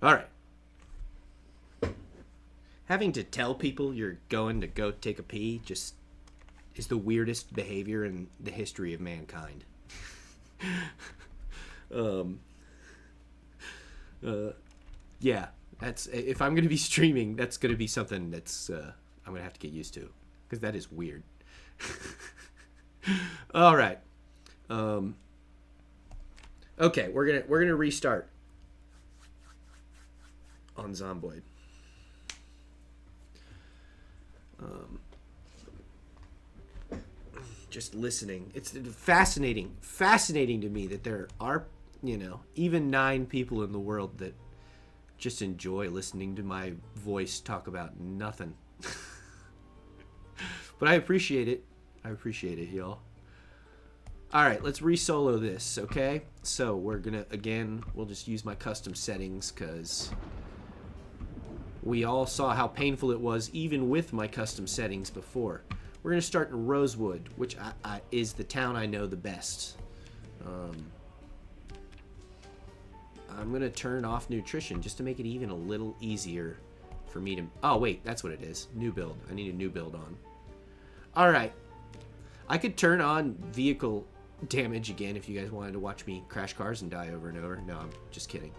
[SPEAKER 1] All right. Having to tell people you're going to go take a pee just is the weirdest behavior in the history of mankind. um, yeah, that's if I'm going to be streaming, that's going to be something that's I'm going to have to get used to because that is weird. All right. Okay, we're gonna restart on Zomboid. Just listening. It's fascinating to me that there are, even 9 people in the world that just enjoy listening to my voice talk about nothing. But I appreciate it. Y'all. All right, let's re-solo this, okay? So we're gonna, we'll just use my custom settings because we all saw how painful it was even with my custom settings before. We're going to start in Rosewood, which is the town I know the best. I'm going to turn off nutrition just to make it even a little easier for me to... Oh, wait, that's what it is. New build. I need a new build on. All right. I could turn on vehicle damage again if you guys wanted to watch me crash cars and die over and over. No, I'm just kidding.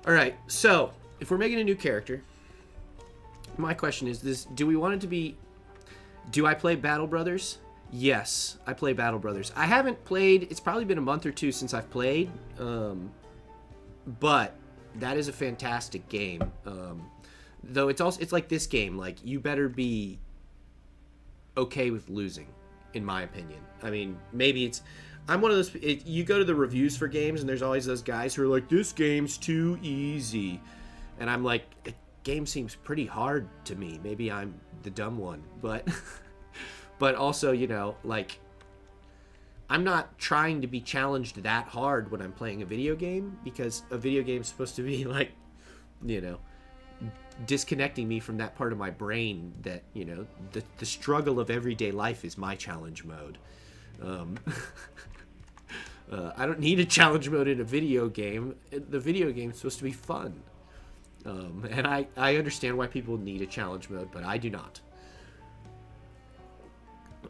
[SPEAKER 1] All right, so if we're making a new character, my question is this: do we want it to be? Do I play Battle Brothers? Yes, I play Battle Brothers. I haven't played. It's probably been a month or two since I've played, but that is a fantastic game. Though it's like this game. Like you better be okay with losing, in my opinion. I mean, maybe I'm one of those. You go to the reviews for games, and there's always those guys who are like, "This game's too easy," and I'm like, "The game seems pretty hard to me." Maybe I'm the dumb one, but also, like, I'm not trying to be challenged that hard when I'm playing a video game because a video game's supposed to be like, disconnecting me from that part of my brain that the struggle of everyday life is my challenge mode. I don't need a challenge mode in a video game. The video game's supposed to be fun, and I understand why people need a challenge mode, but I do not.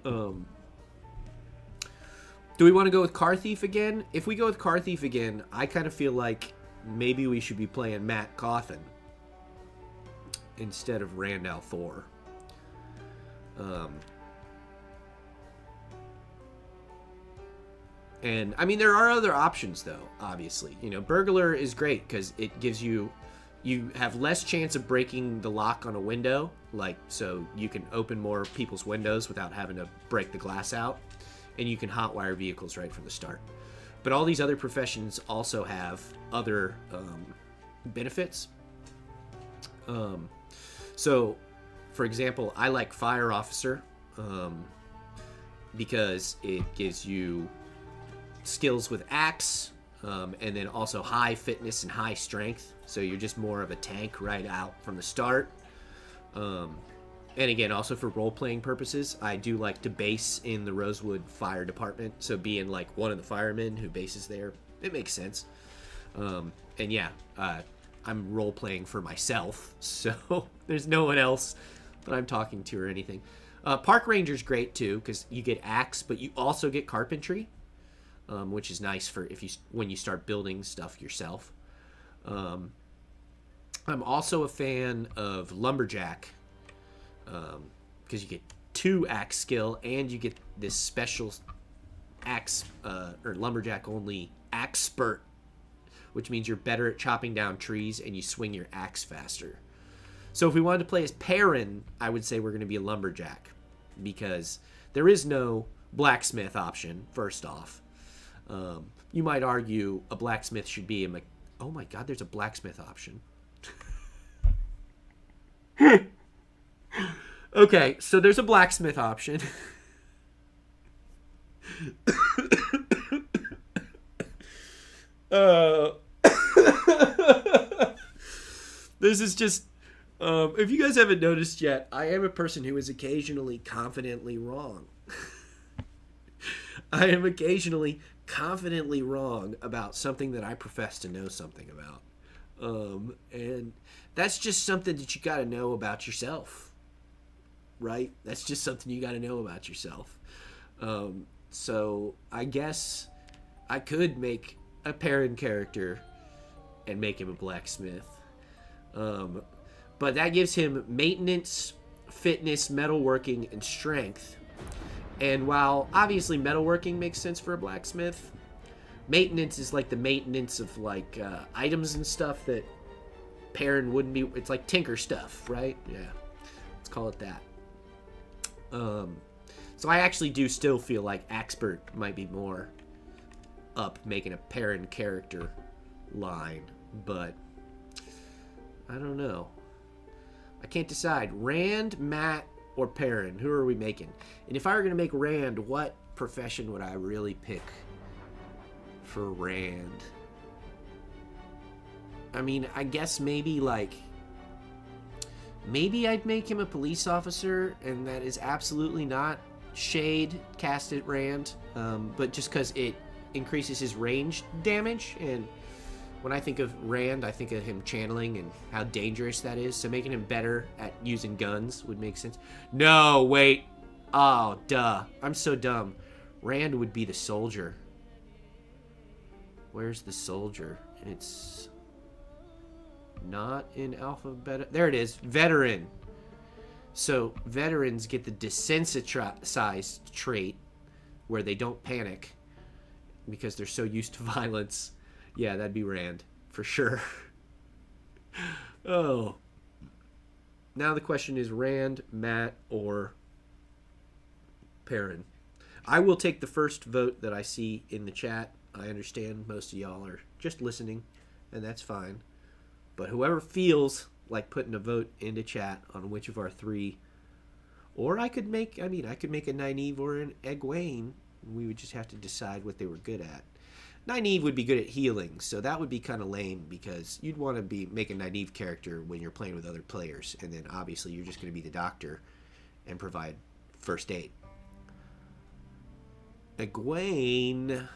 [SPEAKER 1] Do we want to go with Car Thief again? If we go with Car Thief again, I kind of feel like maybe we should be playing Matt Cawthon instead of Randall Thor. And I mean, there are other options though, obviously. Burglar is great because it gives you have less chance of breaking the lock on a window, like, so you can open more people's windows without having to break the glass out, and you can hotwire vehicles right from the start. But all these other professions also have other benefits. So, for example, I like fire officer because it gives you skills with axe, and then also high fitness and high strength. So you're just more of a tank right out from the start. And again, also for role-playing purposes, I do like to base in the Rosewood Fire Department. So being like one of the firemen who bases there it makes sense. And yeah, I'm role playing for myself, so there's no one else that I'm talking to or anything. Park ranger's great too because you get axe, but you also get carpentry, which is nice for when you start building stuff yourself. I'm also a fan of lumberjack because you get 2 axe skill and you get this special axe or lumberjack only axe spurt, which means you're better at chopping down trees and you swing your axe faster. So if we wanted to play as Perrin, I would say we're going to be a lumberjack because there is no blacksmith option, first off. You might argue a blacksmith should be oh my god, there's a blacksmith option. Okay, so there's a blacksmith option. This is just if you guys haven't noticed yet, I am a person who is occasionally confidently wrong. I am occasionally confidently wrong about something that I profess to know something about. And that's just something that you got to know about yourself, right? That's just something you got to know about yourself. So I guess I could make a Perrin character and make him a blacksmith. But that gives him maintenance, fitness, metalworking, and strength. And while obviously metalworking makes sense for a blacksmith, maintenance is like the maintenance of like items and stuff that Perrin wouldn't be. It's like tinker stuff, right? Yeah, let's call it that. So I actually do still feel like Axpert might be more up making a Perrin character line, but I don't know. I can't decide. Rand, Matt, or Perrin? Who are we making? And if I were going to make Rand, what profession would I really pick for Rand? I mean, I guess maybe I'd make him a police officer, and that is absolutely not shade cast at Rand, but just because it increases his range damage, and when I think of Rand, I think of him channeling and how dangerous that is, so making him better at using guns would make sense. No, wait. Oh, duh. I'm so dumb. Rand would be the soldier. Where's the soldier? It's not in Alpha Beta. There it is. Veteran. So veterans get the desensitized trait where they don't panic because they're so used to violence. Yeah, that'd be Rand for sure. Oh. Now the question is Rand, Matt, or Perrin. I will take the first vote that I see in the chat. I understand most of y'all are just listening, and that's fine. But whoever feels like putting a vote into chat on which of our three, or I could make a Nynaeve or an Egwene. We would just have to decide what they were good at. Nynaeve would be good at healing, so that would be kind of lame because you'd want to make a Nynaeve character when you're playing with other players, and then obviously you're just going to be the doctor and provide first aid. Egwene.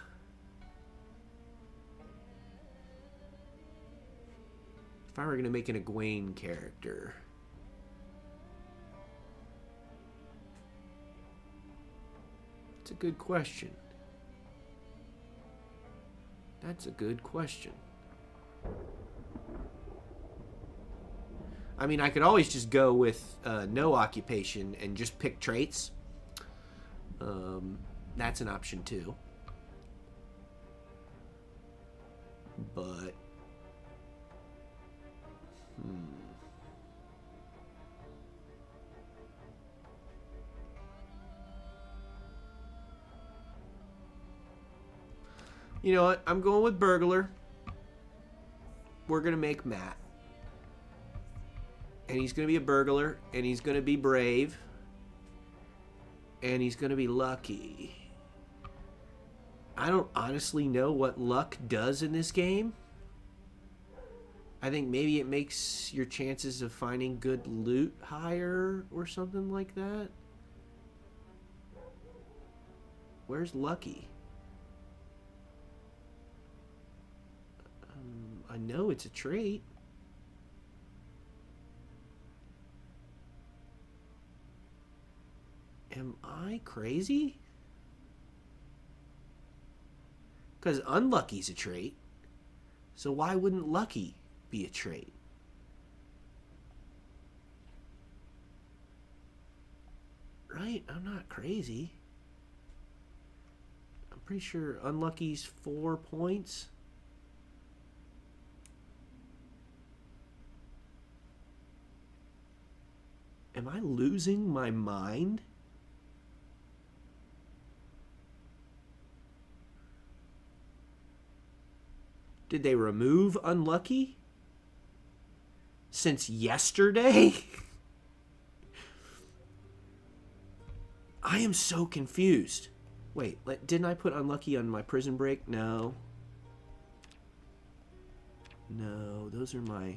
[SPEAKER 1] If I were going to make an Egwene character, it's a good question. That's a good question. I mean, I could always just go with no occupation and just pick traits. That's an option too. But you know what? I'm going with burglar. We're going to make Matt. And he's going to be a burglar. And he's going to be brave. And he's going to be lucky. I don't honestly know what luck does in this game. I think maybe it makes your chances of finding good loot higher or something like that. Where's lucky? know it's a trait. Am I crazy? Because unlucky's a trait. So why wouldn't lucky be a trait? Right? I'm not crazy. I'm pretty sure unlucky's 4 points. Am I losing my mind? Did they remove unlucky since yesterday? I am so confused. Wait, didn't I put unlucky on my prison break? No. No, those are my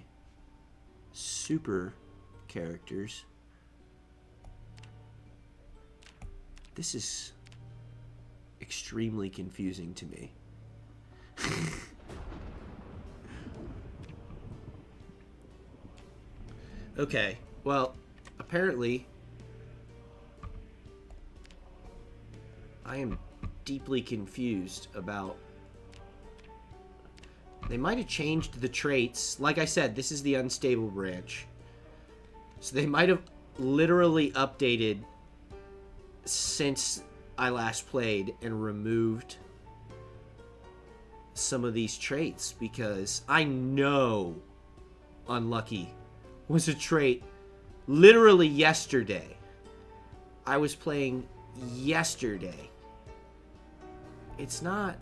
[SPEAKER 1] super characters. This is extremely confusing to me. Okay, well, apparently I am deeply confused about... They might have changed the traits. Like I said, this is the unstable branch. So they might have literally updated since I last played and removed some of these traits, because I know unlucky was a trait literally yesterday. I was playing yesterday. It's not...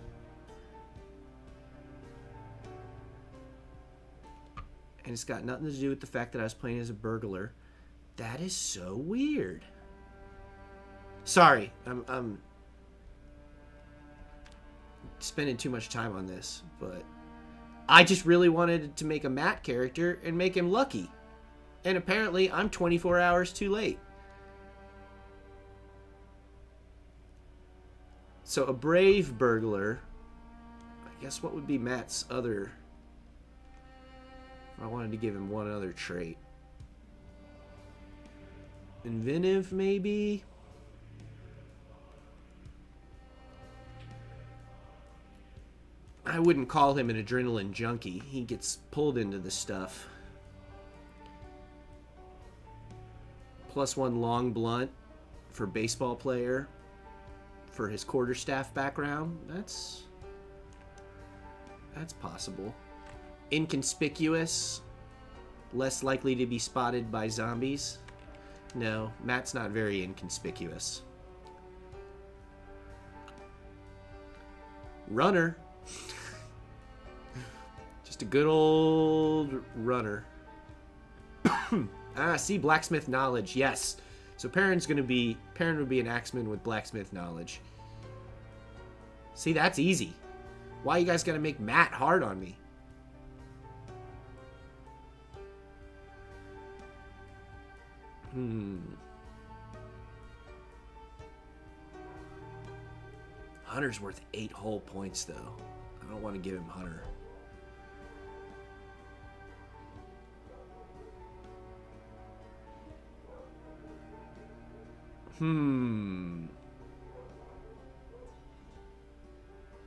[SPEAKER 1] And it's got nothing to do with the fact that I was playing as a burglar. That is so weird. Sorry, I'm spending too much time on this, but I just really wanted to make a Matt character and make him lucky. And apparently I'm 24 hours too late. So a brave burglar, I guess what would be Matt's other... I wanted to give him one other trait. Inventive, maybe? I wouldn't call him an adrenaline junkie. He gets pulled into this stuff. +1 long blunt for baseball player for his quarterstaff background. That's possible. Inconspicuous, less likely to be spotted by zombies. No, Matt's not very inconspicuous. Runner. Just a good old runner. See, blacksmith knowledge. Yes. So Perrin would be an axeman with blacksmith knowledge. See, that's easy. Why you guys gotta make Matt hard on me? Hunter's worth 8 whole points, though. I don't want to give him Hunter.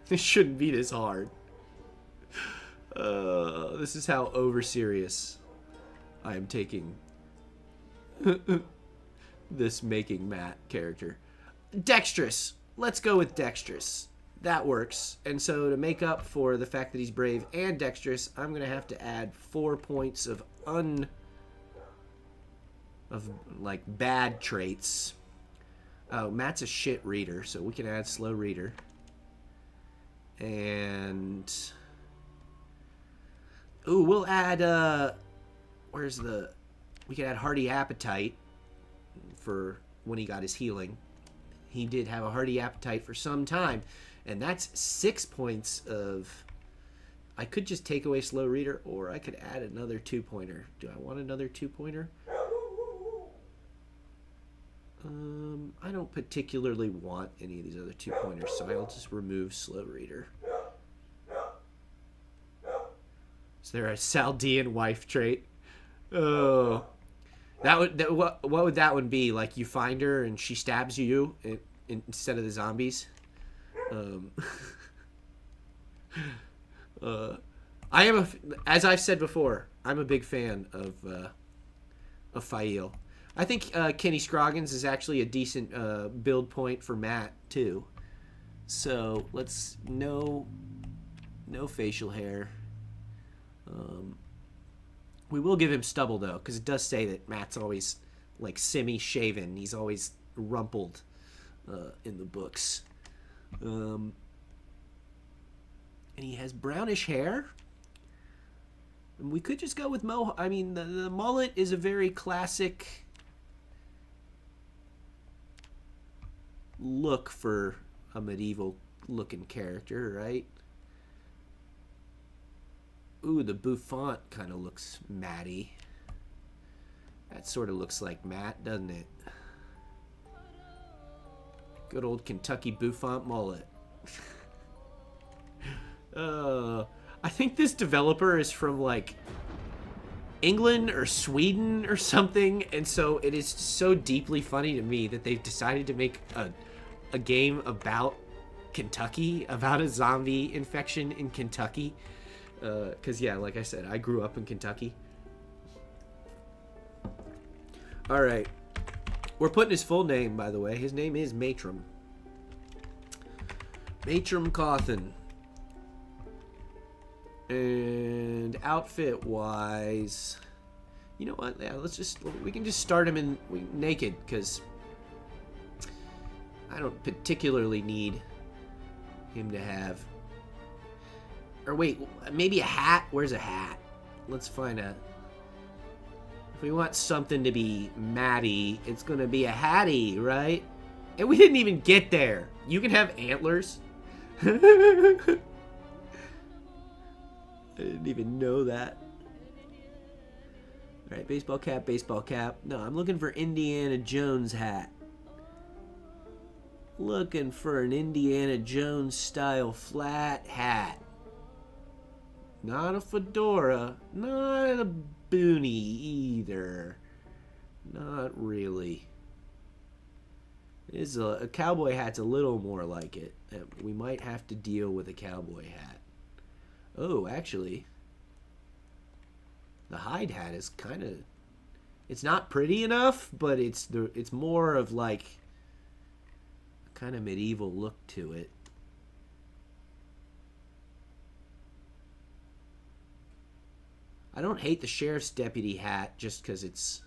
[SPEAKER 1] This shouldn't be this hard. This is how over serious I am taking this making Matt character. Dexterous. Let's go with dexterous. That works. And so to make up for the fact that he's brave and dexterous, I'm going to have to add 4 points of bad traits. Oh, Matt's a shit reader, so we can add slow reader. And ooh, we'll add we could add hearty appetite for when he got his healing. He did have a hearty appetite for some time, and that's 6 points of... I could just take away slow reader, or I could add another 2-pointer. Do I want another 2-pointer? I don't particularly want any of these other 2-pointers, so I'll just remove slow reader. Is there a Saldean wife trait? Oh, what would that one be? Like you find her and she stabs you instead of the zombies. Um, I am as I've said before, I'm a big fan of Fail. I think Kenny Scroggins is actually a decent build point for Matt too. So let's no facial hair. We will give him stubble though, because it does say that Matt's always like semi-shaven. He's always rumpled in the books. And he has brownish hair. And we could just go with I mean, the mullet is a very classic look for a medieval looking character, right? Ooh, the bouffant kind of looks matty. That sort of looks like Matt, doesn't it? Good old Kentucky bouffant mullet. I think this developer is from like England or Sweden or something, and so it is so deeply funny to me that they've decided to make a game about Kentucky, about a zombie infection in Kentucky. Because, yeah, like I said, I grew up in Kentucky. Alright. We're putting his full name, by the way. His name is Matrim. Matrim Cawthon. And outfit-wise... You know what? Yeah, we can just start him naked, because I don't particularly need him to have... Or wait, maybe a hat? Where's a hat? Let's find a... If we want something to be Matty, it's going to be a hattie, right? And we didn't even get there. You can have antlers. I didn't even know that. Alright, baseball cap, baseball cap. No, I'm looking for Indiana Jones hat. Looking for an Indiana Jones style flat hat. Not a fedora, not a boonie either. Not really. A cowboy hat's a little more like it. We might have to deal with a cowboy hat. Oh, actually, the hide hat is kind of... It's not pretty enough, but it's more of like a kind of medieval look to it. I don't hate the sheriff's deputy hat just because it's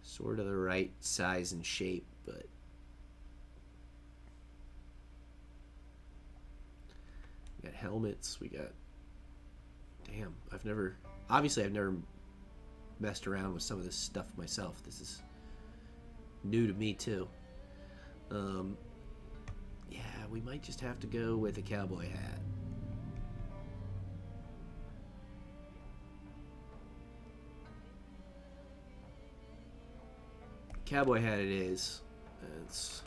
[SPEAKER 1] sort of the right size and shape, but we got helmets, we got... Damn, I've never messed around with some of this stuff myself. This is new to me too. Yeah, we might just have to go with a cowboy hat. Cowboy hat it is. It's...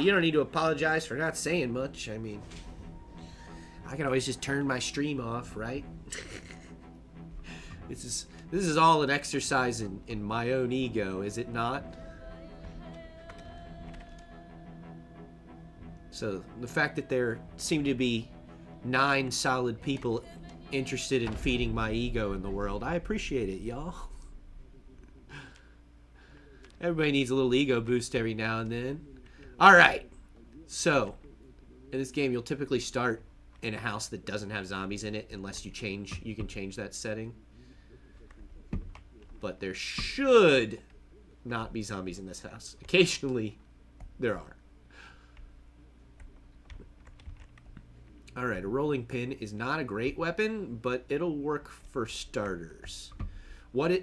[SPEAKER 1] You don't need to apologize for not saying much. I mean, I can always just turn my stream off, right? This is all an exercise in my own ego, is it not? So the fact that there seem to be 9 solid people interested in feeding my ego in the world, I appreciate it, y'all. Everybody needs a little ego boost every now and then. Alright, so in this game you'll typically start in a house that doesn't have zombies in it unless you can change that setting. But there should not be zombies in this house. Occasionally there are. Alright, a rolling pin is not a great weapon, but it'll work for starters.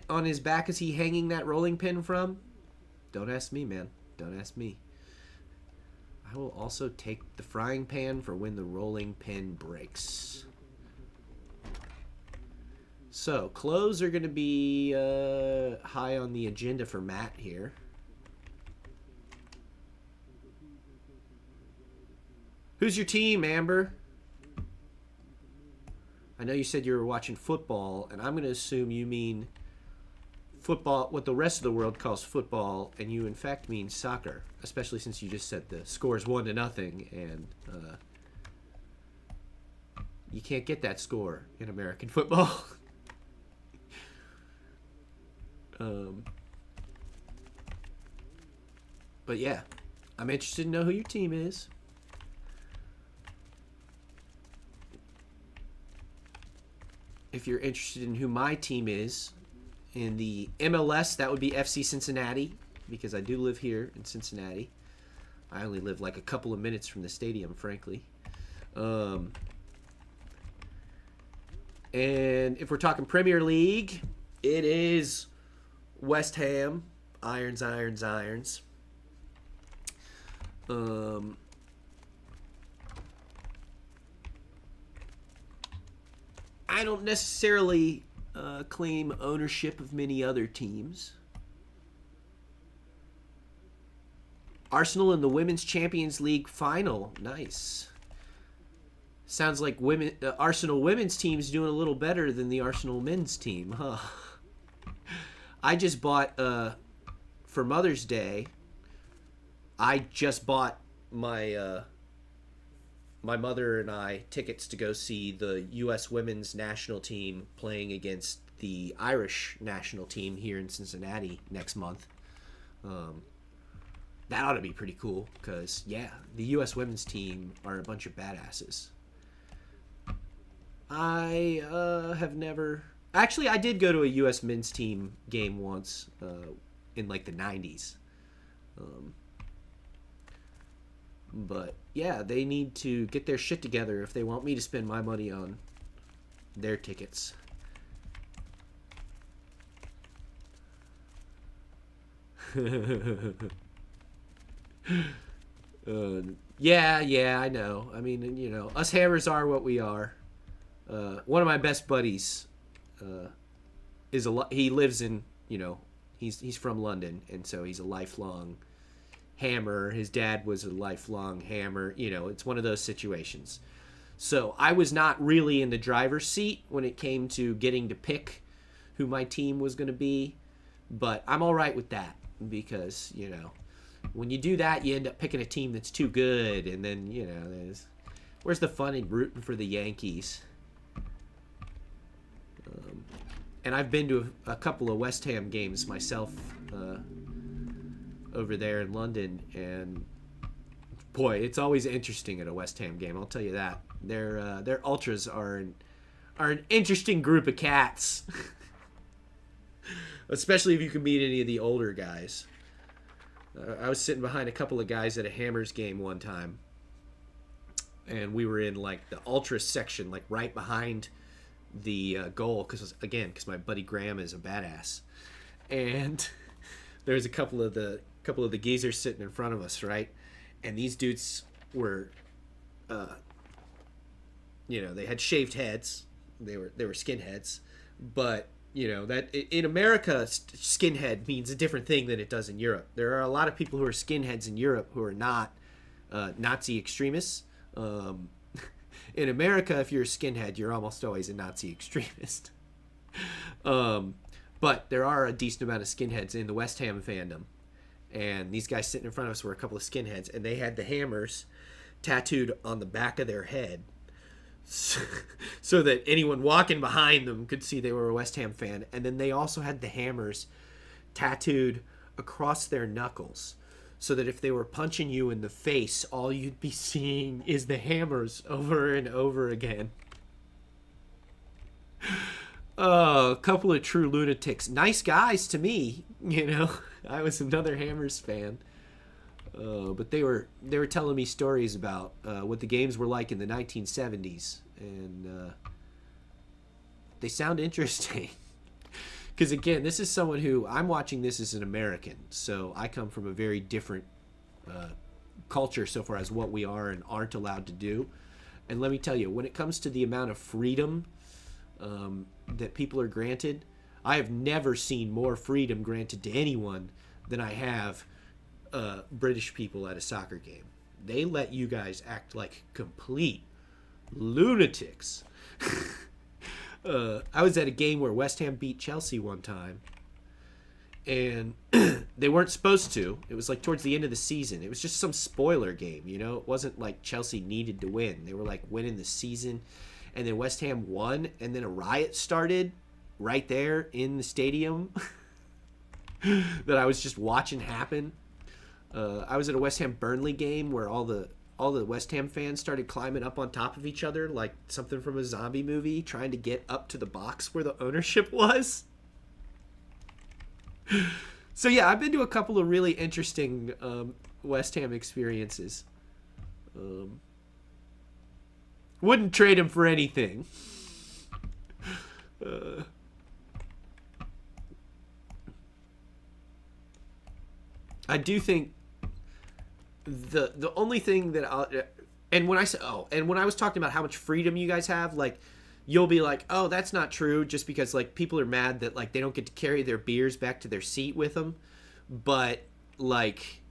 [SPEAKER 1] On his back is he hanging that rolling pin from? Don't ask me, man. Don't ask me. I will also take the frying pan for when the rolling pin breaks. So, clothes are going to be high on the agenda for Matt here. Who's your team, Amber? I know you said you were watching football, and I'm going to assume you mean football, what the rest of the world calls football, and you in fact mean soccer, especially since you just said the score is 1-0, and you can't get that score in American football. But yeah, I'm interested to know who your team is. If you're interested in who my team is, in the MLS, that would be FC Cincinnati, because I do live here in Cincinnati. I only live like a couple of minutes from the stadium, frankly. And if we're talking Premier League, it is West Ham. Irons, irons, irons. I don't necessarily claim ownership of many other teams. Arsenal in the Women's Champions League final. Nice. Sounds like the Arsenal women's team's doing a little better than the Arsenal men's team, huh? I just bought, for Mother's Day, I just bought my my mother and I tickets to go see the U.S. women's national team playing against the Irish national team here in Cincinnati next month. That ought to be pretty cool because, yeah, the U.S. women's team are a bunch of badasses. I have never... Actually, I did go to a U.S. men's team game once in, like, the 90s. But, yeah, they need to get their shit together if they want me to spend my money on their tickets. Yeah, I know. I mean, you know, us hammers are what we are. One of my best buddies he lives in, you know, he's from London, and so he's a lifelong hammer. His dad was a lifelong hammer. You know, it's one of those situations. So I was not really in the driver's seat when it came to getting to pick who my team was going to be, but I'm all right with that because, you know, when you do that, you end up picking a team that's too good, and then, you know, where's the fun in rooting for the Yankees? And I've been to a couple of West Ham games myself over there in London, and boy, it's always interesting at a West Ham game. I'll tell you that. Their ultras are an interesting group of cats, especially if you can meet any of the older guys. I was sitting behind a couple of guys at a Hammers game one time, and we were in like the ultra section, like right behind the goal, because my buddy Graham is a badass, and there's a couple of the geezers sitting in front of us, right? And these dudes were, you know, they had shaved heads. They were skinheads, but you know that in America, skinhead means a different thing than it does in Europe. There are a lot of people who are skinheads in Europe who are not Nazi extremists. In America, if you're a skinhead, you're almost always a Nazi extremist. But there are a decent amount of skinheads in the West Ham fandom. And these guys sitting in front of us were a couple of skinheads, and they had the hammers tattooed on the back of their head so that anyone walking behind them could see they were a West Ham fan. And then they also had the hammers tattooed across their knuckles, so that if they were punching you in the face, all you'd be seeing is the hammers over and over again. Oh, a couple of true lunatics. Nice guys to me, you know. I was another Hammers fan. But they were telling me stories about what the games were like in the 1970s. And they sound interesting. Because, again, this is someone who... I'm watching this as an American. So I come from a very different culture so far as what we are and aren't allowed to do. And let me tell you, when it comes to the amount of freedom that people are granted, I have never seen more freedom granted to anyone than I have British people at a soccer game. they let you guys act like complete lunatics. I was at a game where West Ham beat Chelsea one time, and they weren't supposed to. It was like towards the end of the season. It was just some spoiler game, you know? It wasn't like Chelsea needed to win. They were like winning the season, and then West Ham won, and then a riot started right there in the stadium that I was just watching happen. I was at a West Ham Burnley game where all the West Ham fans started climbing up on top of each other like something from a zombie movie, trying to get up to the box where the ownership was. So yeah, I've been to a couple of really interesting West Ham experiences. Wouldn't trade him for anything. I do think the only thing that and when I was talking about how much freedom you guys have, like, you'll be like, oh, that's not true, just because like people are mad that like they don't get to carry their beers back to their seat with them. But like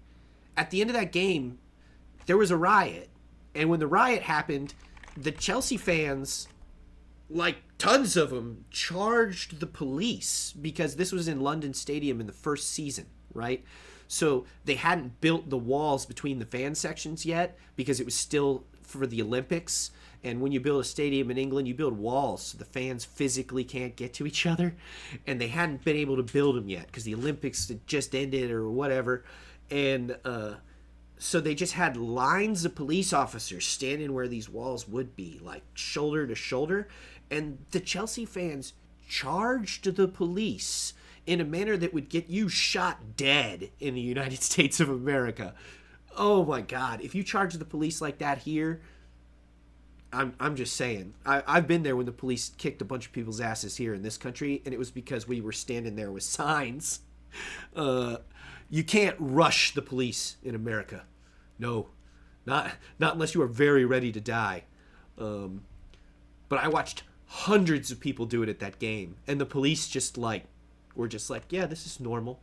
[SPEAKER 1] at the end of that game, there was a riot, and when the riot happened, the Chelsea fans, like tons of them, charged the police because this was in London Stadium in the first season, right? So they hadn't built the walls between the fan sections yet because it was still for the Olympics. And when you build a stadium in England, you build walls so the fans physically can't get to each other. And they hadn't been able to build them yet because the Olympics had just ended or whatever. And so they just had lines of police officers standing where these walls would be, like shoulder to shoulder. And the Chelsea fans charged the police in a manner that would get you shot dead in the United States of America. Oh my God. If you charge the police like that here, I'm just saying. I've been there when the police kicked a bunch of people's asses here in this country, and it was because we were standing there with signs. You can't rush the police in America. No. Not unless you are very ready to die. But I watched hundreds of people do it at that game, and the police were just like, yeah, this is normal.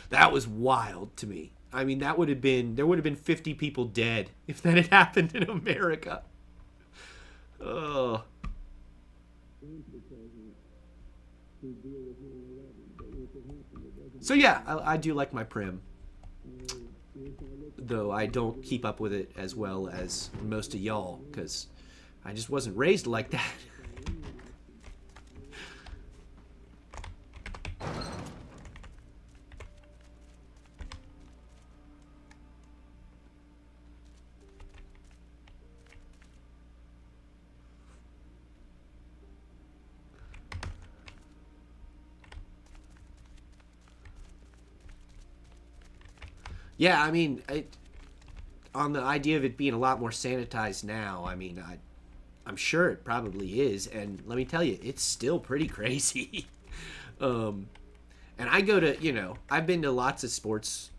[SPEAKER 1] That was wild to me. I mean, there would have been 50 people dead if that had happened in America. Oh. So yeah, I do like my Prim. Though I don't keep up with it as well as most of y'all, because I just wasn't raised like that. Yeah, I mean, on the idea of it being a lot more sanitized now, I mean, I'm sure it probably is, and let me tell you, it's still pretty crazy. And I go to, I've been to lots of sports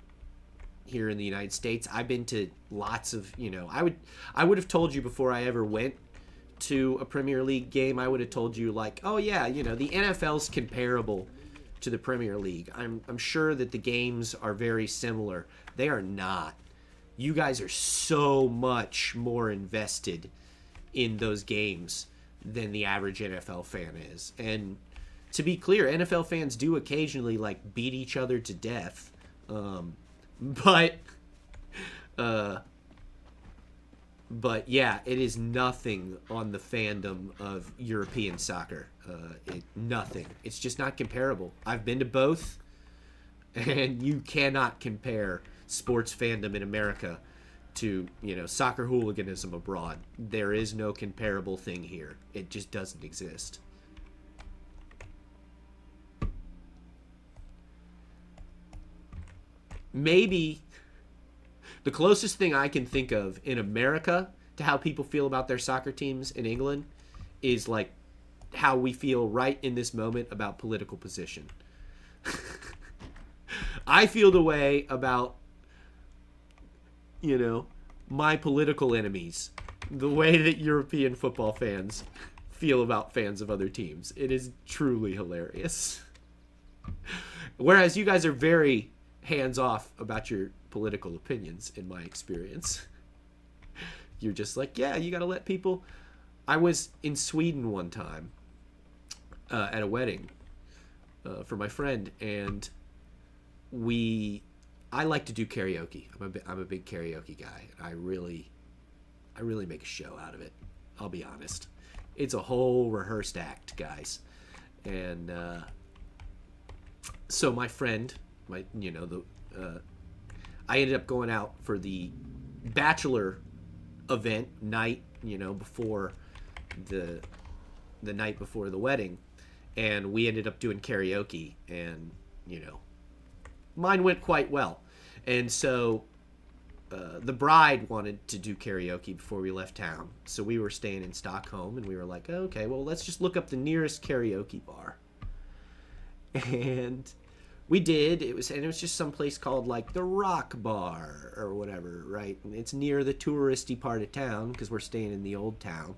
[SPEAKER 1] here in the United States. I've been to lots of, I would have told you before I ever went to a Premier League game, I would have told you like, oh yeah, the NFL's comparable to the Premier League. I'm sure that the games are very similar. They are not. You guys are so much more invested in those games than the average NFL fan is. And to be clear, NFL fans do occasionally like beat each other to death. But yeah, it is nothing on the fandom of European soccer. Nothing. It's just not comparable. I've been to both, and you cannot compare sports fandom in America to, soccer hooliganism abroad. There is no comparable thing here. It just doesn't exist. Maybe the closest thing I can think of in America to how people feel about their soccer teams in England is like how we feel right in this moment about political position. I feel the way about, my political enemies the way that European football fans feel about fans of other teams. It is truly hilarious. Whereas you guys are very hands-off about your political opinions, in my experience. You're just like, yeah, you got to let people. I was in Sweden one time at a wedding for my friend, and I like to do karaoke. I'm a big karaoke guy. I really make a show out of it. I'll be honest. It's a whole rehearsed act, guys. And so my friend, I ended up going out for the bachelor event night, before the night before the wedding, and we ended up doing karaoke, and mine went quite well. And so the bride wanted to do karaoke before we left town, so we were staying in Stockholm, and we were like, okay, well, let's just look up the nearest karaoke bar. And we did. It was just some place called like the Rock Bar or whatever, right? And it's near the touristy part of town because we're staying in the old town.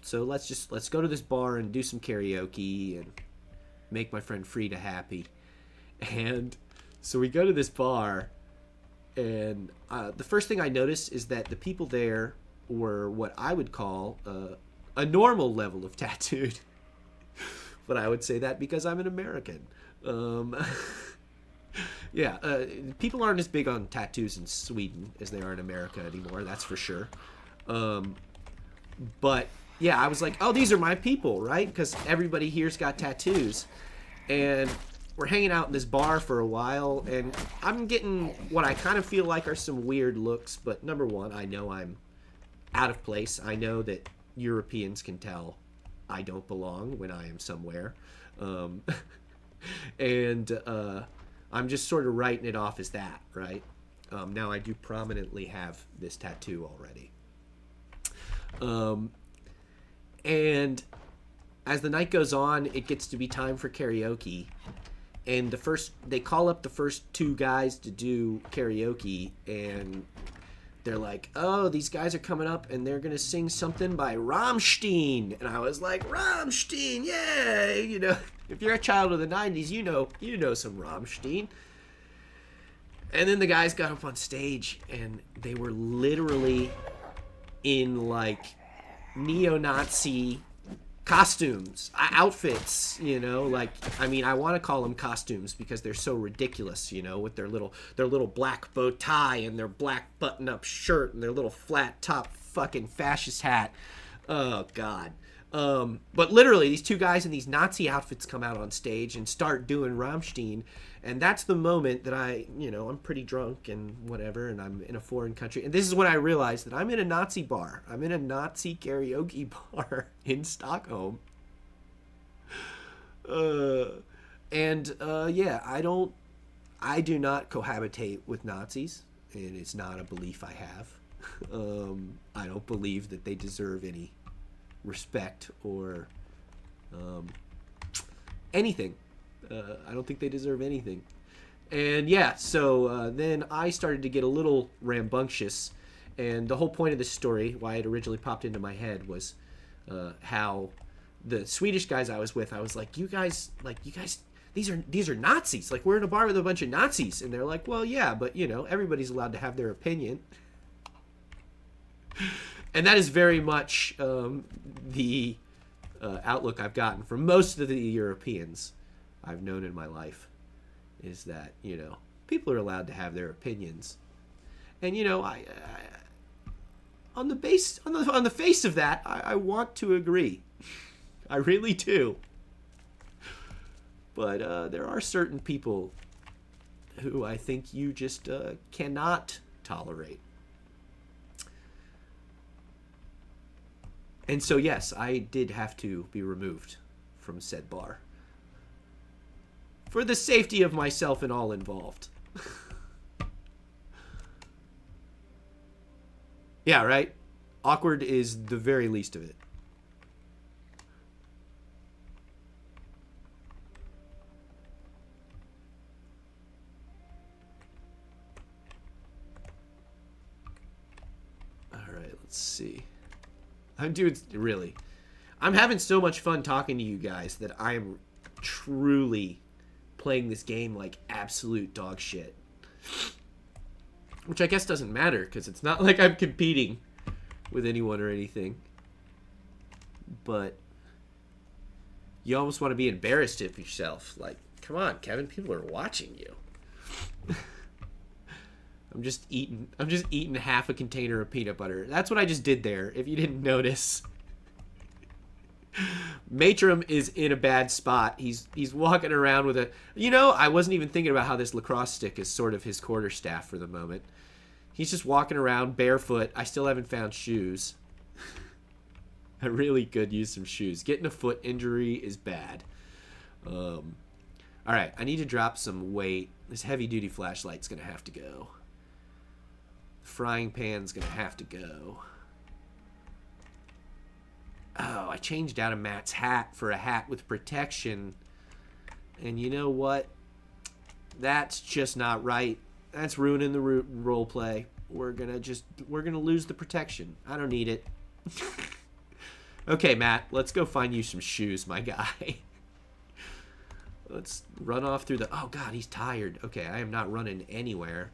[SPEAKER 1] So let's go to this bar and do some karaoke and make my friend Frida happy. And so we go to this bar, and the first thing I noticed is that the people there were what I would call a normal level of tattooed. But I would say that because I'm an American. People aren't as big on tattoos in Sweden as they are in America anymore, that's for sure. But yeah, I was like, oh, these are my people, right? Because everybody here's got tattoos. And we're hanging out in this bar for a while, and I'm getting what I kind of feel like are some weird looks. But number one, I know I'm out of place. I know that Europeans can tell I don't belong when I am somewhere. And I'm just sort of writing it off as that, right? Now I do prominently have this tattoo already. And as the night goes on, it gets to be time for karaoke. And they call up the first two guys to do karaoke, and they're like, oh, these guys are coming up and they're going to sing something by Rammstein. And I was like, Rammstein, yay! If you're a child of the 90s, you know some Rammstein. And then the guys got up on stage, and they were literally in like neo-Nazi costumes, outfits, I want to call them costumes because they're so ridiculous, with their little black bow tie and their black button-up shirt and their little flat top fucking fascist hat. Oh God. But literally these two guys in these Nazi outfits come out on stage and start doing Rammstein, and that's the moment that I'm pretty drunk and whatever, and I'm in a foreign country, and this is when I realized that I'm in a Nazi bar. I'm in a Nazi karaoke bar in Stockholm. I do not cohabitate with Nazis, and it's not a belief I have. I don't believe that they deserve any respect or anything. I don't think they deserve anything. And so then I started to get a little rambunctious, and the whole point of this story, why it originally popped into my head, was how the Swedish guys I was with, I was like, you guys, these are Nazis. Like, we're in a bar with a bunch of Nazis. And they're like, well, yeah, but everybody's allowed to have their opinion. And that is very much the outlook I've gotten from most of the Europeans I've known in my life, is that, people are allowed to have their opinions. And, I on the face of that, I want to agree. I really do. But there are certain people who I think you just cannot tolerate. And so, yes, I did have to be removed from said bar. For the safety of myself and all involved. Yeah, right? Awkward is the very least of it. All right, let's see. I'm having so much fun talking to you guys that I am truly playing this game like absolute dog shit. which I guess doesn't matter because it's not like I'm competing with anyone or anything. But you almost want to be embarrassed of yourself. Like, come on, Kevin, people are watching you. I'm just eating half a container of peanut butter. That's what I just did there, if you didn't notice. Matrim is in a bad spot. He's walking around with a... I wasn't even thinking about how this lacrosse stick is sort of his quarterstaff for the moment. He's just walking around barefoot. I still haven't found shoes. I really could use some shoes. Getting a foot injury is bad. All right, I need to drop some weight. This heavy-duty flashlight's going to have to go. The frying pan's going to have to go. Oh, I changed out of Matt's hat for a hat with protection. And you know what? That's just not right. That's ruining the role play. We're gonna lose the protection. I don't need it. Okay, Matt, let's go find you some shoes, my guy. Let's run off through the... Oh, God, he's tired. Okay, I am not running anywhere.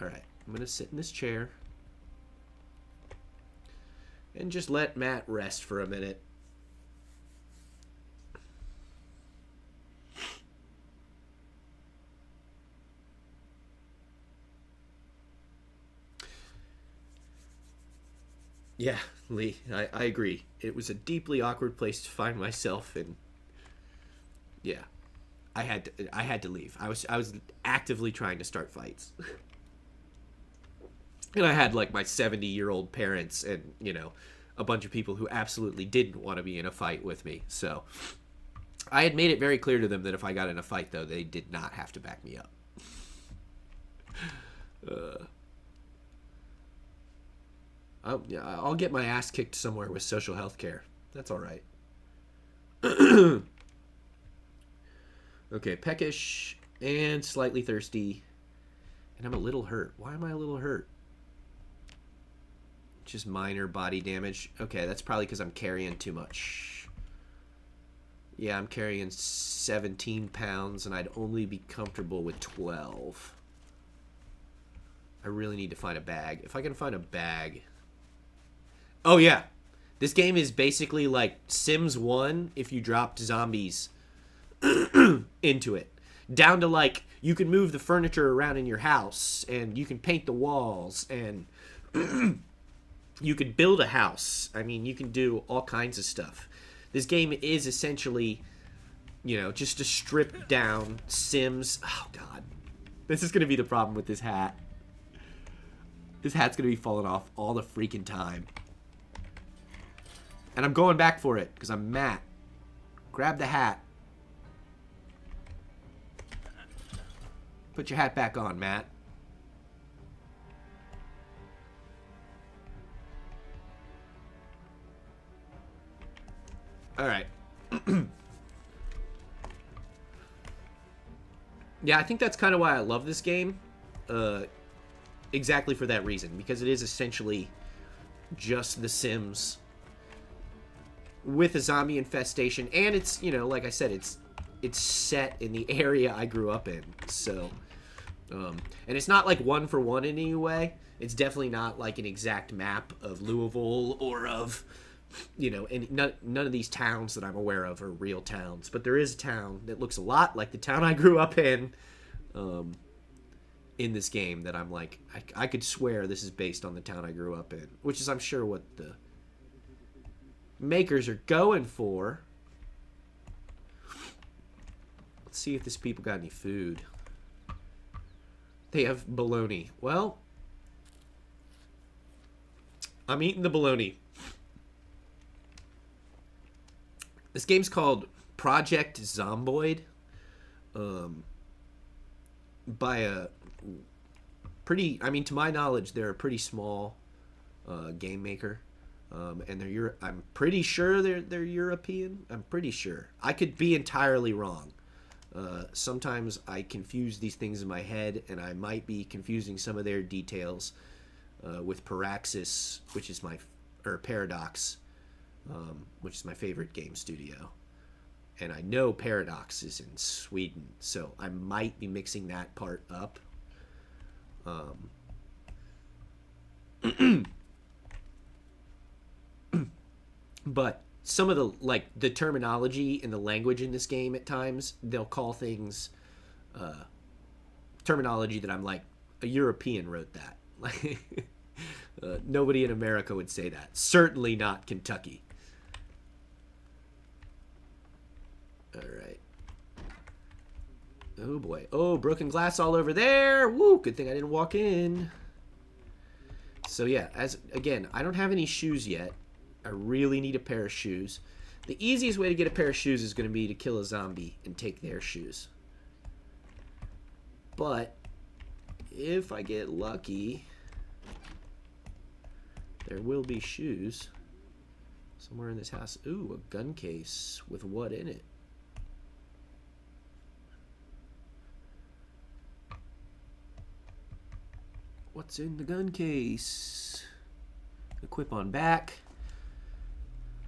[SPEAKER 1] All right, I'm going to sit in this chair and just let Matt rest for a minute. Yeah, Lee, I agree. It was a deeply awkward place to find myself, and yeah, I had to leave. I was actively trying to start fights. And I had like my 70-year-old parents and, a bunch of people who absolutely didn't want to be in a fight with me. So I had made it very clear to them that if I got in a fight, though, they did not have to back me up. I'll get my ass kicked somewhere with social health care. That's all right. Okay, peckish and slightly thirsty. And I'm a little hurt. Why am I a little hurt? Just minor body damage. Okay, that's probably because I'm carrying too much. Yeah, I'm carrying 17 pounds, and I'd only be comfortable with 12. I really need to find a bag. If I can find a bag... Oh, yeah. This game is basically like Sims 1 if you dropped zombies into it. Down to, like, you can move the furniture around in your house, and you can paint the walls, and you could build a house. I mean, you can do all kinds of stuff. This game is essentially, just a stripped down Sims. Oh, God. This is going to be the problem with this hat. This hat's going to be falling off all the freaking time. And I'm going back for it, because I'm Matt. Grab the hat. Put your hat back on, Matt. All right. Yeah, I think that's kind of why I love this game. Exactly for that reason. Because it is essentially just The Sims with a zombie infestation. And it's, like I said, it's set in the area I grew up in. So, and it's not like one for one in any way. It's definitely not like an exact map of Louisville or of, and none of these towns that I'm aware of are real towns. But there is a town that looks a lot like the town I grew up in this game that I'm like, I could swear this is based on the town I grew up in, which is, I'm sure, what the makers are going for. Let's see if this people got any food. They have bologna. Well, I'm eating the bologna. This game's called Project Zomboid. By a pretty, to my knowledge, they're a pretty small game maker. And I'm pretty sure they're European. I'm pretty sure. I could be entirely wrong. Sometimes I confuse these things in my head, and I might be confusing some of their details with Paraxis, Paradox, which is my favorite game studio. And I know Paradox is in Sweden, so I might be mixing that part up. But some of the the terminology and the language in this game at times, they'll call things terminology that I'm like, a European wrote that. Like nobody in America would say that. Certainly not Kentucky. All right. Oh boy. Oh, broken glass all over there. Woo, good thing I didn't walk in. So yeah, again, I don't have any shoes yet. I really need a pair of shoes. The easiest way to get a pair of shoes is going to be to kill a zombie and take their shoes. But if I get lucky, there will be shoes somewhere in this house. Ooh, a gun case with what in it? What's in the gun case? Equip on back.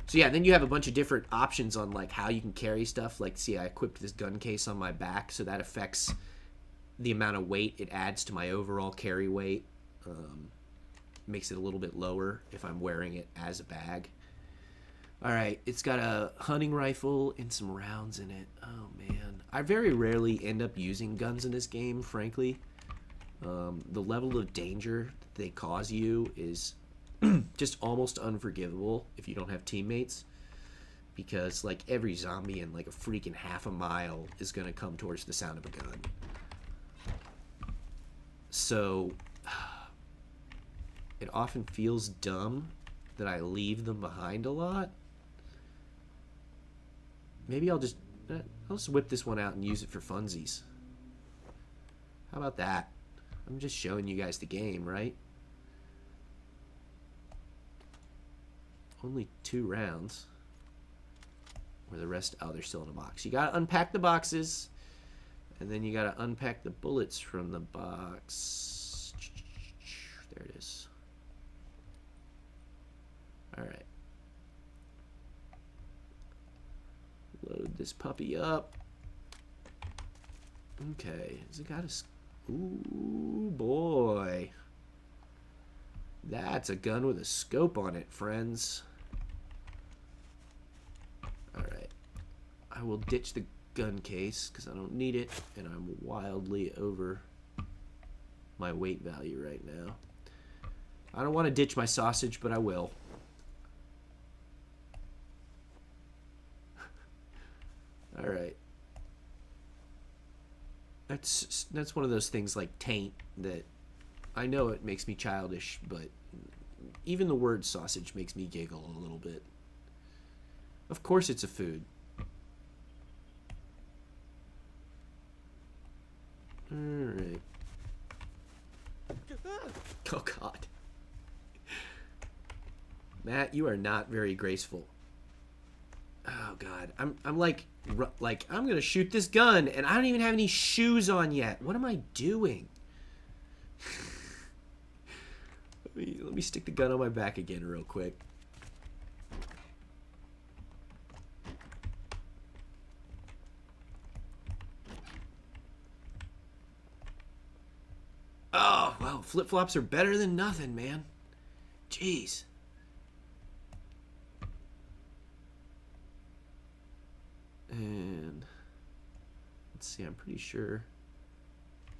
[SPEAKER 1] So yeah, then you have a bunch of different options on like how you can carry stuff. Like, see, I equipped this gun case on my back, so that affects the amount of weight it adds to my overall carry weight. Makes it a little bit lower if I'm wearing it as a bag. All right, it's got a hunting rifle and some rounds in it. Oh man, I very rarely end up using guns in this game, frankly. The level of danger that they cause you is just almost unforgivable if you don't have teammates, because like every zombie in like a freaking half a mile is going to come towards the sound of a gun. So it often feels dumb that I leave them behind a lot. Maybe I'll just whip this one out and use it for funsies. How about that? I'm just showing you guys the game, right? Only 2 rounds. Where the rest, oh, they're still in a box. You gotta unpack the boxes, and then you gotta unpack the bullets from the box. There it is. Alright. Load this puppy up. Okay, has it got a... Ooh, boy. That's a gun with a scope on it, friends. Alright. I will ditch the gun case because I don't need it, and I'm wildly over my weight value right now. I don't want to ditch my sausage, but I will. Alright. That's one of those things like taint that I know it makes me childish, but even the word sausage makes me giggle a little bit. Of course it's a food. Alright. Oh god. Matt, you are not very graceful. Oh god. I'm like I'm gonna shoot this gun and I don't even have any shoes on yet. What am I doing? Let me stick the gun on my back again real quick. Oh, wow, flip-flops are better than nothing, man. Jeez. And let's see, I'm pretty sure.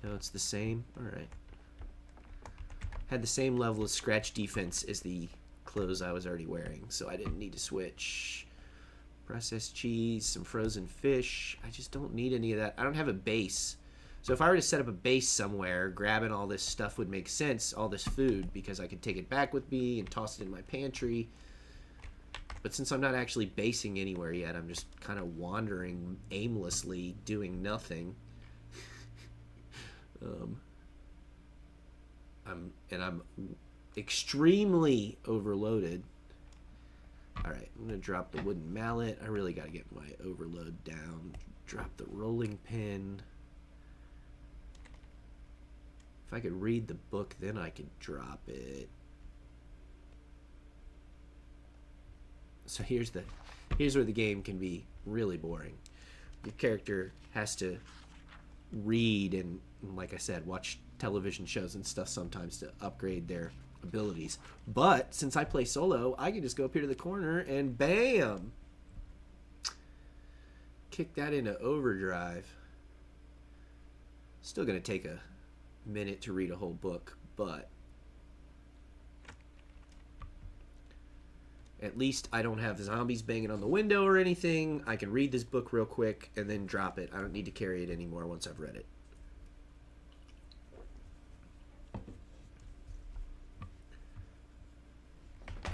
[SPEAKER 1] No, it's the same. All right. Had the same level of scratch defense as the clothes I was already wearing, so I didn't need to switch. Processed cheese, some frozen fish. I just don't need any of that. I don't have a base. So if I were to set up a base somewhere, grabbing all this stuff would make sense, all this food, because I could take it back with me and toss it in my pantry. But since I'm not actually basing anywhere yet, I'm just kind of wandering aimlessly, doing nothing. I'm extremely overloaded. Alright, I'm going to drop the wooden mallet. I really got to get my overload down. Drop the rolling pin. If I could read the book, then I could drop it. So here's where the game can be really boring. Your character has to read and, like I said, watch television shows and stuff sometimes to upgrade their abilities. But since I play solo, I can just go up here to the corner and bam! Kick that into overdrive. Still going to take a minute to read a whole book, but at least I don't have zombies banging on the window or anything. I can read this book real quick and then drop it. I don't need to carry it anymore once I've read it.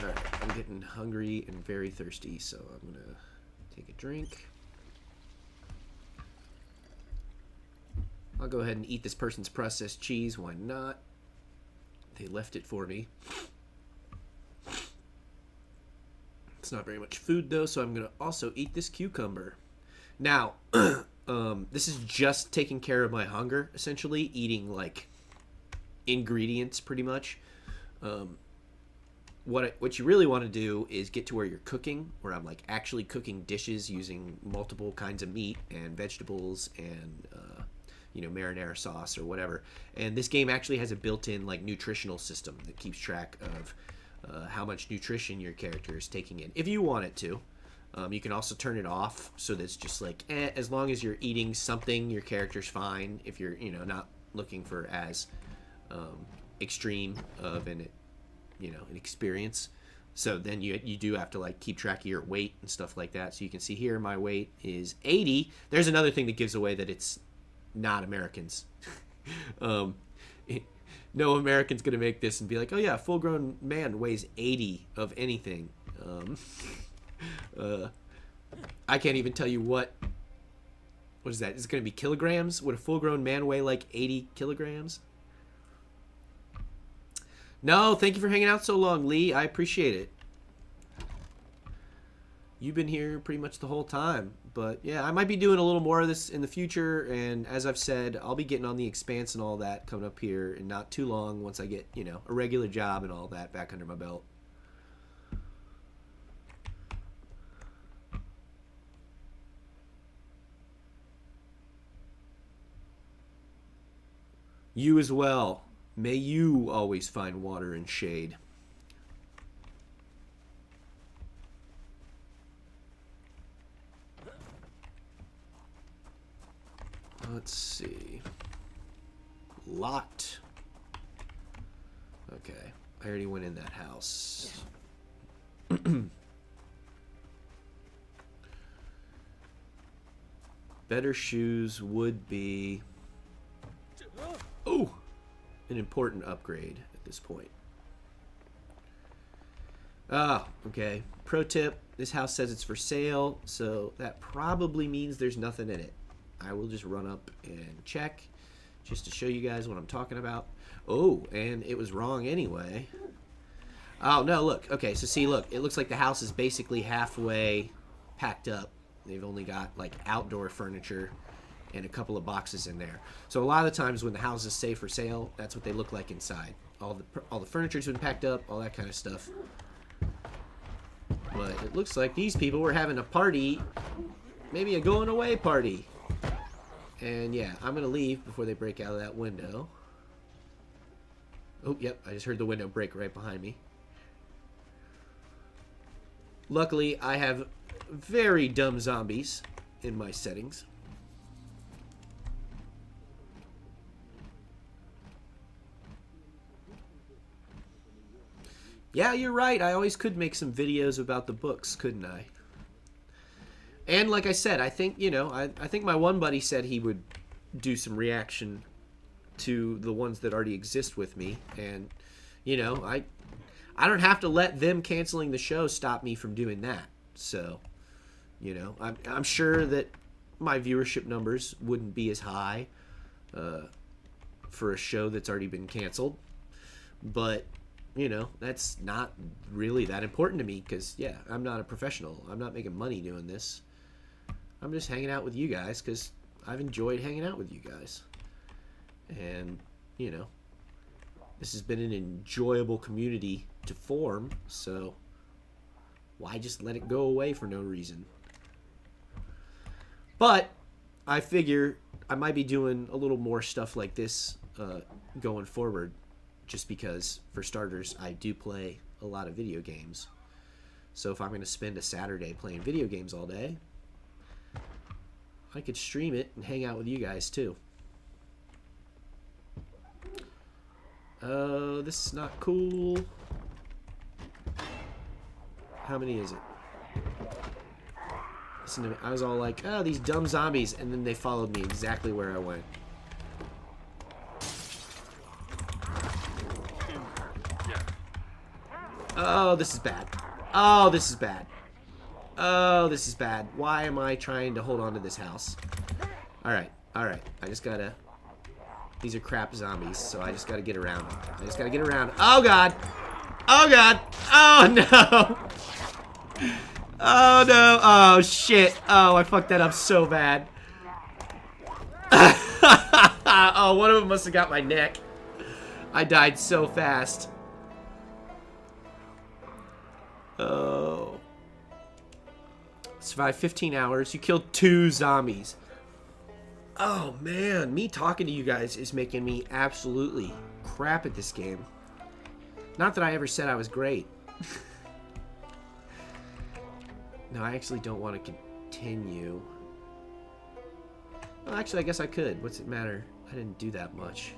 [SPEAKER 1] Alright, I'm getting hungry and very thirsty, so I'm going to take a drink. I'll go ahead and eat this person's processed cheese. Why not? They left it for me. It's not very much food, though, so I'm going to also eat this cucumber. Now, this is just taking care of my hunger, essentially. Eating, like, ingredients, pretty much. What you really want to do is get to where you're cooking, where I'm, like, actually cooking dishes using multiple kinds of meat and vegetables and marinara sauce or whatever. And this game actually has a built-in like nutritional system that keeps track of how much nutrition your character is taking in, if you want it to. You can also turn it off so that it's just like, as long as you're eating something, your character's fine. If you're not looking for as extreme of an experience. So then you do have to like keep track of your weight and stuff like that. So you can see here my weight is 80. There's another thing that gives away that it's not Americans. No American's gonna make this and be like, oh yeah, a full-grown man weighs 80 of anything. I can't even tell you what is that? Is it gonna be kilograms? Would a full-grown man weigh like 80 kilograms? No, thank you for hanging out so long, Lee. I appreciate it. You've been here pretty much the whole time. But yeah, I might be doing a little more of this in the future, and as I've said, I'll be getting on the Expanse and all that coming up here in not too long once I get, a regular job and all that back under my belt. You as well. May you always find water and shade. Let's see. Locked. Okay. I already went in that house. Better shoes would be... Oh! An important upgrade at this point. Ah, okay. Pro tip. This house says it's for sale, so that probably means there's nothing in it. I will just run up and check just to show you guys what I'm talking about. Oh, and it was wrong anyway. Oh, no, look. Okay, so see, look. It looks like the house is basically halfway packed up. They've only got, like, outdoor furniture and a couple of boxes in there. So a lot of the times when the houses say for sale, that's what they look like inside. All the furniture's been packed up, all that kind of stuff. But it looks like these people were having a party, maybe a going away party. And yeah, I'm going to leave before they break out of that window. Oh, yep, I just heard the window break right behind me. Luckily, I have very dumb zombies in my settings. Yeah, you're right. I always could make some videos about the books, couldn't I? And like I said, I think, I think my one buddy said he would do some reaction to the ones that already exist with me. And, I don't have to let them canceling the show stop me from doing that. So, I'm sure that my viewership numbers wouldn't be as high for a show that's already been canceled. But, that's not really that important to me because, yeah, I'm not a professional. I'm not making money doing this. I'm just hanging out with you guys because I've enjoyed hanging out with you guys. And, this has been an enjoyable community to form, so why just let it go away for no reason? But I figure I might be doing a little more stuff like this going forward, just because, for starters, I do play a lot of video games. So if I'm going to spend a Saturday playing video games all day, I could stream it and hang out with you guys too. Oh, this is not cool. How many is it? Listen to me. I was all like, oh, these dumb zombies, and then they followed me exactly where I went. Oh, this is bad. Oh, this is bad. Oh, this is bad. Why am I trying to hold on to this house? Alright, alright. I just gotta... These are crap zombies, so I just gotta get around them. I just gotta get around. Oh, God! Oh, God! Oh, no! Oh, no! Oh, shit! Oh, I fucked that up so bad. Oh, one of them must have got my neck. I died so fast. Oh. Survived 15 hours. You killed 2 zombies. Oh, man. Me talking to you guys is making me absolutely crap at this game. Not that I ever said I was great. No, I actually don't want to continue. Well, actually, I guess I could. What's it matter? I didn't do that much.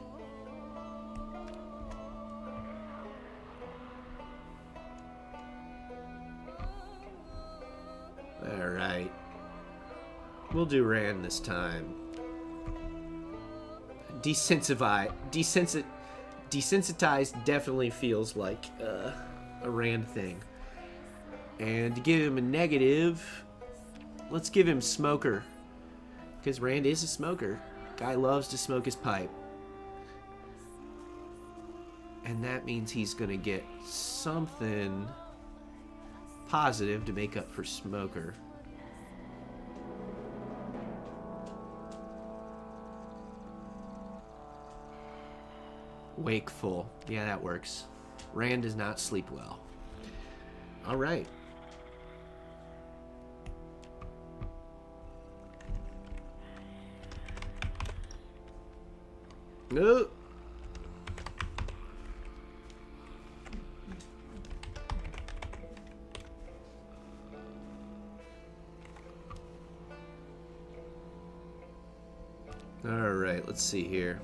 [SPEAKER 1] Alright. We'll do Rand this time. Desensitized definitely feels like a Rand thing. And to give him a negative, let's give him Smoker. Because Rand is a smoker. Guy loves to smoke his pipe. And that means he's going to get something positive to make up for Smoker. Wakeful. Yeah, that works. Rand does not sleep well. All right. No. All right, let's see here.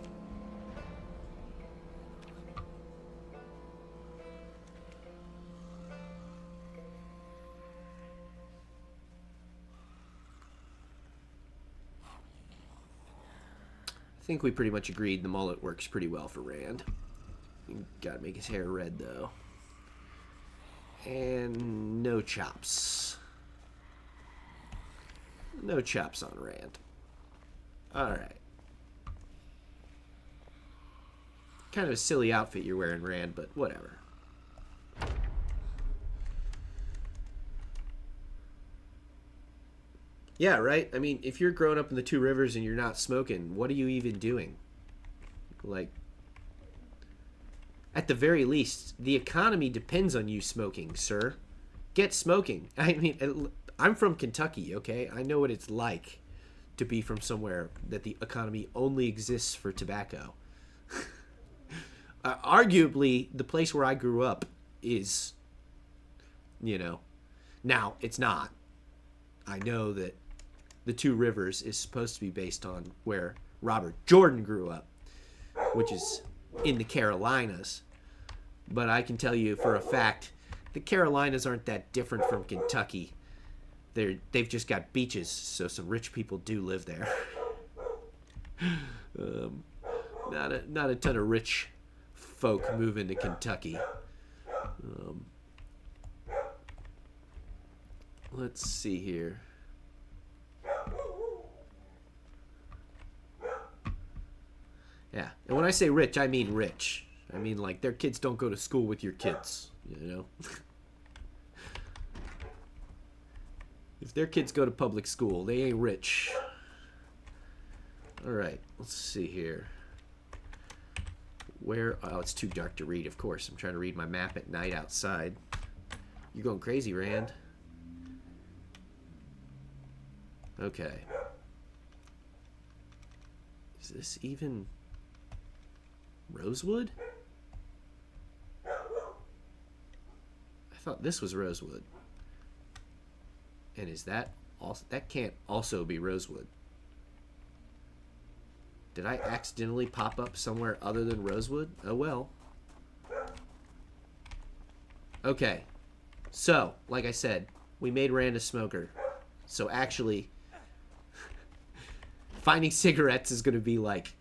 [SPEAKER 1] I think we pretty much agreed the mullet works pretty well for Rand. You gotta make his hair red, though. And no chops. No chops on Rand. Alright. Kind of a silly outfit you're wearing, Rand, but whatever. Yeah, right? I mean, if you're growing up in the Two Rivers and you're not smoking, what are you even doing? Like, at the very least, the economy depends on you smoking, sir. Get smoking. I mean, I'm from Kentucky, okay? I know what it's like to be from somewhere that the economy only exists for tobacco. Arguably, the place where I grew up is, you know, now, it's not. I know that the Two Rivers is supposed to be based on where Robert Jordan grew up, which is in the Carolinas. But I can tell you for a fact, the Carolinas aren't that different from Kentucky. They've just got beaches, so some rich people do live there. Not a ton of rich folk move into Kentucky. Let's see here. Yeah, and when I say rich, I mean rich. I mean, like, their kids don't go to school with your kids, you know? If their kids go to public school, they ain't rich. Alright, let's see here. Where... Oh, it's too dark to read, of course. I'm trying to read my map at night outside. You're going crazy, Rand. Okay. Is this even... Rosewood? I thought this was rosewood. And is that also... That can't also be rosewood. Did I accidentally pop up somewhere other than rosewood? Oh well. Okay. So, like I said, we made Rand a smoker. So actually, finding cigarettes is going to be like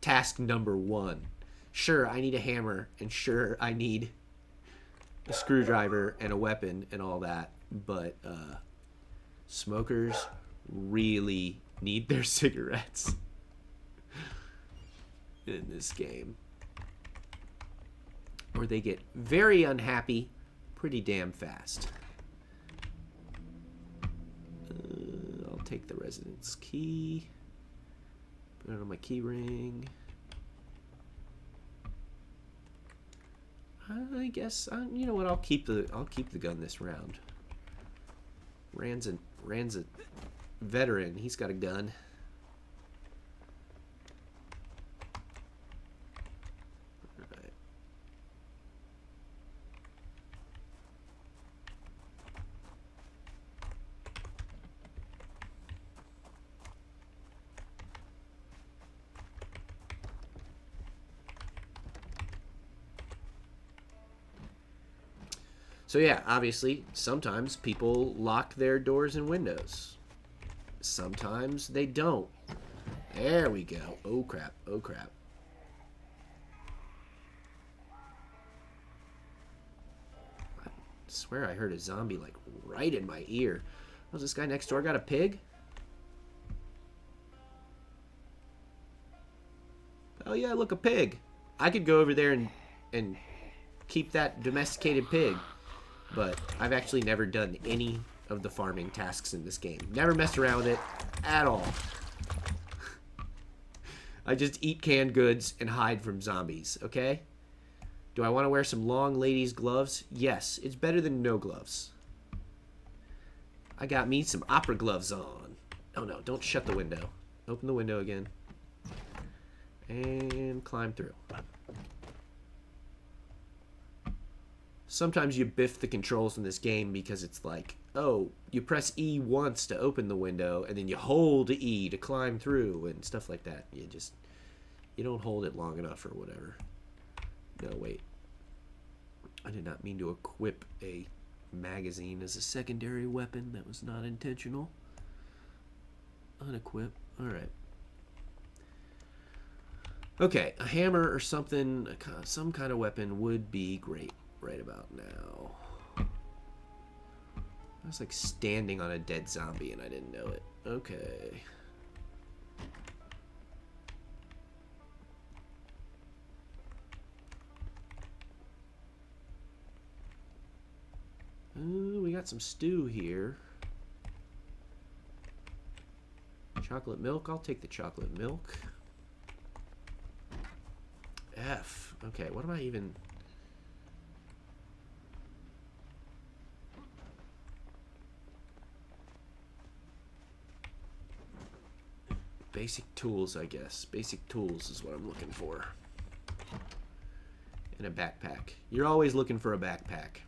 [SPEAKER 1] task number 1. Sure, I need a hammer, and sure, I need a screwdriver and a weapon and all that, but smokers really need their cigarettes in this game. Or they get very unhappy pretty damn fast. I'll take the residence key. Put it on my key ring. I guess you know what? I'll keep the gun this round. Rand's a veteran. He's got a gun. Alright. So yeah, obviously, sometimes people lock their doors and windows. Sometimes they don't. There we go. Oh crap, oh crap. I swear I heard a zombie like right in my ear. Oh, this guy next door got a pig? Oh yeah, look, a pig. I could go over there and keep that domesticated pig. But I've actually never done any of the farming tasks in this game. Never messed around with it at all. I just eat canned goods and hide from zombies, okay? Do I want to wear some long ladies' gloves? Yes, it's better than no gloves. I got me some opera gloves on. Oh no, don't shut the window. Open the window again. And climb through. Sometimes you biff the controls in this game because it's like, oh, you press E once to open the window, and then you hold E to climb through, and stuff like that. You don't hold it long enough or whatever. No, wait. I did not mean to equip a magazine as a secondary weapon. That was not intentional. Unequip. Alright. Okay, a hammer or something, some kind of weapon would be great. Right about now. I was like standing on a dead zombie and I didn't know it. Okay. Ooh, we got some stew here. Chocolate milk. I'll take the chocolate milk. F. Okay, what am I even... Basic tools, I guess. Basic tools is what I'm looking for. And a backpack. You're always looking for a backpack.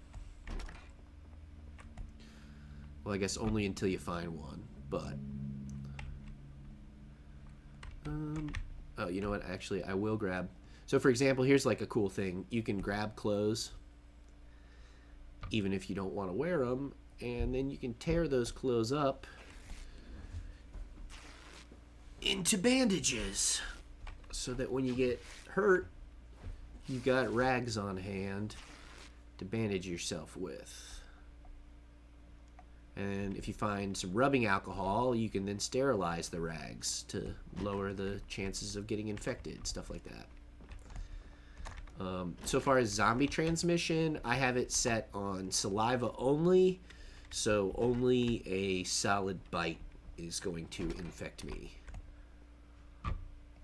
[SPEAKER 1] Well, I guess only until you find one, but... oh, you know what? Actually, I will grab... So, for example, here's like a cool thing. You can grab clothes, even if you don't want to wear them, and then you can tear those clothes up into bandages, so that when you get hurt, you've got rags on hand to bandage yourself with. And if you find some rubbing alcohol, you can then sterilize the rags to lower the chances of getting infected, stuff like that. So far as zombie transmission, I have it set on saliva only, so only a solid bite is going to infect me.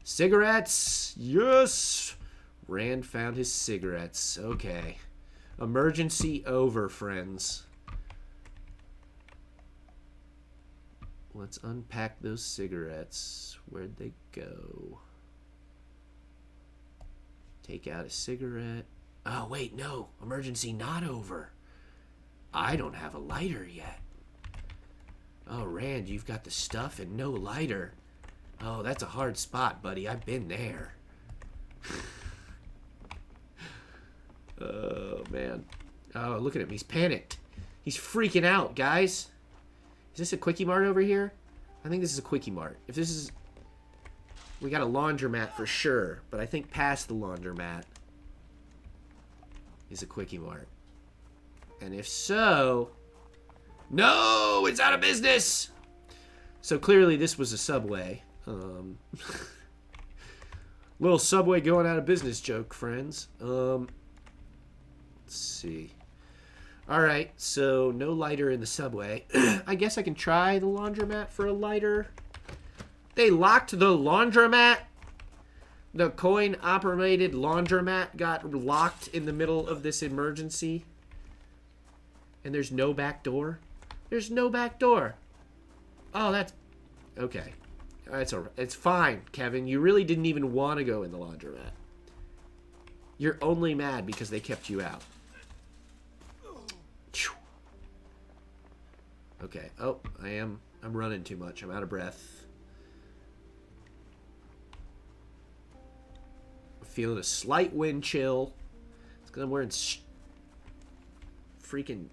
[SPEAKER 1] Cigarettes! Yes! Rand found his cigarettes. Okay. Emergency over, friends. Let's unpack those cigarettes. Where'd they go? Take out a cigarette. Oh, wait, no. Emergency not over. I don't have a lighter yet. Oh, Rand, you've got the stuff and no lighter. Oh, that's a hard spot, buddy. I've been there. Oh, man. Oh, look at him. He's panicked. He's freaking out, guys. Is this a Quickie Mart over here? I think this is a Quickie Mart. If this is... We got a laundromat for sure, but I think past the laundromat is a Quickie Mart. And if so... No! It's out of business! So clearly this was a Subway. Little Subway going out of business joke, friends. Let's see. Alright, so no lighter in the Subway. I guess I can try the laundromat for a lighter. They locked the laundromat? The coin-operated laundromat got locked in the middle of this emergency? And there's no back door? There's no back door. Oh, that's... Okay. That's all right. It's fine, Kevin. You really didn't even want to go in the laundromat. You're only mad because they kept you out. Okay. Oh, I'm running too much. I'm out of breath. I'm feeling a slight wind chill. It's because I'm wearing freaking...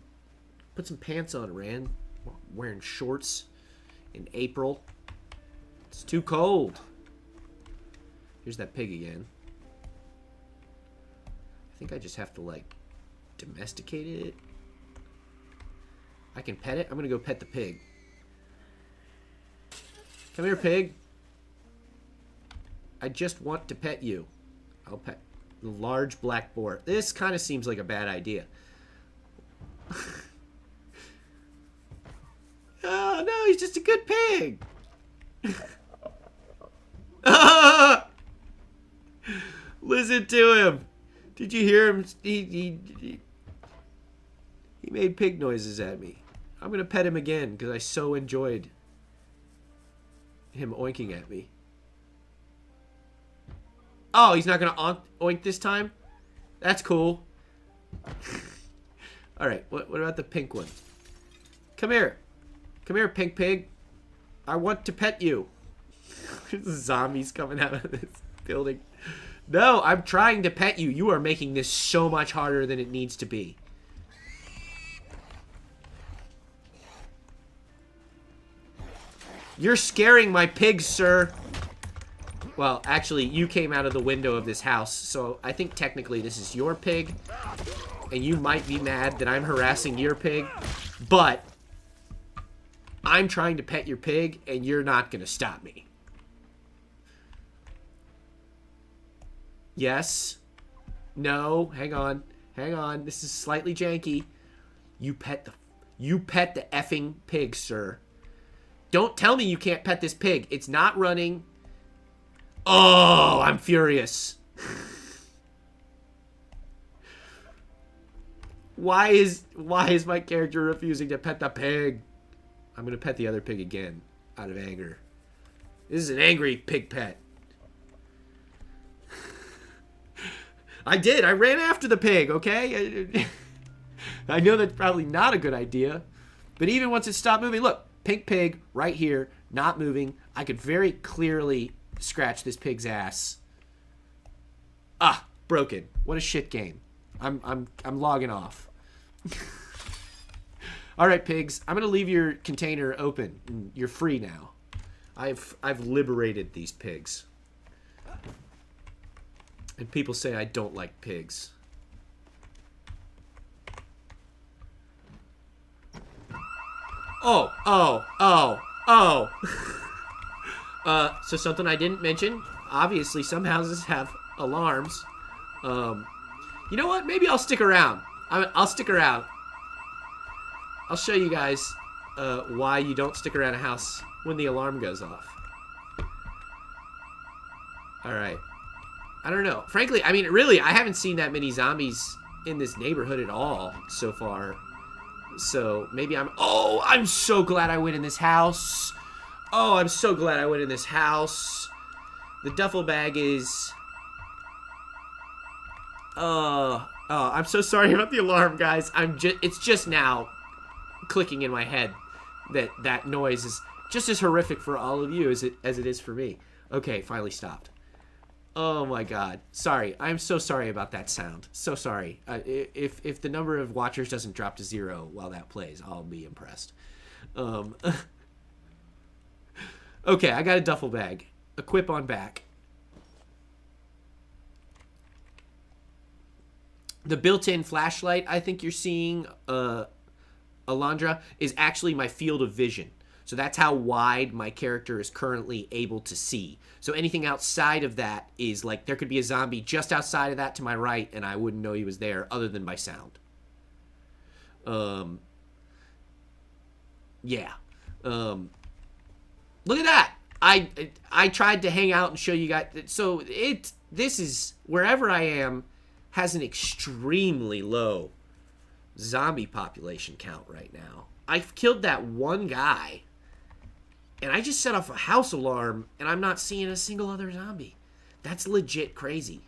[SPEAKER 1] Put some pants on, Rand. Wearing shorts in April. It's too cold. Here's that pig again. I think I just have to, like, domesticate it. I can pet it. I'm going to go pet the pig. Come here, pig. I just want to pet you. I'll pet the large black boar. This kind of seems like a bad idea. Oh, no, he's just a good pig. Listen to him. Did you hear him? He made pig noises at me. I'm going to pet him again because I so enjoyed him oinking at me. Oh, he's not going to oink this time? That's cool. All right, what about the pink one? Come here. Come here, pink pig. I want to pet you. Zombies coming out of this building. No, I'm trying to pet you. You are making this so much harder than it needs to be. You're scaring my pigs, sir. Well, actually, you came out of the window of this house, so I think technically this is your pig. And you might be mad that I'm harassing your pig, but I'm trying to pet your pig, and you're not going to stop me. Yes. No. Hang on. Hang on. This is slightly janky. You pet the effing pig, sir. Don't tell me you can't pet this pig. It's not running. Oh, I'm furious. Why is my character refusing to pet the pig? I'm going to pet the other pig again out of anger. This is an angry pig pet. I did. I ran after the pig, okay? I know that's probably not a good idea. But even once it stopped moving, look, pink pig right here, not moving. I could very clearly scratch this pig's ass. Ah, broken. What a shit game. I'm logging off. All right, pigs. I'm gonna leave your container open. You're free now. I've liberated these pigs. And people say I don't like pigs. Oh. So something I didn't mention. Obviously, some houses have alarms. You know what? Maybe I'll stick around. I'll stick around. I'll show you guys why you don't stick around a house when the alarm goes off. All right. I don't know. Frankly, I mean, really, I haven't seen that many zombies in this neighborhood at all so far. So maybe I'm so glad I went in this house. Oh, I'm so glad I went in this house. The duffel bag is I'm so sorry about the alarm, guys. It's just now clicking in my head that that noise is just as horrific for all of you as it is for me. Okay, finally stopped. Oh my god. Sorry. I'm so sorry about that sound. So sorry. If the number of watchers doesn't drop to 0 while that plays, I'll be impressed. Okay, I got a duffel bag. Equip on back. The built-in flashlight I think you're seeing, Alondra, is actually my field of vision. So that's how wide my character is currently able to see. So anything outside of that is like, there could be a zombie just outside of that to my right, and I wouldn't know he was there other than by sound. Yeah. Look at that! I tried to hang out and show you guys. So this is, wherever I am, has an extremely low zombie population count right now. I've killed that one guy, and I just set off a house alarm, and I'm not seeing a single other zombie. That's legit crazy.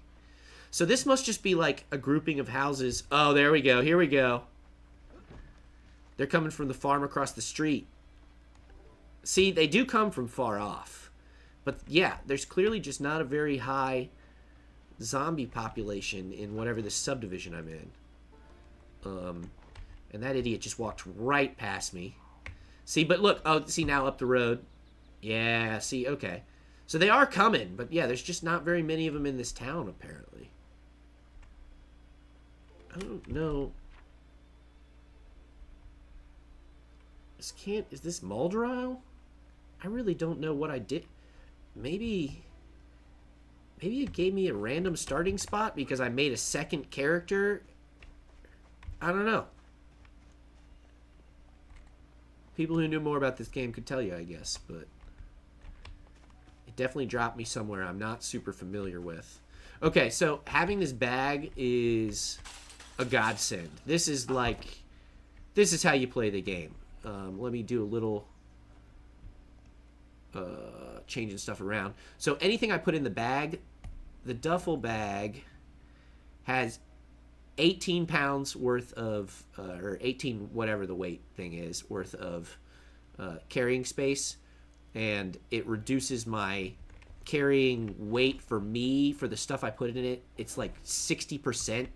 [SPEAKER 1] So this must just be like a grouping of houses. Oh, there we go. Here we go. They're coming from the farm across the street. See, they do come from far off. But yeah, there's clearly just not a very high zombie population in whatever this subdivision I'm in. And that idiot just walked right past me. See, but look. Oh, see, now up the road. Yeah, see, okay. So they are coming, but yeah, there's just not very many of them in this town, apparently. I don't know. Is this Muldrow? I really don't know what I did. Maybe it gave me a random starting spot because I made a second character. I don't know. People who knew more about this game could tell you, I guess, but it definitely dropped me somewhere I'm not super familiar with. Okay, so having this bag is a godsend. This is how you play the game. Let me do a little changing stuff around. So anything I put in the bag, the duffel bag has 18 pounds worth of, or 18 whatever the weight thing is, worth of carrying space, and it reduces my carrying weight for me, for the stuff I put in it. It's like 60%.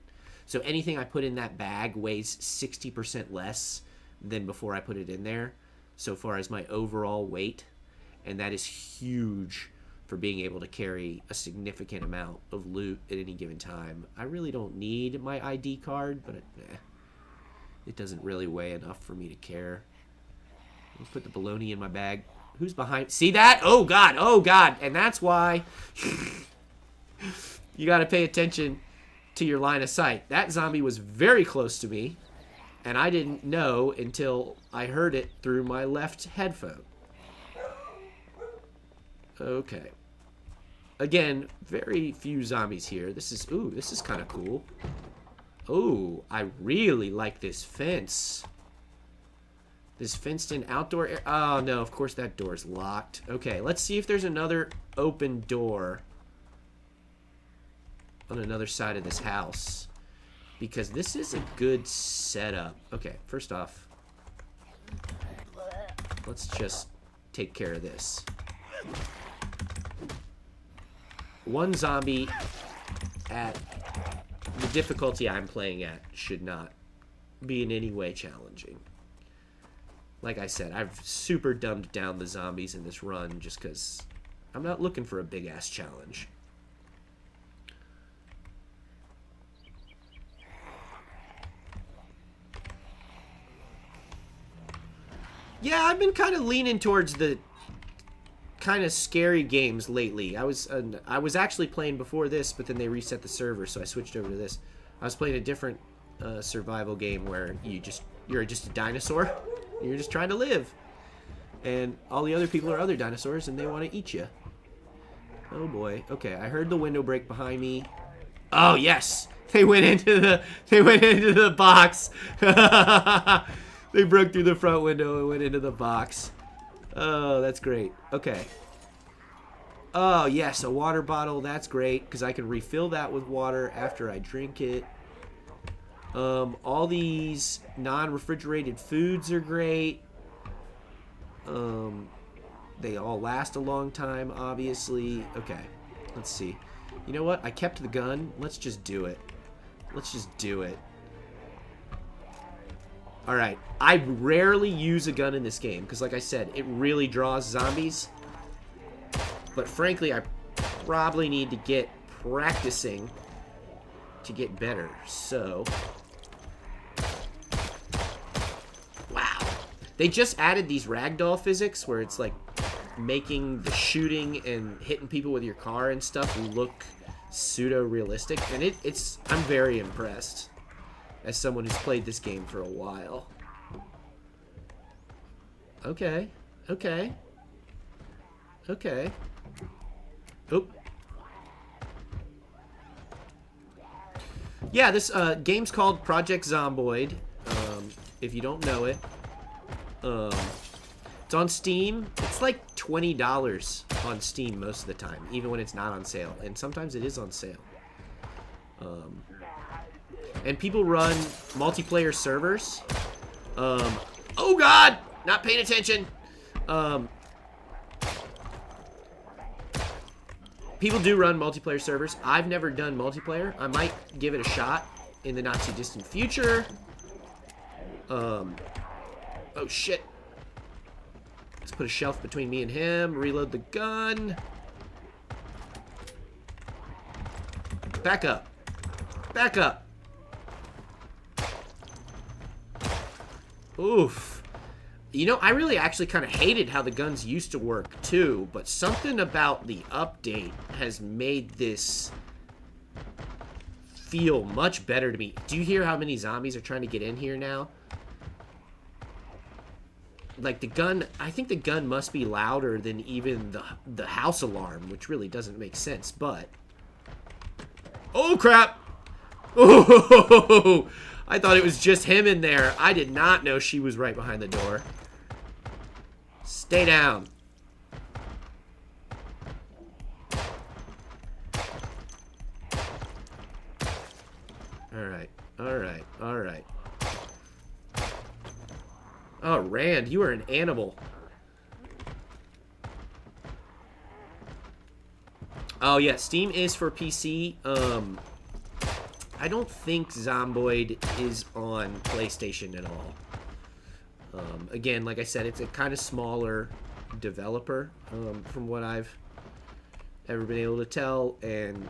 [SPEAKER 1] So anything I put in that bag weighs 60% less than before I put it in there, so far as my overall weight, and that is huge for being able to carry a significant amount of loot at any given time. I really don't need my ID card, but it doesn't really weigh enough for me to care. I'll put the bologna in my bag. Who's behind? See that? Oh god, oh god. And that's why you gotta pay attention to your line of sight. That zombie was very close to me, and I didn't know until I heard it through my left headphone. Okay. Again, very few zombies here. This is kind of cool. Ooh, I really like this fence. This fenced-in outdoor area. Oh, no, of course that door's locked. Okay, let's see if there's another open door on another side of this house, because this is a good setup. Okay, first off, let's just take care of this. One zombie at the difficulty I'm playing at should not be in any way challenging. Like I said, I've super dumbed down the zombies in this run just because I'm not looking for a big-ass challenge. Yeah, I've been kind of leaning towards the kind of scary games lately. I was actually playing before this, but then they reset the server, so I switched over to this. I was playing a different survival game where you're just a dinosaur. You're just trying to live, and all the other people are other dinosaurs, and they want to eat you. Oh boy. Okay, I heard the window break behind me. Oh yes, they went into the box. They broke through the front window and went into the box. Oh, that's great. Okay. Oh, yes, a water bottle. That's great, because I can refill that with water after I drink it. All these non-refrigerated foods are great. They all last a long time, obviously. Okay, let's see. You know what? I kept the gun. Let's just do it. Let's just do it. Alright, I rarely use a gun in this game, because like I said, it really draws zombies. But frankly, I probably need to get practicing to get better. So, wow. They just added these ragdoll physics where it's like making the shooting and hitting people with your car and stuff look pseudo-realistic. And I'm very impressed as someone who's played this game for a while. Okay. Okay. Okay. Oop. Yeah, this game's called Project Zomboid. If you don't know it. It's on Steam. It's like $20 on Steam most of the time, even when it's not on sale. And sometimes it is on sale. And people run multiplayer servers. Oh God! Not paying attention. People do run multiplayer servers. I've never done multiplayer. I might give it a shot in the not too distant future. Oh shit. Let's put a shelf between me and him. Reload the gun. Back up. Back up. Oof. You know, I really actually kind of hated how the guns used to work too, but something about the update has made this feel much better to me. Do you hear how many zombies are trying to get in here now? Like the gun, I think the gun must be louder than even the house alarm, which really doesn't make sense, but... Oh, crap! Oh, I thought it was just him in there. I did not know she was right behind the door. Stay down. Alright, alright, alright. Oh, Rand, you are an animal. Oh, yeah, Steam is for PC. I don't think Zomboid is on PlayStation at all. Again, like I said, it's a kind of smaller developer, from what I've ever been able to tell. And,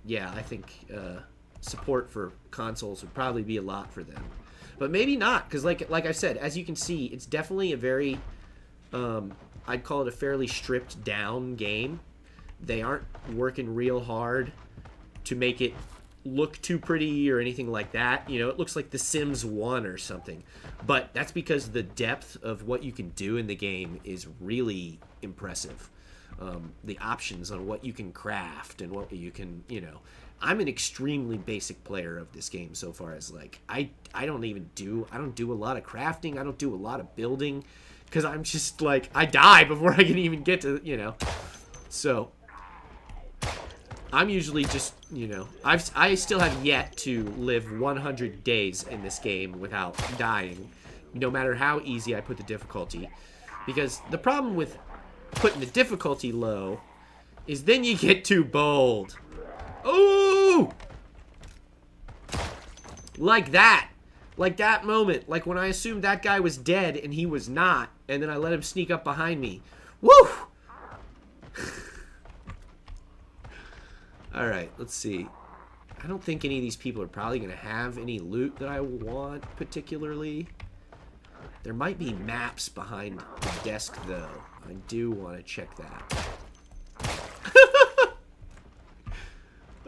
[SPEAKER 1] yeah, I think support for consoles would probably be a lot for them. But maybe not, because like I said, as you can see, it's definitely a very, I'd call it a fairly stripped down game. They aren't working real hard to make it look too pretty or anything like that. You know, it looks like The Sims 1 or something. But that's because the depth of what you can do in the game is really impressive. The options on what you can craft and what you can, you know... I'm an extremely basic player of this game so far as, like, I don't do a lot of crafting. I don't do a lot of building because I'm just, like, I die before I can even get to, you know. So, I'm usually just, you know, I still have yet to live 100 days in this game without dying, no matter how easy I put the difficulty. Because the problem with putting the difficulty low is then you get too bold. Ooh! Like that. Like that moment. Like when I assumed that guy was dead and he was not. And then I let him sneak up behind me. Woo! Alright, let's see. I don't think any of these people are probably going to have any loot that I want particularly. There might be maps behind the desk though. I do want to check that.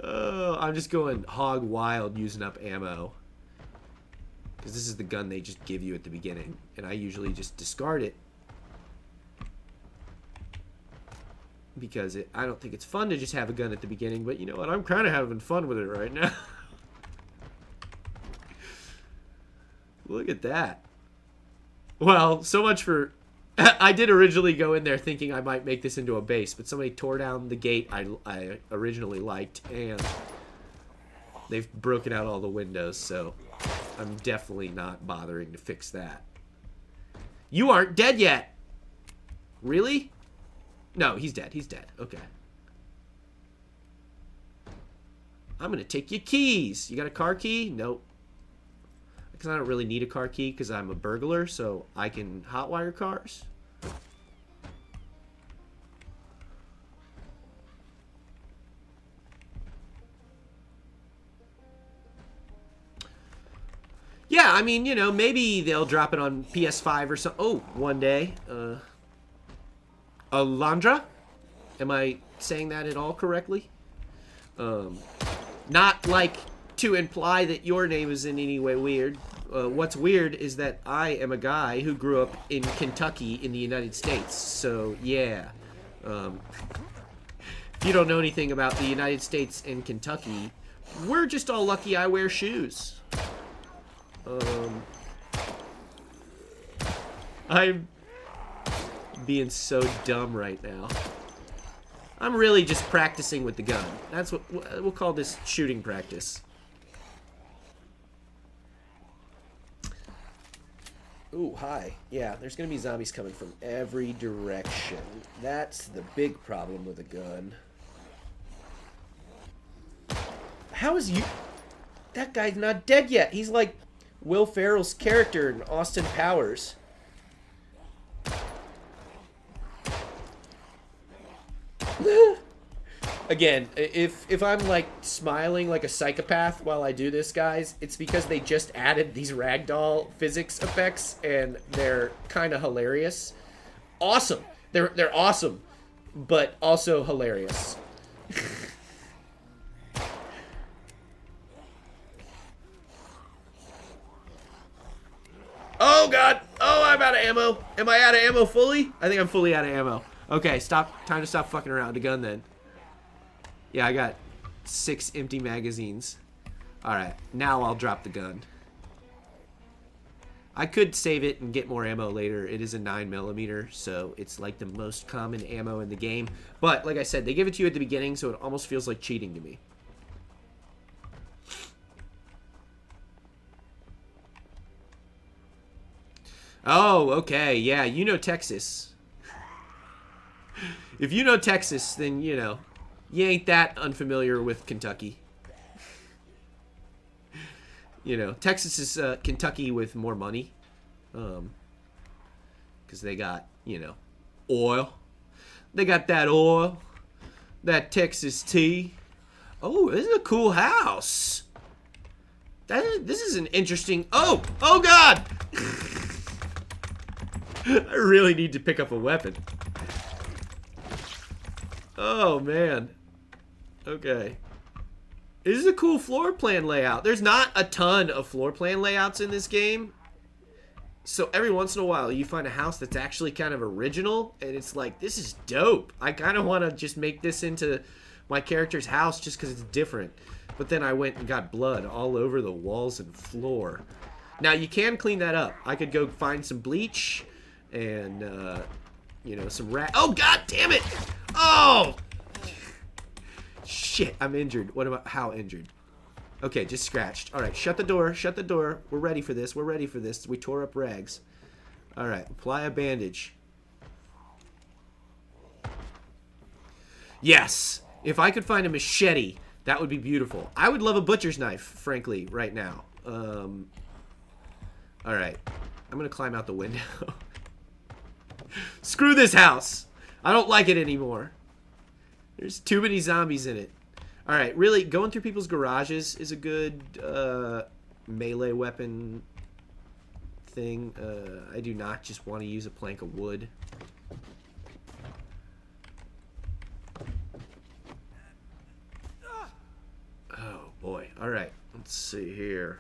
[SPEAKER 1] Oh, I'm just going hog wild using up ammo. Because this is the gun they just give you at the beginning. And I usually just discard it. Because I don't think it's fun to just have a gun at the beginning. But you know what? I'm kind of having fun with it right now. Look at that. Well, so much for I did originally go in there thinking I might make this into a base, but somebody tore down the gate I originally liked, and they've broken out all the windows, so I'm definitely not bothering to fix that. You aren't dead yet! Really? No, he's dead. He's dead. Okay. I'm gonna take your keys. You got a car key? Nope. Because I don't really need a car key because I'm a burglar, so I can hotwire cars. Yeah, I mean, you know, maybe they'll drop it on PS5 or something. Oh, one day. Alondra? Am I saying that at all correctly? Not like to imply that your name is in any way weird. What's weird is that I am a guy who grew up in Kentucky in the United States. So, yeah. If you don't know anything about the United States and Kentucky, we're just all lucky I wear shoes. I'm being so dumb right now. I'm really just practicing with the gun. That's what we'll call this, shooting practice. Ooh, hi. Yeah, there's gonna be zombies coming from every direction. That's the big problem with a gun. How is you... That guy's not dead yet. He's like Will Ferrell's character in Austin Powers. Again, if I'm like smiling like a psychopath while I do this, guys, it's because they just added these ragdoll physics effects and they're kind of hilarious. Awesome. They're awesome, but also hilarious. Oh god! Oh, I'm out of ammo. Am I out of ammo fully? I think I'm fully out of ammo. Okay, stop. Time to stop fucking around with the gun then. Yeah, I got 6 empty magazines. Alright, now I'll drop the gun. I could save it and get more ammo later. It is a 9mm, so it's like the most common ammo in the game. But, like I said, they give it to you at the beginning, so it almost feels like cheating to me. Oh, okay, yeah, you know Texas. If you know Texas, then, you know, you ain't that unfamiliar with Kentucky. You know, Texas is Kentucky with more money. Because they got, you know, oil. They got that oil. That Texas tea. Oh, this is a cool house. This is an interesting... Oh! Oh, God! I really need to pick up a weapon. Oh, man. Okay. This is a cool floor plan layout. There's not a ton of floor plan layouts in this game. So every once in a while, you find a house that's actually kind of original. And it's like, this is dope. I kind of want to just make this into my character's house just because it's different. But then I went and got blood all over the walls and floor. Now, you can clean that up. I could go find some bleach and, you know, some rat... Oh, god damn it! Oh! Shit, I'm injured. What about... How injured? Okay, just scratched. Alright, shut the door. Shut the door. We're ready for this. We're ready for this. We tore up rags. Alright, apply a bandage. Yes! If I could find a machete, that would be beautiful. I would love a butcher's knife, frankly, right now. Alright. I'm gonna climb out the window. Screw this house! I don't like it anymore. There's too many zombies in it. Alright, really, going through people's garages is a good melee weapon thing. I do not just want to use a plank of wood. Oh, boy. Alright, let's see here.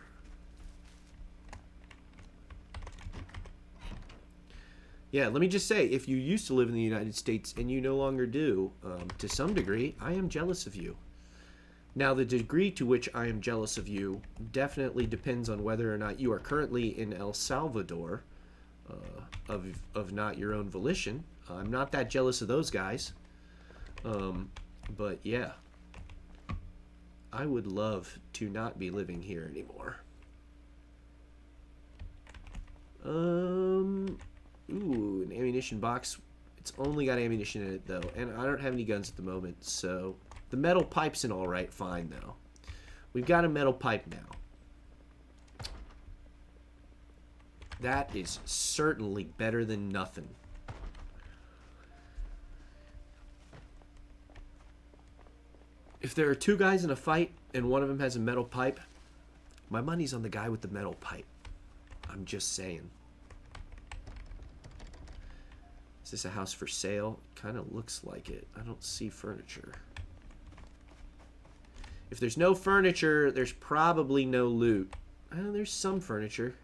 [SPEAKER 1] Yeah, let me just say, if you used to live in the United States and you no longer do, to some degree, I am jealous of you. Now, the degree to which I am jealous of you definitely depends on whether or not you are currently in El Salvador. of not your own volition. I'm not that jealous of those guys. But yeah, I would love to not be living here anymore. Ooh, an ammunition box. It's only got ammunition in it though, and I don't have any guns at the moment, so the metal pipe's an alright find though. We've got a metal pipe now. That is certainly better than nothing. If there are two guys in a fight and one of them has a metal pipe, my money's on the guy with the metal pipe. I'm just saying. Is this a house for sale? Kind of looks like it. I don't see furniture. If there's no furniture, there's probably no loot. Oh, there's some furniture.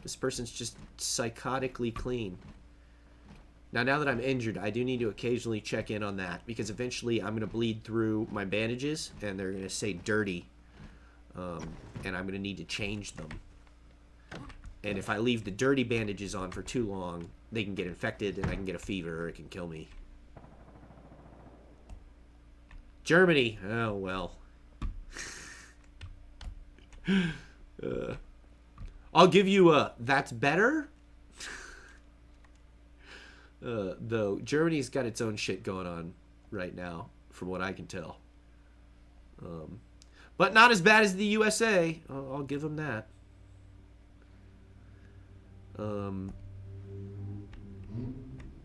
[SPEAKER 1] This person's just psychotically clean. Now that I'm injured, I do need to occasionally check in on that, because eventually I'm going to bleed through my bandages, and they're going to say dirty, and I'm going to need to change them. And if I leave the dirty bandages on for too long, they can get infected, and I can get a fever, or it can kill me. Germany! Oh, well. I'll give you a that's better. Though Germany's got its own shit going on right now, from what I can tell. But not as bad as the USA. I'll give them that.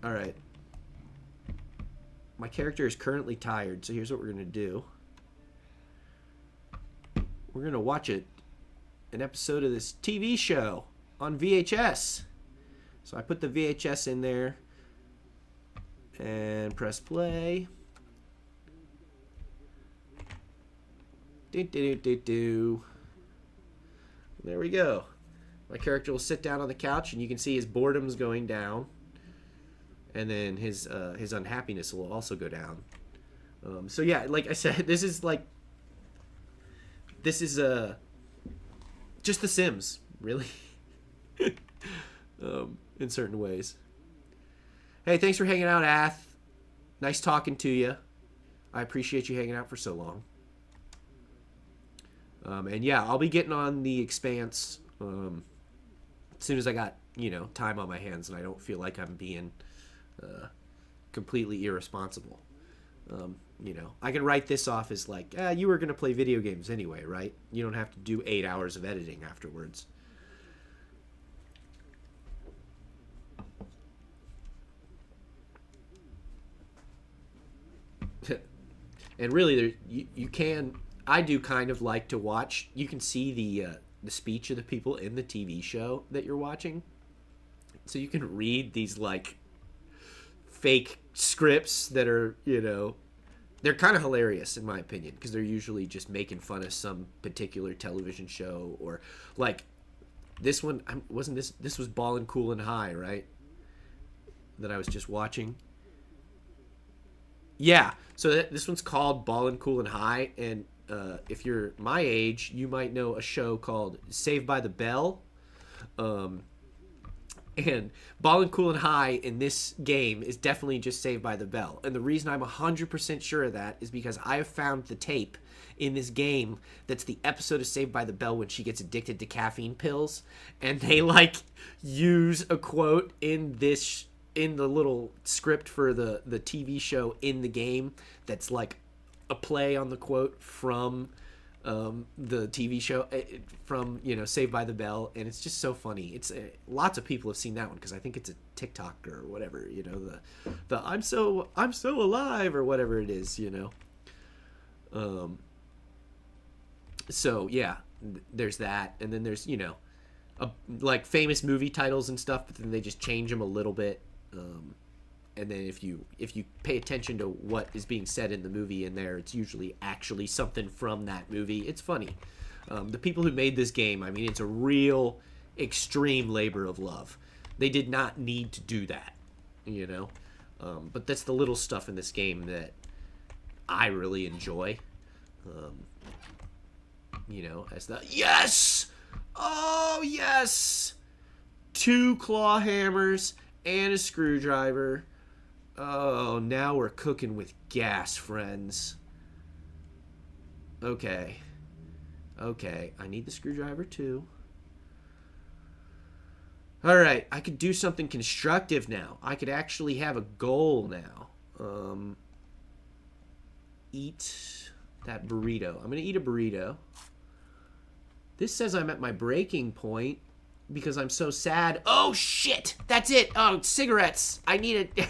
[SPEAKER 1] Alright. My character is currently tired, so here's what we're going to do. We're going to watch an episode of this TV show on VHS. So I put the VHS in there and press play. Do. There we go. My character will sit down on the couch, and you can see his boredom's going down, and then his unhappiness will also go down. So yeah, like I said, this is just The Sims, really, in certain ways. Hey, thanks for hanging out, Ath. Nice talking to you. I appreciate you hanging out for so long. And yeah, I'll be getting on The Expanse as soon as I got, time on my hands and I don't feel like I'm being completely irresponsible. I can write this off as like, you were going to play video games anyway, right? You don't have to do 8 hours of editing afterwards. And really, you can... I do kind of like to watch... You can see the speech of the people in the TV show that you're watching. So you can read these, like, fake scripts that are, they're kind of hilarious, in my opinion, because they're usually just making fun of some particular television show, or, like, this one, this was Ballin' Coolin' High, right? That I was just watching. Yeah, so this one's called Ballin' Coolin' High, and if you're my age, you might know a show called Saved by the Bell. And Ballin' Coolin' High in this game is definitely just Saved by the Bell. And the reason I'm 100% sure of that is because I have found the tape in this game that's the episode of Saved by the Bell when she gets addicted to caffeine pills. And they, like, use a quote in the little script for the TV show in the game that's, like, a play on the quote from the TV show, from Saved by the Bell, and it's just so funny. It's lots of people have seen that one because I think it's a TikTok or whatever, the I'm so alive or whatever it is, So yeah, there's that, and then there's like famous movie titles and stuff, but then they just change them a little bit. And then if you pay attention to what is being said in the movie in there, it's usually actually something from that movie. It's funny. The people who made this game, I mean, it's a real extreme labor of love. They did not need to do that, but that's the little stuff in this game that I really enjoy. As the yes! Oh, yes! 2 claw hammers and a screwdriver. Oh, now we're cooking with gas, friends. Okay. Okay, I need the screwdriver too. Alright, I could do something constructive now. I could actually have a goal now. Eat that burrito. I'm going to eat a burrito. This says I'm at my breaking point because I'm so sad. Oh, shit! That's it! Oh, cigarettes! I need it.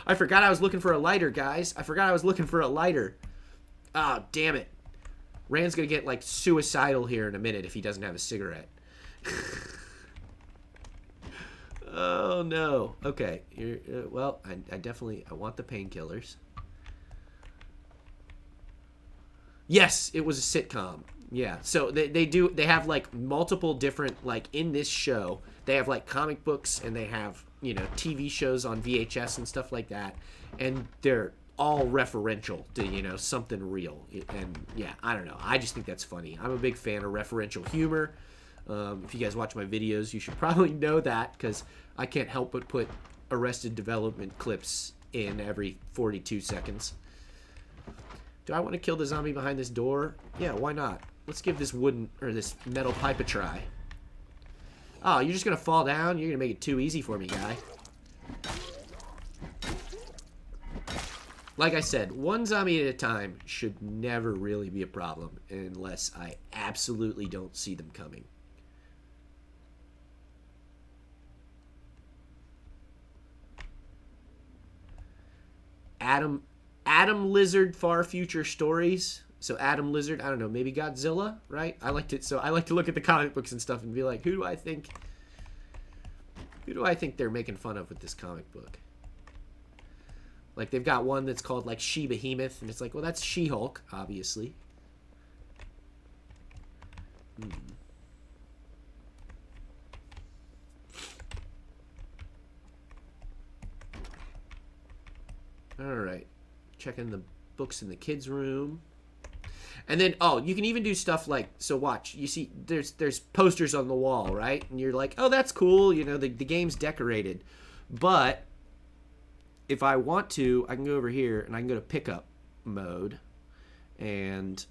[SPEAKER 1] I forgot I was looking for a lighter, guys. I forgot I was looking for a lighter. Oh, damn it. Rand's going to get, like, suicidal here in a minute if he doesn't have a cigarette. Oh, no. Okay. Well, I definitely... I want the painkillers. Yes, it was a sitcom. Yeah. So they have, like, multiple different... Like, in this show, they have, like, comic books and they have, you know, TV shows on VHS and stuff like that. And they're all referential to, you know, something real. And, yeah, I don't know. I just think that's funny. I'm a big fan of referential humor. If you guys watch my videos, you should probably know that because I can't help but put Arrested Development clips in every 42 seconds. Do I want to kill the zombie behind this door? Yeah, why not? Let's give this wooden or this metal pipe a try. Oh, you're just gonna fall down? You're gonna make it too easy for me, guy. Like I said, one zombie at a time should never really be a problem unless I absolutely don't see them coming. Adam Lizard Far Future Stories. So Adam Lizard, I don't know, maybe Godzilla, right? I like to look at the comic books and stuff and be like, who do I think they're making fun of with this comic book? Like they've got one that's called like She-Behemoth, and it's like, well, that's She-Hulk, obviously. All right, checking the books in the kids' room. And then, oh, you can even do stuff like, so watch, you see, there's posters on the wall, right? And you're like, oh, that's cool, you know, the game's decorated. But if I want to, I can go over here and I can go to pickup mode. And,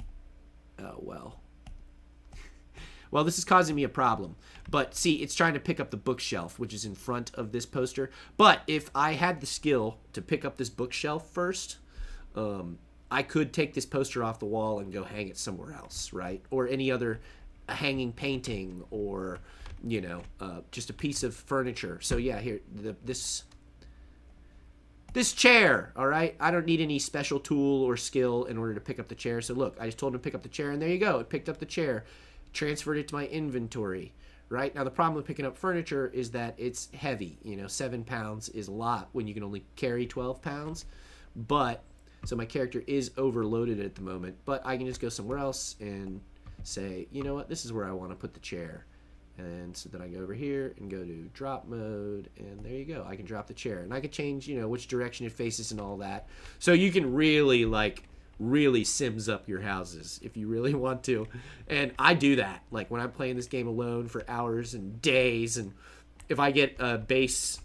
[SPEAKER 1] oh, well. Well, this is causing me a problem. But see, it's trying to pick up the bookshelf, which is in front of this poster. But if I had the skill to pick up this bookshelf first, I could take this poster off the wall and go hang it somewhere else, right? Or any other hanging painting or, you know, just a piece of furniture. So, yeah, here, this chair, all right? I don't need any special tool or skill in order to pick up the chair. So, look, I just told him to pick up the chair, and there you go. It picked up the chair, transferred it to my inventory, right? Now, the problem with picking up furniture is that it's heavy. You know, 7 pounds is a lot when you can only carry 12 pounds. But... so my character is overloaded at the moment, but I can just go somewhere else and say, you know what, this is where I want to put the chair. And so then I go over here and go to drop mode, and there you go. I can drop the chair. And I can change, you know, which direction it faces and all that. So you can really, like, really Sims up your houses if you really want to. And I do that. Like, when I'm playing this game alone for hours and days, and if I get a base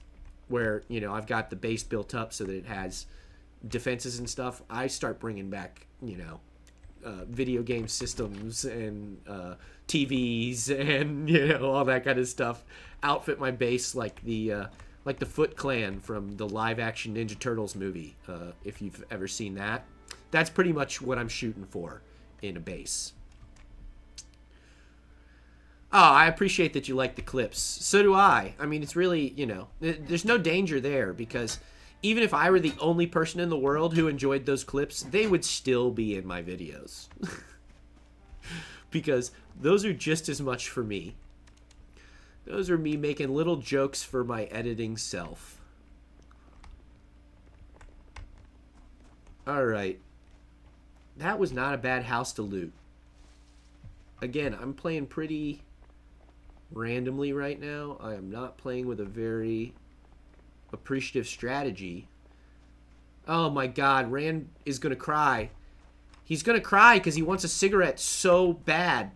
[SPEAKER 1] where, you know, I've got the base built up so that it has defenses and stuff, I start bringing back, you know, video game systems and TVs and, you know, all that kind of stuff. Outfit my base like the Foot Clan from the live action Ninja Turtles movie, if you've ever seen that. That's pretty much what I'm shooting for in a base. Oh, I appreciate that you like the clips. So do I. I mean, it's really, you know, there's no danger there because even if I were the only person in the world who enjoyed those clips, they would still be in my videos. Because those are just as much for me. Those are me making little jokes for my editing self. Alright. That was not a bad house to loot. Again, I'm playing pretty randomly right now. I am not playing with a very appreciative strategy. Oh my god, Rand is gonna cry. He's gonna cry because he wants a cigarette so bad.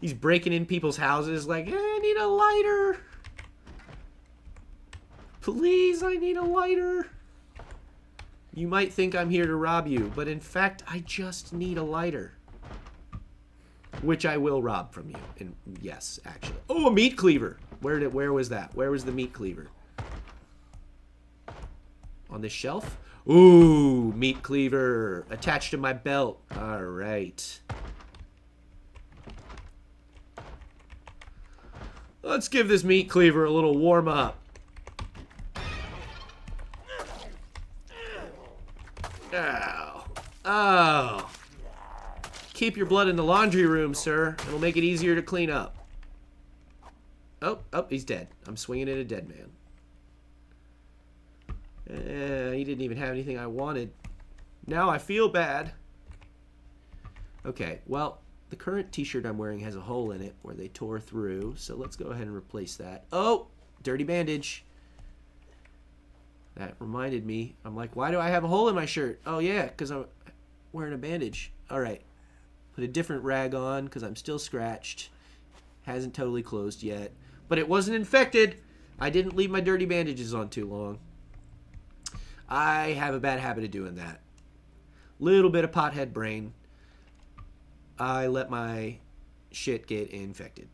[SPEAKER 1] He's breaking in people's houses like, I need a lighter. Please, I need a lighter. You might think I'm here to rob you, but in fact, I just need a lighter. Which I will rob from you. And yes, actually. Oh, a meat cleaver. Where was that? Where was the meat cleaver? On this shelf? Ooh, meat cleaver. Attached to my belt. All right. Let's give this meat cleaver a little warm up. Ow. Oh. Keep your blood in the laundry room, sir. It'll make it easier to clean up. Oh, he's dead. I'm swinging at a dead man. He didn't even have anything I wanted. Now I feel bad. Okay, well, the current t-shirt I'm wearing has a hole in it where they tore through, so let's go ahead and replace that. Oh, dirty bandage. That reminded me. I'm like, why do I have a hole in my shirt? Oh, yeah, because I'm wearing a bandage. All right. Put a different rag on because I'm still scratched. Hasn't totally closed yet. But it wasn't infected. I didn't leave my dirty bandages on too long. I have a bad habit of doing that. Little bit of pothead brain. I let my shit get infected.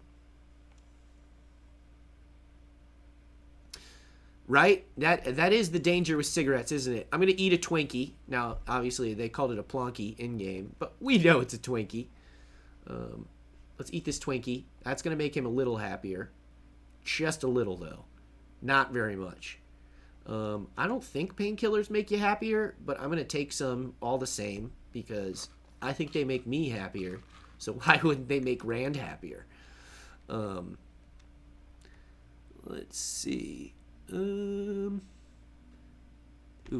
[SPEAKER 1] Right? That is the danger with cigarettes, isn't it? I'm going to eat a Twinkie. Now, obviously, they called it a Plonky in-game, but we know it's a Twinkie. Let's eat this Twinkie. That's going to make him a little happier. Just a little, though. Not very much. I don't think painkillers make you happier, but I'm going to take some all the same because I think they make me happier. So why wouldn't they make Rand happier? Let's see. Ooh,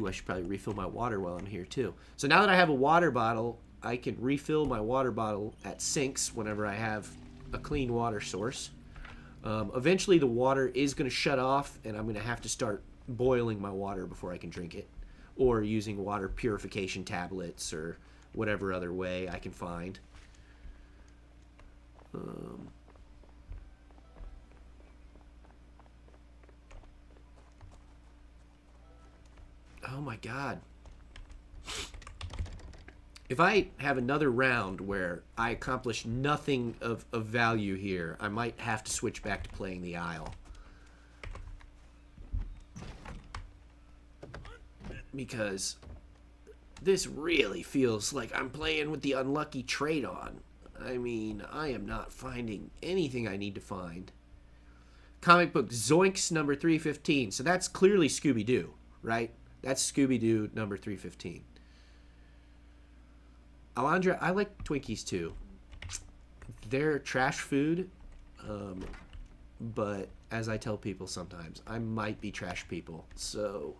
[SPEAKER 1] I should probably refill my water while I'm here too. So now that I have a water bottle, I can refill my water bottle at sinks whenever I have a clean water source. Eventually the water is going to shut off and I'm going to have to start boiling my water before I can drink it. Or using water purification tablets or whatever other way I can find. Oh my god. If I have another round where I accomplish nothing of value here, I might have to switch back to playing the Isle. Because this really feels like I'm playing with the unlucky trade-on. I mean, I am not finding anything I need to find. Comic book Zoinks number 315. So that's clearly Scooby-Doo, right? That's Scooby-Doo number 315. Alondra, I like Twinkies too. They're trash food, but as I tell people sometimes, I might be trash people. So,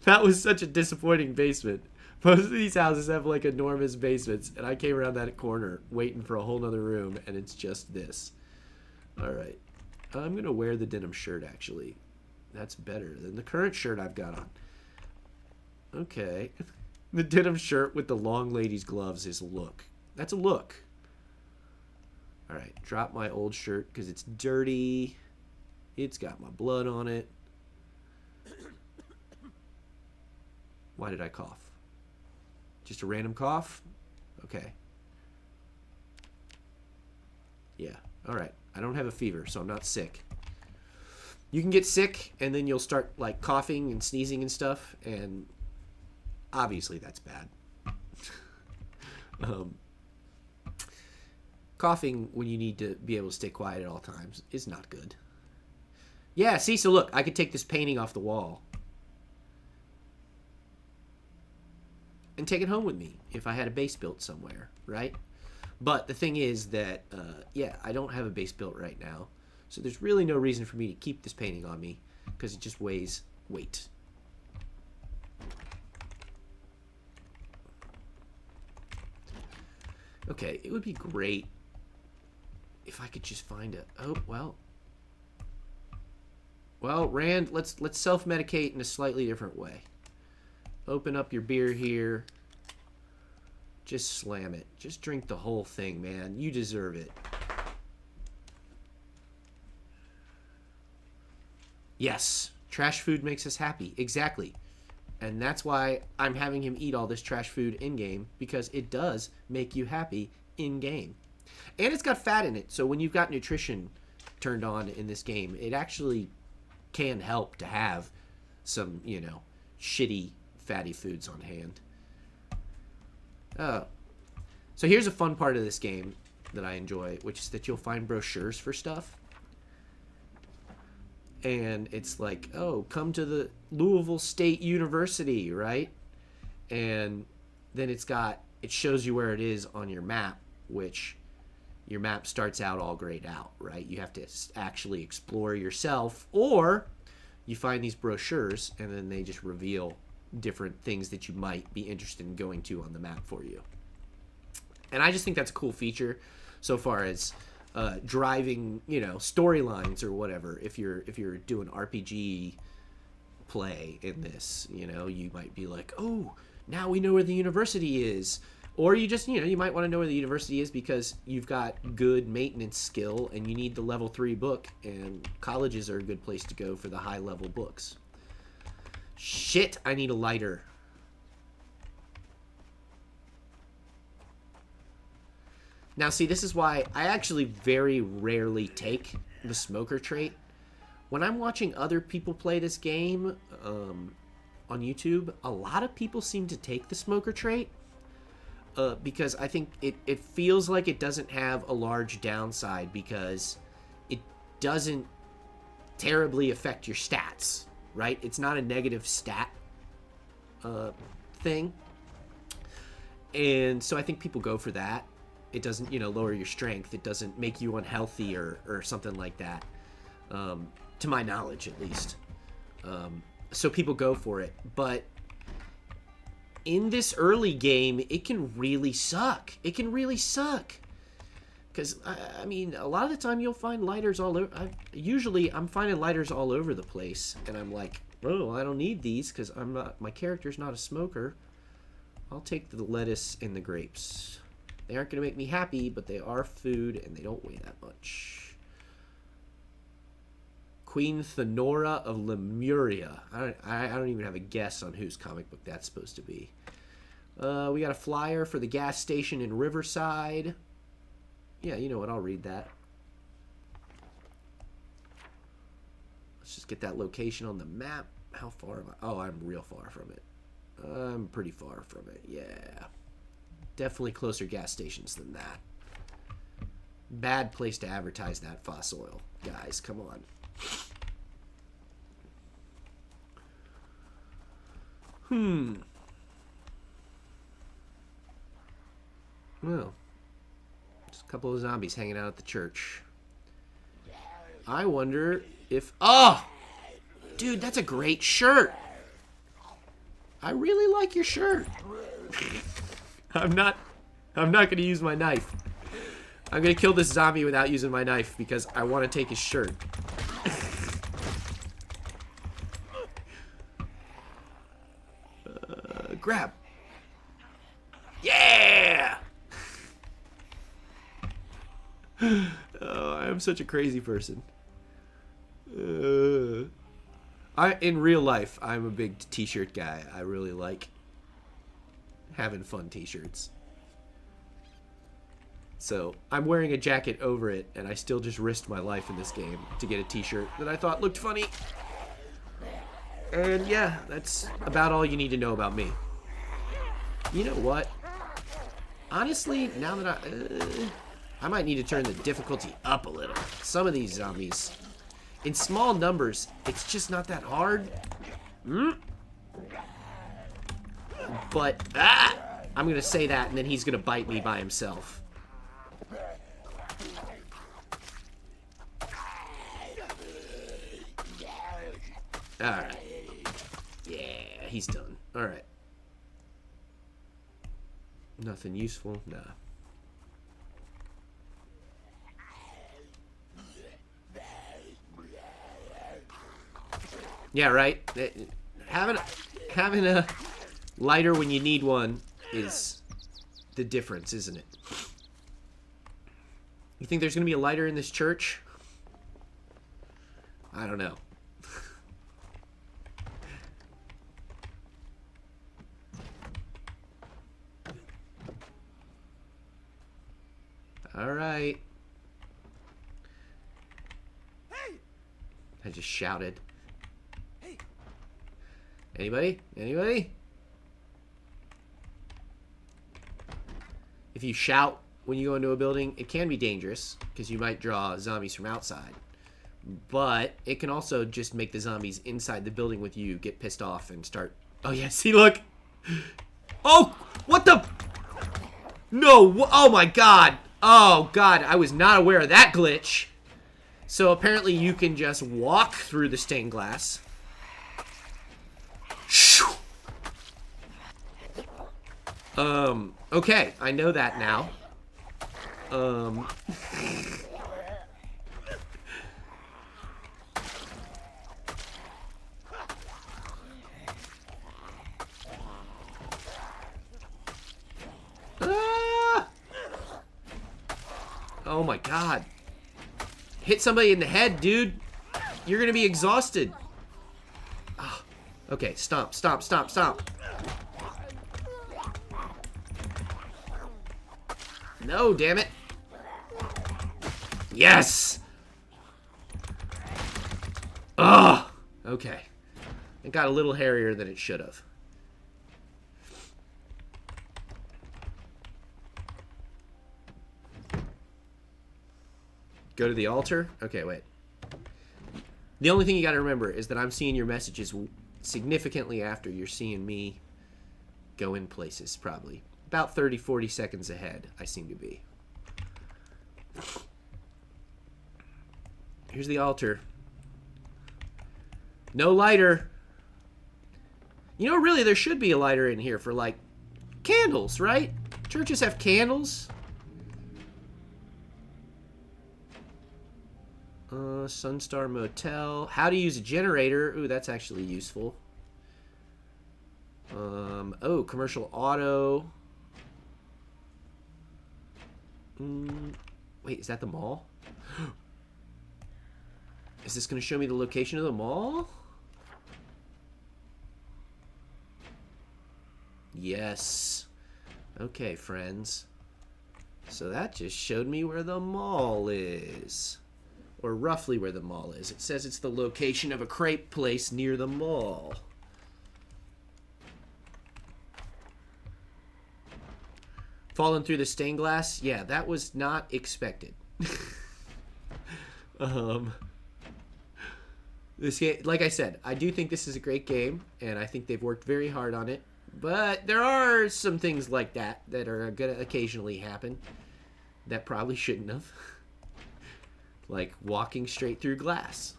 [SPEAKER 1] that was such a disappointing basement. Most of these houses have like enormous basements, and I came around that corner waiting for a whole nother room, and it's just this. All right, I'm gonna wear the denim shirt actually. That's better than the current shirt I've got on. Okay. The denim shirt with the long lady's gloves is a look. That's a look. Alright, drop my old shirt because it's dirty. It's got my blood on it. Why did I cough? Just a random cough? Okay. Yeah, alright. I don't have a fever, so I'm not sick. You can get sick, and then you'll start, like, coughing and sneezing and stuff, and obviously that's bad. Coughing when you need to be able to stay quiet at all times is not good. Yeah, see, so look, I could take this painting off the wall and take it home with me if I had a base built somewhere, right? But the thing is that, yeah, I don't have a base built right now. So there's really no reason for me to keep this painting on me because it just weighs weight. Okay, it would be great if I could just find a... Oh, well. Well, Rand, let's self-medicate in a slightly different way. Open up your beer here. Just slam it. Just drink the whole thing, man. You deserve it. Yes, trash food makes us happy. Exactly. And that's why I'm having him eat all this trash food in-game, because it does make you happy in-game. And it's got fat in it, so when you've got nutrition turned on in this game, it actually can help to have some, you know, shitty fatty foods on hand. So here's a fun part of this game that I enjoy, which is that you'll find brochures for stuff. And it's like, oh, come to the Louisville State University, right? And then it shows you where it is on your map, which your map starts out all grayed out, right? You have to actually explore yourself, or you find these brochures and then they just reveal different things that you might be interested in going to on the map for you. And I just think that's a cool feature so far as driving, you know, storylines or whatever. If you're doing RPG play in this, you know, you might be like, oh, now we know where the university is. Or you just, you know, you might want to know where the university is because you've got good maintenance skill and you need the level 3 book, and colleges are a good place to go for the high level books. Shit, I need a lighter. Now, see, this is why I actually very rarely take the smoker trait. When I'm watching other people play this game on YouTube, a lot of people seem to take the smoker trait because I think it feels like it doesn't have a large downside because it doesn't terribly affect your stats, right? It's not a negative stat thing. And so I think people go for that. It doesn't, you know, lower your strength. It doesn't make you unhealthy or something like that, to my knowledge, at least. So people go for it. But in this early game, it can really suck. It can really suck. Because, I mean, a lot of the time you'll find lighters all over. Usually I'm finding lighters all over the place. And I'm like, oh, I don't need these because my character's not a smoker. I'll take the lettuce and the grapes. They aren't going to make me happy, but they are food, and they don't weigh that much. Queen Thenora of Lemuria. I don't even have a guess on whose comic book that's supposed to be. We got a flyer for the gas station in Riverside. Yeah, you know what? I'll read that. Let's just get that location on the map. How far am I? Oh, I'm real far from it. I'm pretty far from it, yeah. Definitely closer gas stations than that. Bad place to advertise that fossil, guys. Come on. Well, just a couple of zombies hanging out at the church. I wonder if... Oh! Dude, that's a great shirt. I really like your shirt. I'm not going to use my knife. I'm going to kill this zombie without using my knife because I want to take his shirt. Grab. Yeah! Oh, I'm such a crazy person. In real life, I'm a big t-shirt guy. I really like having fun t-shirts. So I'm wearing a jacket over it, and I still just risked my life in this game to get a t-shirt that I thought looked funny. And yeah, that's about all you need to know about me. You know what? Honestly, now that I might need to turn the difficulty up a little. Some of these zombies, in small numbers, it's just not that hard. But, I'm going to say that, and then he's going to bite me by himself. Alright. Yeah, he's done. Alright. Nothing useful? Nah. Yeah, right? Having a lighter when you need one is the difference, isn't it? You think there's going to be a lighter in this church? I don't know. All right.
[SPEAKER 2] Hey!
[SPEAKER 1] I just shouted.
[SPEAKER 2] Hey!
[SPEAKER 1] Anybody? Anybody? If you shout when you go into a building, it can be dangerous because you might draw zombies from outside. But it can also just make the zombies inside the building with you get pissed off and start... Oh, yeah, see, look. Oh, what the... No, oh my God. Oh, God, I was not aware of that glitch. So apparently you can just walk through the stained glass. Okay, I know that now. Oh my God. Hit somebody in the head, dude. You're gonna be exhausted. Oh, okay, stomp, stomp, stomp, stomp. No, damn it. Yes! Ugh! Okay. It got a little hairier than it should have. Go to the altar? Okay, wait. The only thing you gotta remember is that I'm seeing your messages significantly after you're seeing me go in places, probably. About 30, 40 seconds ahead, I seem to be. Here's the altar. No lighter. You know, really, there should be a lighter in here for, like, candles, right? Churches have candles. Sunstar Motel. How to use a generator. Ooh, that's actually useful. Oh, commercial auto. Wait, is that the mall? Is this going to show me the location of the mall? Yes. Okay, friends. So that just showed me where the mall is. Or roughly where the mall is. It says it's the location of a crepe place near the mall. Falling through the stained glass? Yeah, that was not expected. This game, like I said, I do think this is a great game, and I think they've worked very hard on it. But there are some things like that that are going to occasionally happen that probably shouldn't have. Like walking straight through glass.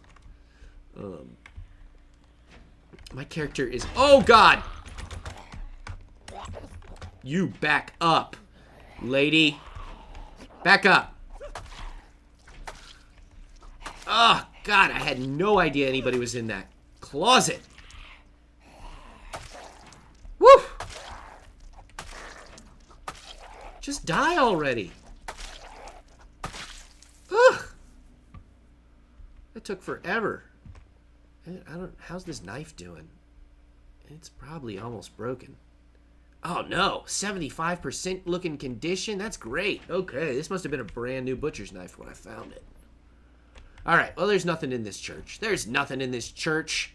[SPEAKER 1] My character is... Oh, God! You back up, lady. Back up. Oh, God, I had no idea anybody was in that closet. Woo! Just die already. Ugh. That took forever. I don't... How's this knife doing? It's probably almost broken. Oh, no. 75% looking condition? That's great. Okay, this must have been a brand new butcher's knife when I found it. All right, well, there's nothing in this church. There's nothing in this church.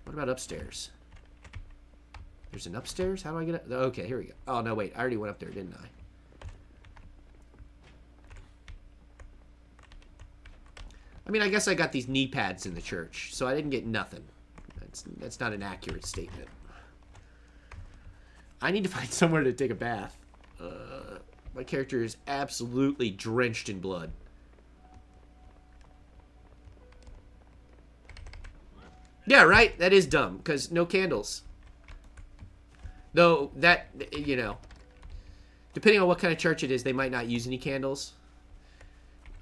[SPEAKER 1] What about upstairs? There's an upstairs? How do I get up? Okay, here we go. Oh, no, wait. I already went up there, didn't I? I mean, I guess I got these knee pads in the church, so I didn't get nothing. That's not an accurate statement. I need to find somewhere to take a bath. My character is absolutely drenched in blood. Yeah, right? That is dumb, because no candles. Though, that, you know, depending on what kind of church it is, they might not use any candles.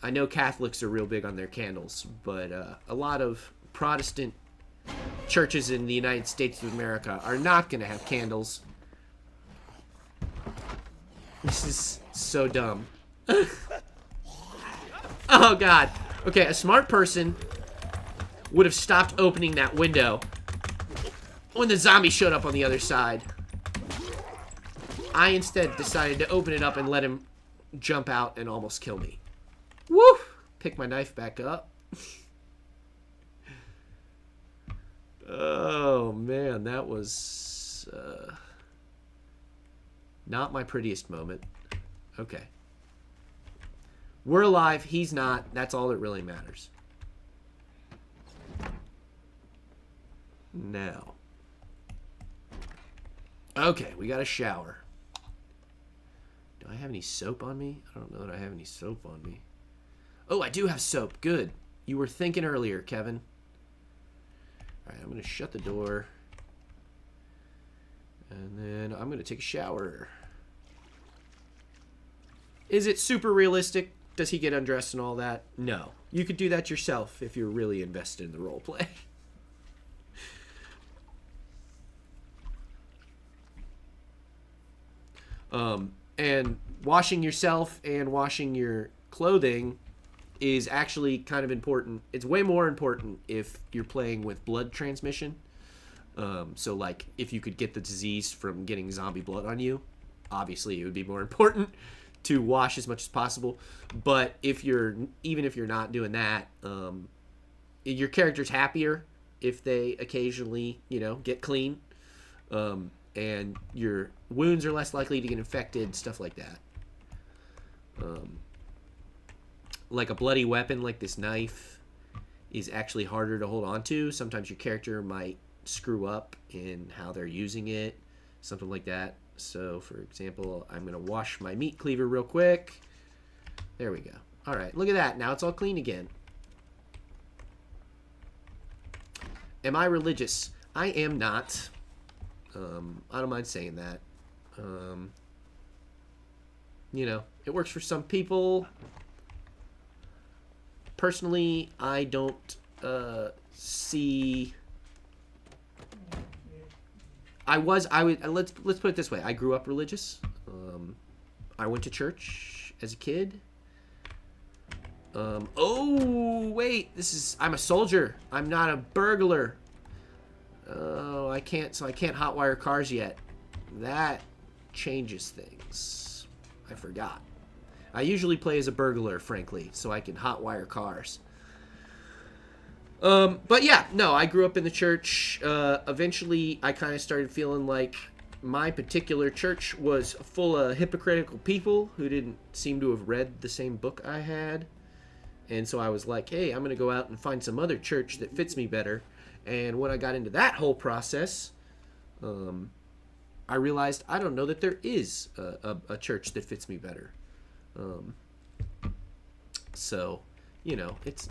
[SPEAKER 1] I know Catholics are real big on their candles, but a lot of Protestant churches in the United States of America are not going to have candles This is so dumb. Oh, God. Okay, a smart person would have stopped opening that window when the zombie showed up on the other side. I instead decided to open it up and let him jump out and almost kill me. Woo! Pick my knife back up. Oh, man, that was not my prettiest moment. Okay. We're alive. He's not. That's all that really matters. Now. Okay, we got a shower. Do I have any soap on me? I don't know that I have any soap on me. Oh, I do have soap. Good. You were thinking earlier, Kevin. All right, I'm going to shut the door. And then I'm going to take a shower. Is it super realistic? Does he get undressed and all that? No. You could do that yourself if you're really invested in the role play. And washing yourself and washing your clothing is actually kind of important. It's way more important if you're playing with blood transmission. So, like, if you could get the disease from getting zombie blood on you, obviously it would be more important to wash as much as possible. But even if you're not doing that, your character's happier if they occasionally, get clean. And your wounds are less likely to get infected, stuff like that. Like a bloody weapon like this knife is actually harder to hold on to. Sometimes your character might screw up in how they're using it, something like that. So, for example, I'm going to wash my meat cleaver real quick. There we go. All right, look at that. Now it's all clean again. Am I religious? I am not. I don't mind saying that. It works for some people. Personally, I don't see. Let's put it this way. I grew up religious. I went to church as a kid. Oh wait, I'm a soldier. I'm not a burglar. Oh, I can't hotwire cars yet. That changes things. I forgot. I usually play as a burglar, frankly, so I can hotwire cars. But yeah, no, I grew up in the church. Eventually, I kind of started feeling like my particular church was full of hypocritical people who didn't seem to have read the same book I had. And so I was like, hey, I'm going to go out and find some other church that fits me better. And when I got into that whole process, I realized I don't know that there is a church that fits me better. So, it's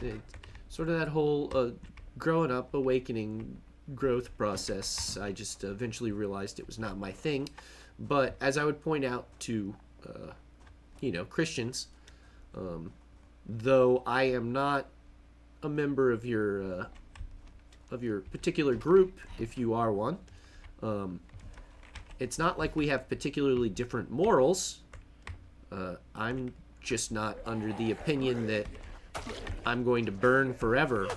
[SPEAKER 1] sort of that whole growing up, awakening, growth process. I just eventually realized it was not my thing. But as I would point out to, Christians, though I am not a member of your particular group, if you are one, it's not like we have particularly different morals. I'm just not under the opinion that I'm going to burn forever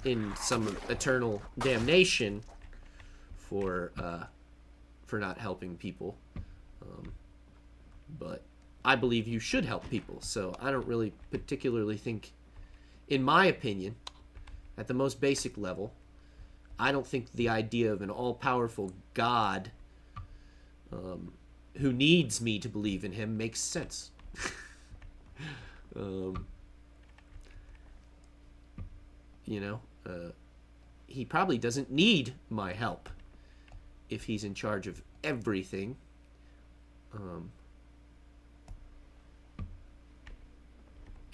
[SPEAKER 1] in some eternal damnation for not helping people. But I believe you should help people, so I don't really particularly think, in my opinion, at the most basic level, I don't think the idea of an all-powerful God who needs me to believe in him makes sense. He probably doesn't need my help if he's in charge of everything.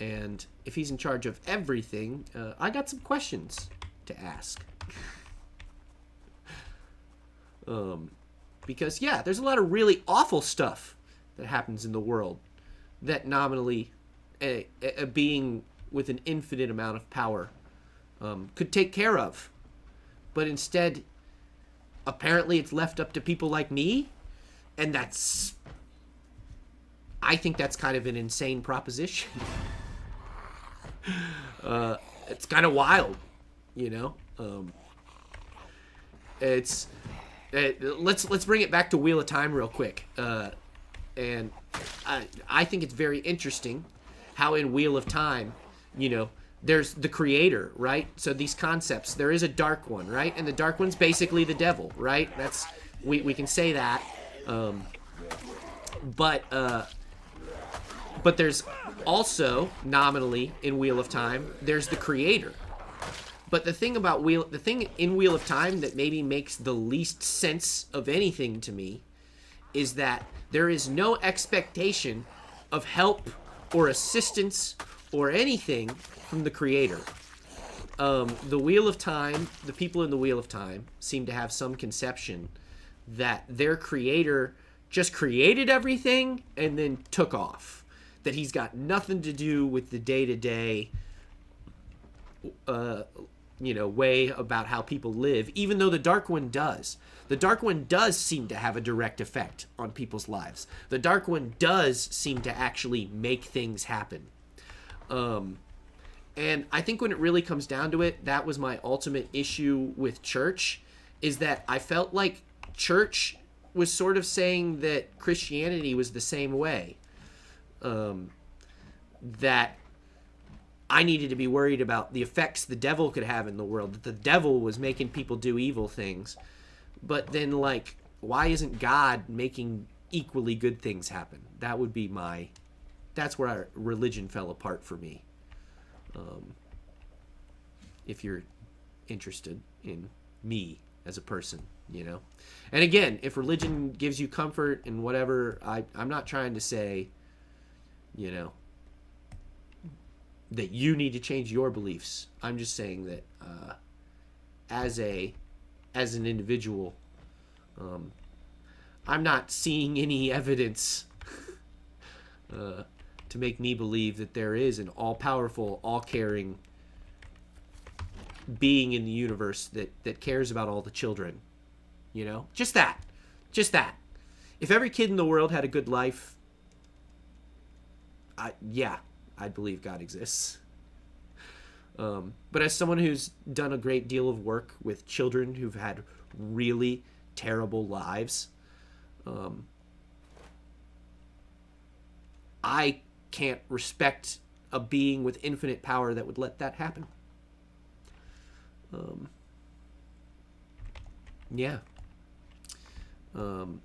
[SPEAKER 1] And if he's in charge of everything, I got some questions to ask. Because, yeah, there's a lot of really awful stuff that happens in the world that nominally a being with an infinite amount of power could take care of. But instead, apparently it's left up to people like me, and that's I think that's kind of an insane proposition. It's kind of wild, you know. Let's bring it back to Wheel of Time real quick, and I think it's very interesting how in Wheel of Time, you know, there's the creator, right? So these concepts, there is a dark one, right? And the dark one's basically the devil, right? That's we can say that, but there's also nominally in Wheel of Time, there's the creator. But the thing in Wheel of Time that maybe makes the least sense of anything to me is that there is no expectation of help or assistance or anything from the creator. The Wheel of Time, the people in the Wheel of Time seem to have some conception that their creator just created everything and then took off. That he's got nothing to do with the day-to-day way about how people live, even though the Dark One does. The Dark One does seem to have a direct effect on people's lives. The Dark One does seem to actually make things happen. And I think when it really comes down to it, that was my ultimate issue with church, is that I felt like church was sort of saying that Christianity was the same way. That I needed to be worried about the effects the devil could have in the world, that the devil was making people do evil things. But then, like, why isn't God making equally good things happen? That would be that's where our religion fell apart for me. If you're interested in me as a person, you know. And again, if religion gives you comfort and whatever, I'm not trying to say, you know, that you need to change your beliefs. I'm just saying that as an individual, I'm not seeing any evidence to make me believe that there is an all-powerful, all-caring being in the universe that cares about all the children. You know? Just that. If every kid in the world had a good life, I'd believe God exists. But as someone who's done a great deal of work with children who've had really terrible lives, I can't respect a being with infinite power that would let that happen. Yeah. You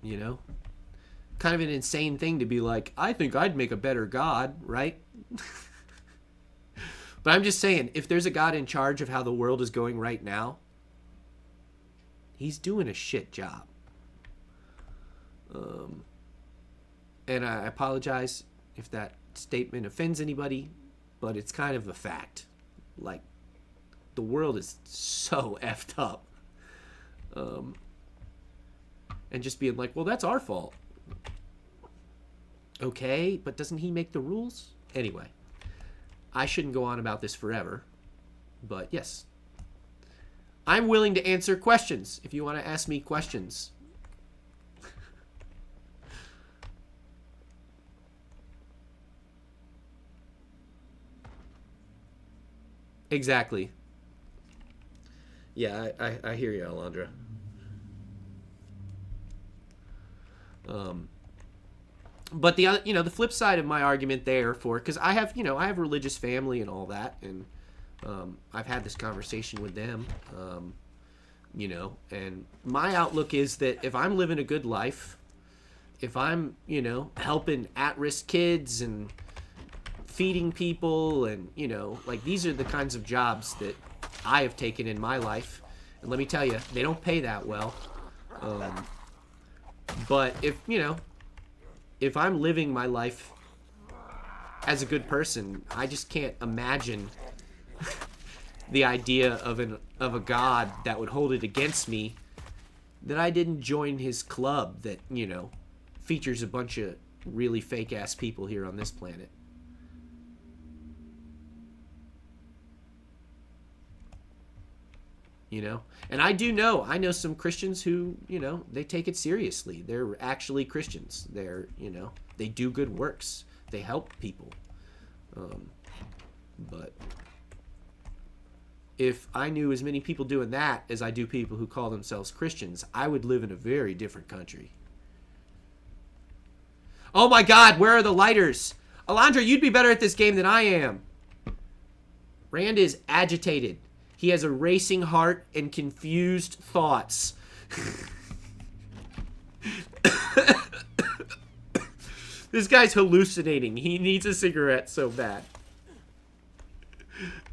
[SPEAKER 1] know? Kind of an insane thing to be like, I think I'd make a better God, right? But I'm just saying, if there's a God in charge of how the world is going right now, he's doing a shit job. And I apologize if that statement offends anybody, but it's kind of a fact. Like, the world is so effed up. And just being like, well, that's our fault. Okay, but doesn't he make the rules? Anyway, I shouldn't go on about this forever, but yes. I'm willing to answer questions if you want to ask me questions. Exactly. Yeah, I hear you, Alondra. But the other, the flip side of my argument there because I have religious family and all that, and I've had this conversation with them, and my outlook is that if I'm living a good life, if I'm, helping at-risk kids and feeding people and, like these are the kinds of jobs that I have taken in my life. And let me tell you, they don't pay that well. But if I'm living my life as a good person, I just can't imagine the idea of a God that would hold it against me that I didn't join his club that, features a bunch of really fake-ass people here on this planet. you know. And I know some Christians who, they take it seriously. They're actually Christians. They're, they do good works. They help people. But if I knew as many people doing that as I do people who call themselves Christians, I would live in a very different country. Oh my God, where are the lighters? Alondra, you'd be better at this game than I am. Rand is agitated. He has a racing heart and confused thoughts. This guy's hallucinating. He needs a cigarette so bad.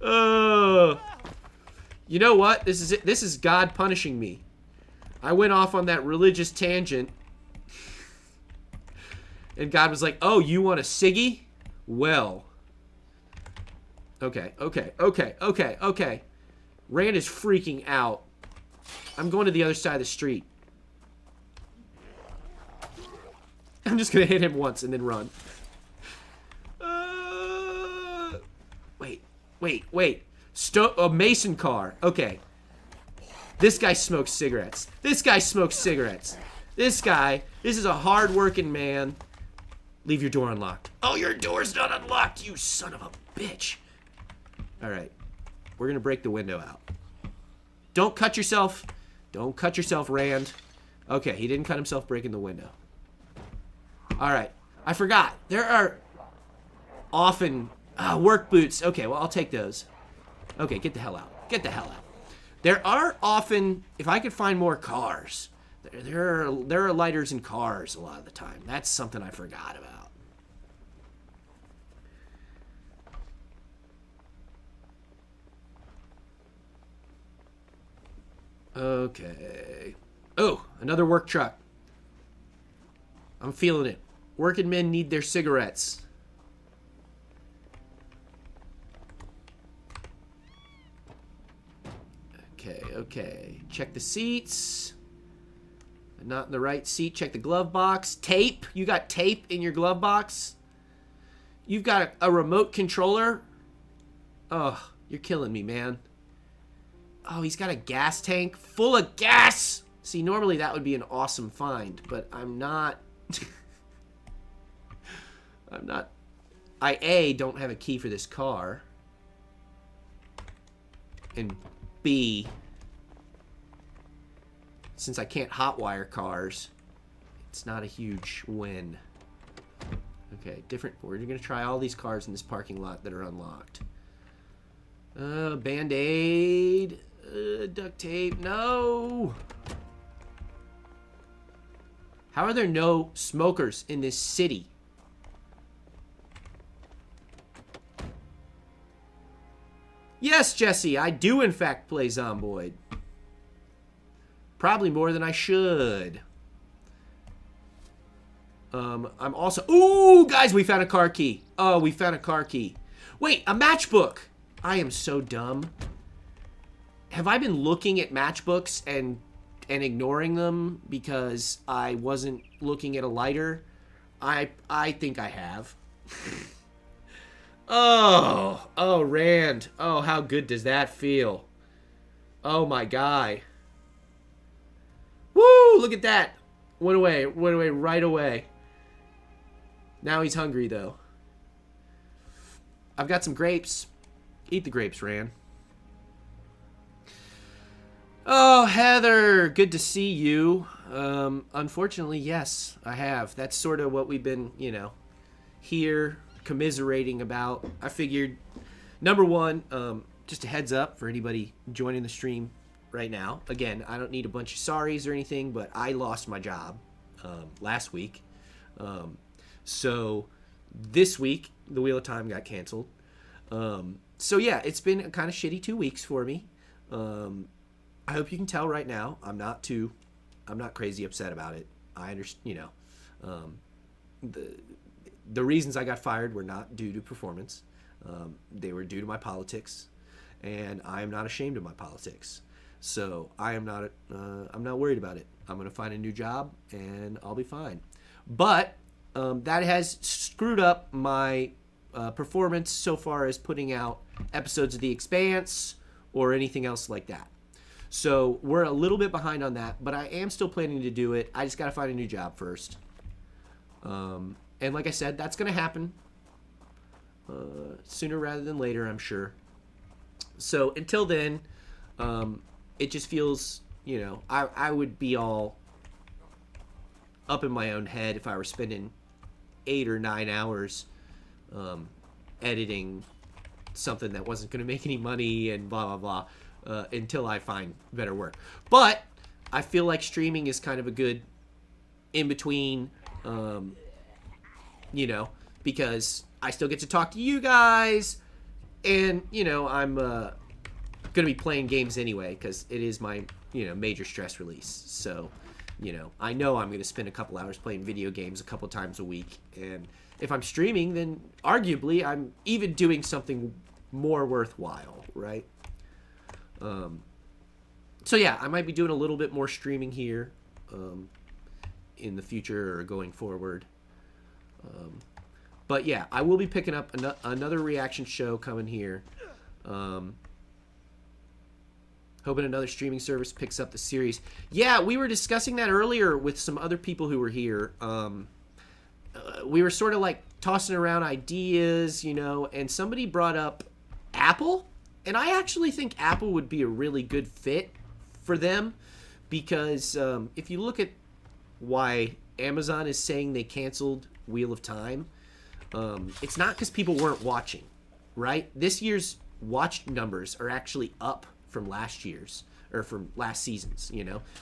[SPEAKER 1] You know what? This is it. This is God punishing me. I went off on that religious tangent. And God was like, oh, you want a ciggy? Well. Okay. Rand is freaking out. I'm going to the other side of the street. I'm just going to hit him once and then run. Wait. A Mason car. Okay. This guy smokes cigarettes. This is a hard-working man. Leave your door unlocked. Oh, your door's not unlocked, you son of a bitch. All right. We're going to break the window out. Don't cut yourself. Don't cut yourself, Rand. Okay, he didn't cut himself breaking the window. All right. I forgot. There are often work boots. Okay, well, I'll take those. Okay, get the hell out. There are often, if I could find more cars, there are lighters in cars a lot of the time. That's something I forgot about. Okay. Oh, another work truck. I'm feeling it. Working men need their cigarettes. Okay. Check the seats. Not in the right seat. Check the glove box. Tape. You got tape in your glove box? You've got a remote controller? Oh, you're killing me, man. Oh, he's got a gas tank full of gas. See, normally that would be an awesome find, but I'm not. I don't have a key for this car. And B, since I can't hotwire cars, it's not a huge win. Okay, we're going to try all these cars in this parking lot that are unlocked. Band-Aid. Duct tape. No. How are there no smokers in this city? Yes, Jesse, I do in fact play Zomboid. Probably more than I should. I'm also... Ooh, guys, we found a car key. Oh, we found a car key. Wait, a matchbook. I am so dumb. Have I been looking at matchbooks and ignoring them because I wasn't looking at a lighter? I think I have. Oh, Rand. Oh, how good does that feel? Oh, my guy. Woo, look at that. Went away right away. Now he's hungry, though. I've got some grapes. Eat the grapes, Rand. Oh, Heather, good to see you. Unfortunately, yes, I have. That's sort of what we've been, here commiserating about. I figured, number one, just a heads up for anybody joining the stream right now. Again, I don't need a bunch of sorries or anything, but I lost my job last week. So this week, the Wheel of Time got canceled. So yeah, it's been a kind of shitty 2 weeks for me. I hope you can tell right now, I'm not crazy upset about it. I understand, the reasons I got fired were not due to performance. They were due to my politics, and I am not ashamed of my politics. So I'm not worried about it. I'm going to find a new job, and I'll be fine. But that has screwed up my performance so far as putting out episodes of The Expanse or anything else like that. So we're a little bit behind on that, but I am still planning to do it. I just got to find a new job first. And like I said, that's going to happen sooner rather than later, I'm sure. So until then, it just feels, I would be all up in my own head if I were spending 8 or 9 hours editing something that wasn't going to make any money and blah, blah, blah, until I find better work. But I feel like streaming is kind of a good in-between, because I still get to talk to you guys, and, I'm going to be playing games anyway, because it is my, major stress release. So, I know I'm going to spend a couple hours playing video games a couple times a week, and if I'm streaming, then arguably I'm even doing something more worthwhile, right? So yeah, I might be doing a little bit more streaming here in the future or going forward. But yeah, I will be picking up another reaction show coming here. Hoping another streaming service picks up the series. Yeah, we were discussing that earlier with some other people who were here. We were sort of like tossing around ideas, and somebody brought up Apple. And I actually think Apple would be a really good fit for them, because if you look at why Amazon is saying they canceled Wheel of Time, it's not because people weren't watching, right? This year's watch numbers are actually up from last year's, or from last season's,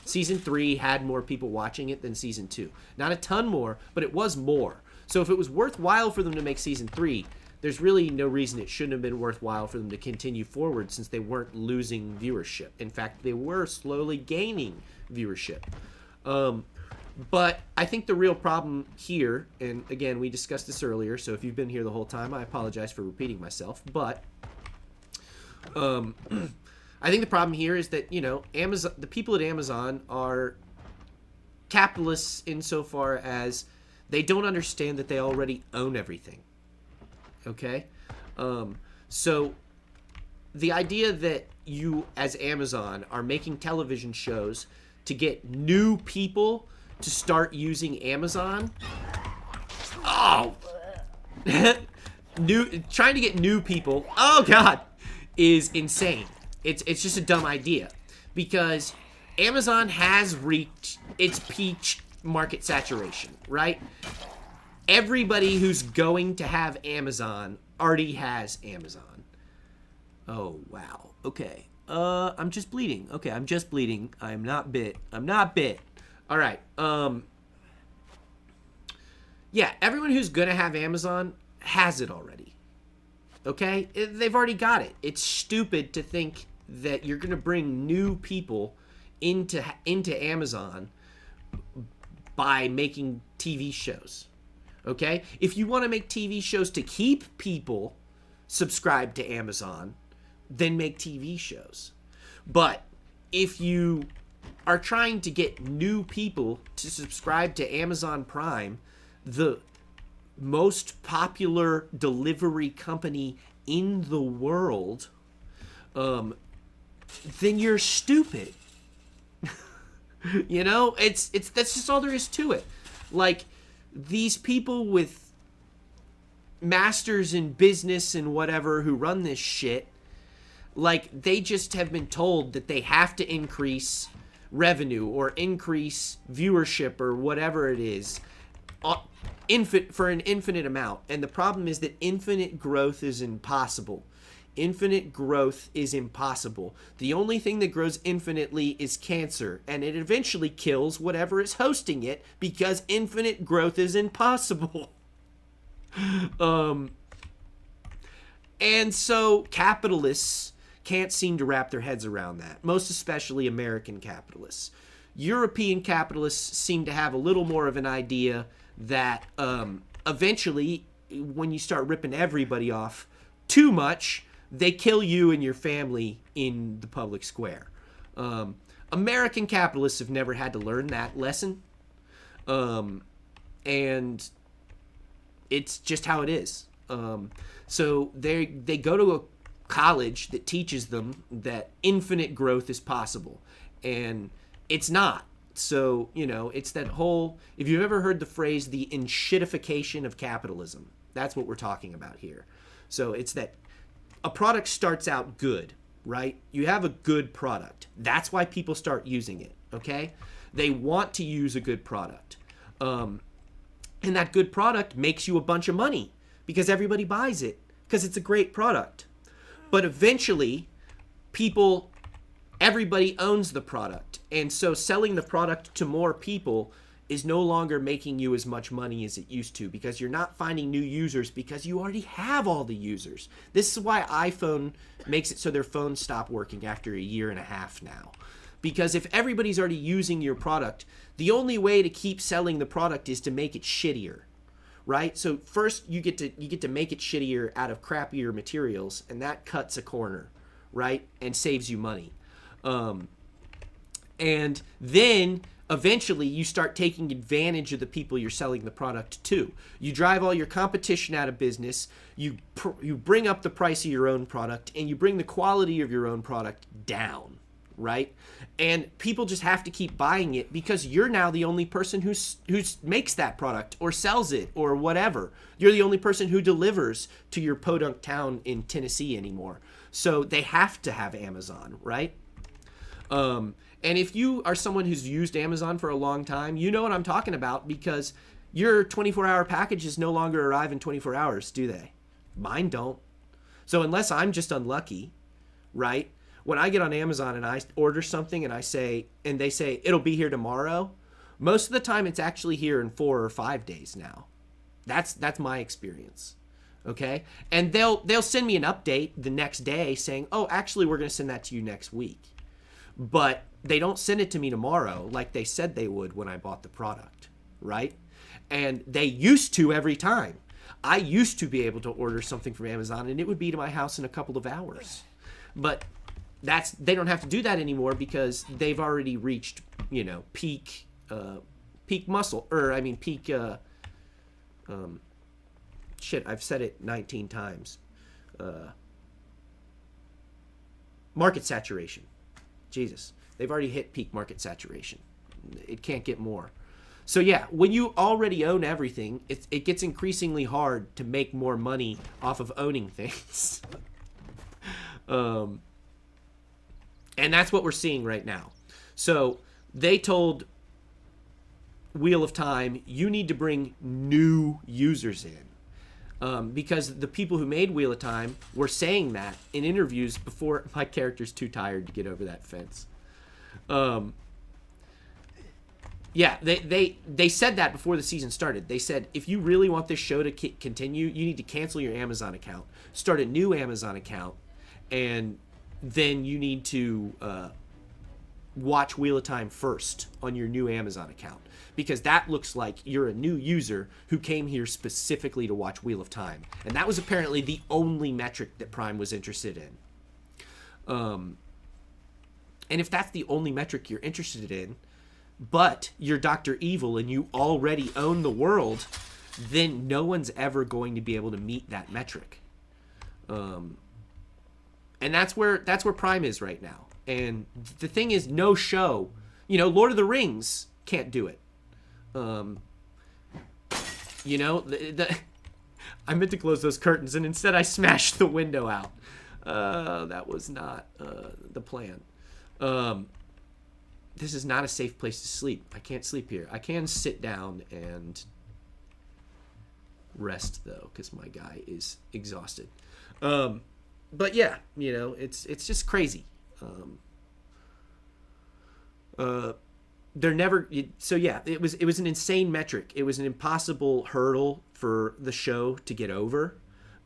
[SPEAKER 1] Season 3 had more people watching it than Season 2. Not a ton more, but it was more. So if it was worthwhile for them to make Season 3, there's really no reason it shouldn't have been worthwhile for them to continue forward, since they weren't losing viewership. In fact, they were slowly gaining viewership. But I think the real problem here, and again, we discussed this earlier, so if you've been here the whole time, I apologize for repeating myself, but I think the problem here is that, Amazon, the people at Amazon are capitalists insofar as they don't understand that they already own everything. Okay? So the idea that you, as Amazon, are making television shows to get new people to start using Amazon. Oh! Trying to get new people, oh God, is insane. It's just a dumb idea, because Amazon has reached its peak market saturation, right? Everybody who's going to have Amazon already has Amazon. Oh, wow. Okay. I'm just bleeding. Okay, I'm just bleeding. I'm not bit. All right. Yeah, everyone who's going to have Amazon has it already. Okay? They've already got it. It's stupid to think that you're going to bring new people into Amazon by making TV shows. Okay? If you want to make TV shows to keep people subscribed to Amazon, then make TV shows. But if you are trying to get new people to subscribe to Amazon Prime, the most popular delivery company in the world, then you're stupid. It's that's just all there is to it. Like, these people with masters in business and whatever who run this shit, like, they just have been told that they have to increase revenue or increase viewership or whatever it is for an infinite amount. And the problem is that infinite growth is impossible. Infinite growth is impossible. The only thing that grows infinitely is cancer, and it eventually kills whatever is hosting it, because infinite growth is impossible. And so capitalists can't seem to wrap their heads around that, most especially American capitalists. European capitalists seem to have a little more of an idea that eventually, when you start ripping everybody off too much, they kill you and your family in the public square. American capitalists have never had to learn that lesson. And it's just how it is. So they go to a college that teaches them that infinite growth is possible, and it's not. So, it's that whole, if you've ever heard the phrase, the enshittification of capitalism, that's what we're talking about here. So it's that a product starts out good, right? You have a good product. That's why people start using it, okay? They want to use a good product. And that good product makes you a bunch of money because everybody buys it because it's a great product. But eventually, everybody owns the product. And so selling the product to more people is no longer making you as much money as it used to, because you're not finding new users because you already have all the users. This is why iPhone makes it so their phones stop working after a year and a half now. Because if everybody's already using your product, the only way to keep selling the product is to make it shittier, right? So first you get to make it shittier out of crappier materials, and that cuts a corner, right? And saves you money. And then eventually you start taking advantage of the people you're selling the product to. You drive all your competition out of business, you bring up the price of your own product, and you bring the quality of your own product down, right? And people just have to keep buying it because you're now the only person who makes that product or sells it or whatever. You're the only person who delivers to your podunk town in Tennessee anymore. So they have to have Amazon, right? And if you are someone who's used Amazon for a long time, you know what I'm talking about, because your 24-hour packages no longer arrive in 24 hours, do they? Mine don't. So unless I'm just unlucky, right? When I get on Amazon and I order something and they say it'll be here tomorrow, most of the time it's actually here in 4 or 5 days now. That's my experience. Okay? And they'll send me an update the next day saying, "Oh, actually we're going to send that to you next week." But they don't send it to me tomorrow like they said they would when I bought the product, right? And they used to every time. I used to be able to order something from Amazon and it would be to my house in a couple of hours. But they don't have to do that anymore because they've already reached, peak muscle, peak I've said it 19 times. Market saturation. Jesus, they've already hit peak market saturation. It can't get more. So yeah, when you already own everything, it gets increasingly hard to make more money off of owning things. And that's what we're seeing right now. So they told Wheel of Time, you need to bring new users in. Because the people who made Wheel of Time were saying that in interviews before. My character's too tired to get over that fence. Yeah, they said that before the season started. They said, if you really want this show to continue, you need to cancel your Amazon account, start a new Amazon account, and then you need to watch Wheel of Time first on your new Amazon account, because that looks like you're a new user who came here specifically to watch Wheel of Time. And that was apparently the only metric that Prime was interested in. And if that's the only metric you're interested in, but you're Dr. Evil and you already own the world, then no one's ever going to be able to meet that metric. And that's where Prime is right now. And the thing is, no show, Lord of the Rings can't do it. I meant to close those curtains and instead I smashed the window out. That was not the plan. This is not a safe place to sleep. I can't sleep here. I can sit down and rest though, because my guy is exhausted. But yeah, it's just crazy. They're never. So yeah, it was an insane metric. It was an impossible hurdle for the show to get over,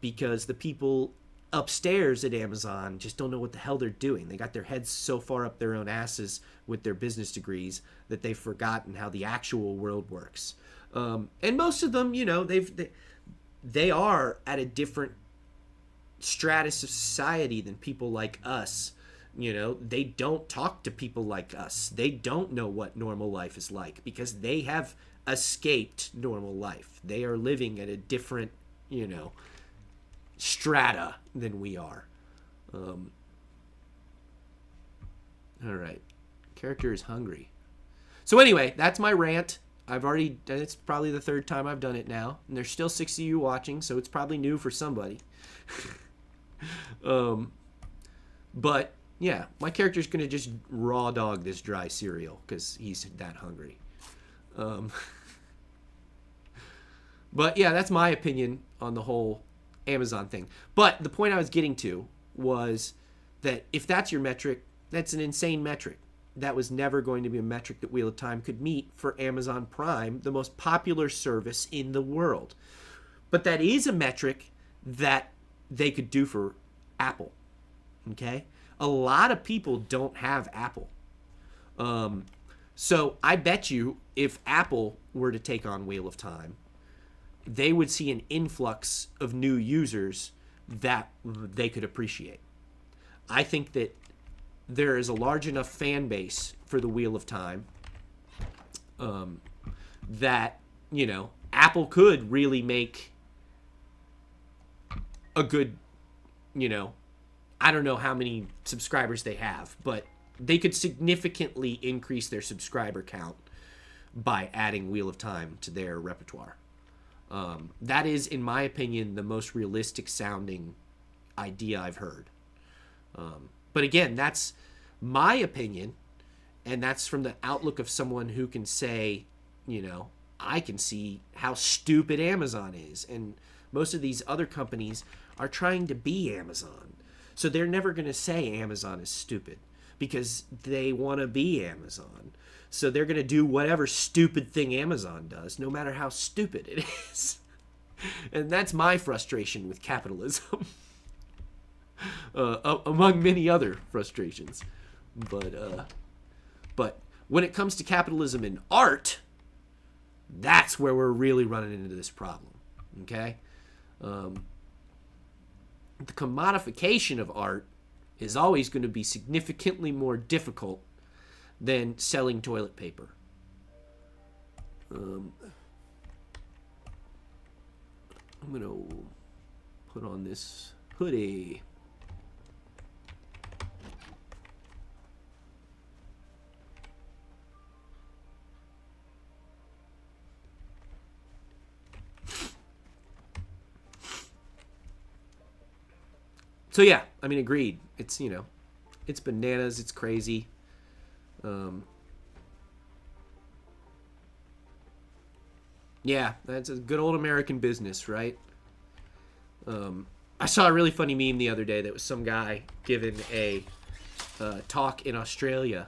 [SPEAKER 1] because the people upstairs at Amazon just don't know what the hell they're doing. They got their heads so far up their own asses with their business degrees that they've forgotten how the actual world works. And most of them, they are at a different stratus of society than people like us. They don't talk to people like us. They don't know what normal life is like because they have escaped normal life. They are living at a different, strata than we are. Um, all right. Character is hungry. So anyway, that's my rant. It's probably the third time I've done it now. And there's still 6 of you watching, so it's probably new for somebody. But, yeah, my character's going to just raw dog this dry cereal because he's that hungry. But, yeah, that's my opinion on the whole Amazon thing. But the point I was getting to was that if that's your metric, that's an insane metric. That was never going to be a metric that Wheel of Time could meet for Amazon Prime, the most popular service in the world. But that is a metric that they could do for Apple. Okay? A lot of people don't have Apple. So I bet you if Apple were to take on Wheel of Time, they would see an influx of new users that they could appreciate. I think that there is a large enough fan base for the Wheel of Time that, Apple could really make a good, I don't know how many subscribers they have, but they could significantly increase their subscriber count by adding Wheel of Time to their repertoire. That is, in my opinion, the most realistic sounding idea I've heard. But again, that's my opinion, and that's from the outlook of someone who can say, I can see how stupid Amazon is. And most of these other companies are trying to be Amazon. So they're never going to say Amazon is stupid because they want to be Amazon. So they're going to do whatever stupid thing Amazon does, no matter how stupid it is. And that's my frustration with capitalism. Among many other frustrations. But when it comes to capitalism in art, that's where we're really running into this problem. Okay? The commodification of art is always going to be significantly more difficult than selling toilet paper. I'm going to put on this hoodie. So yeah, I mean, agreed. It's, it's bananas. It's crazy. Yeah, that's a good old American business, right? I saw a really funny meme the other day that was some guy giving a talk in Australia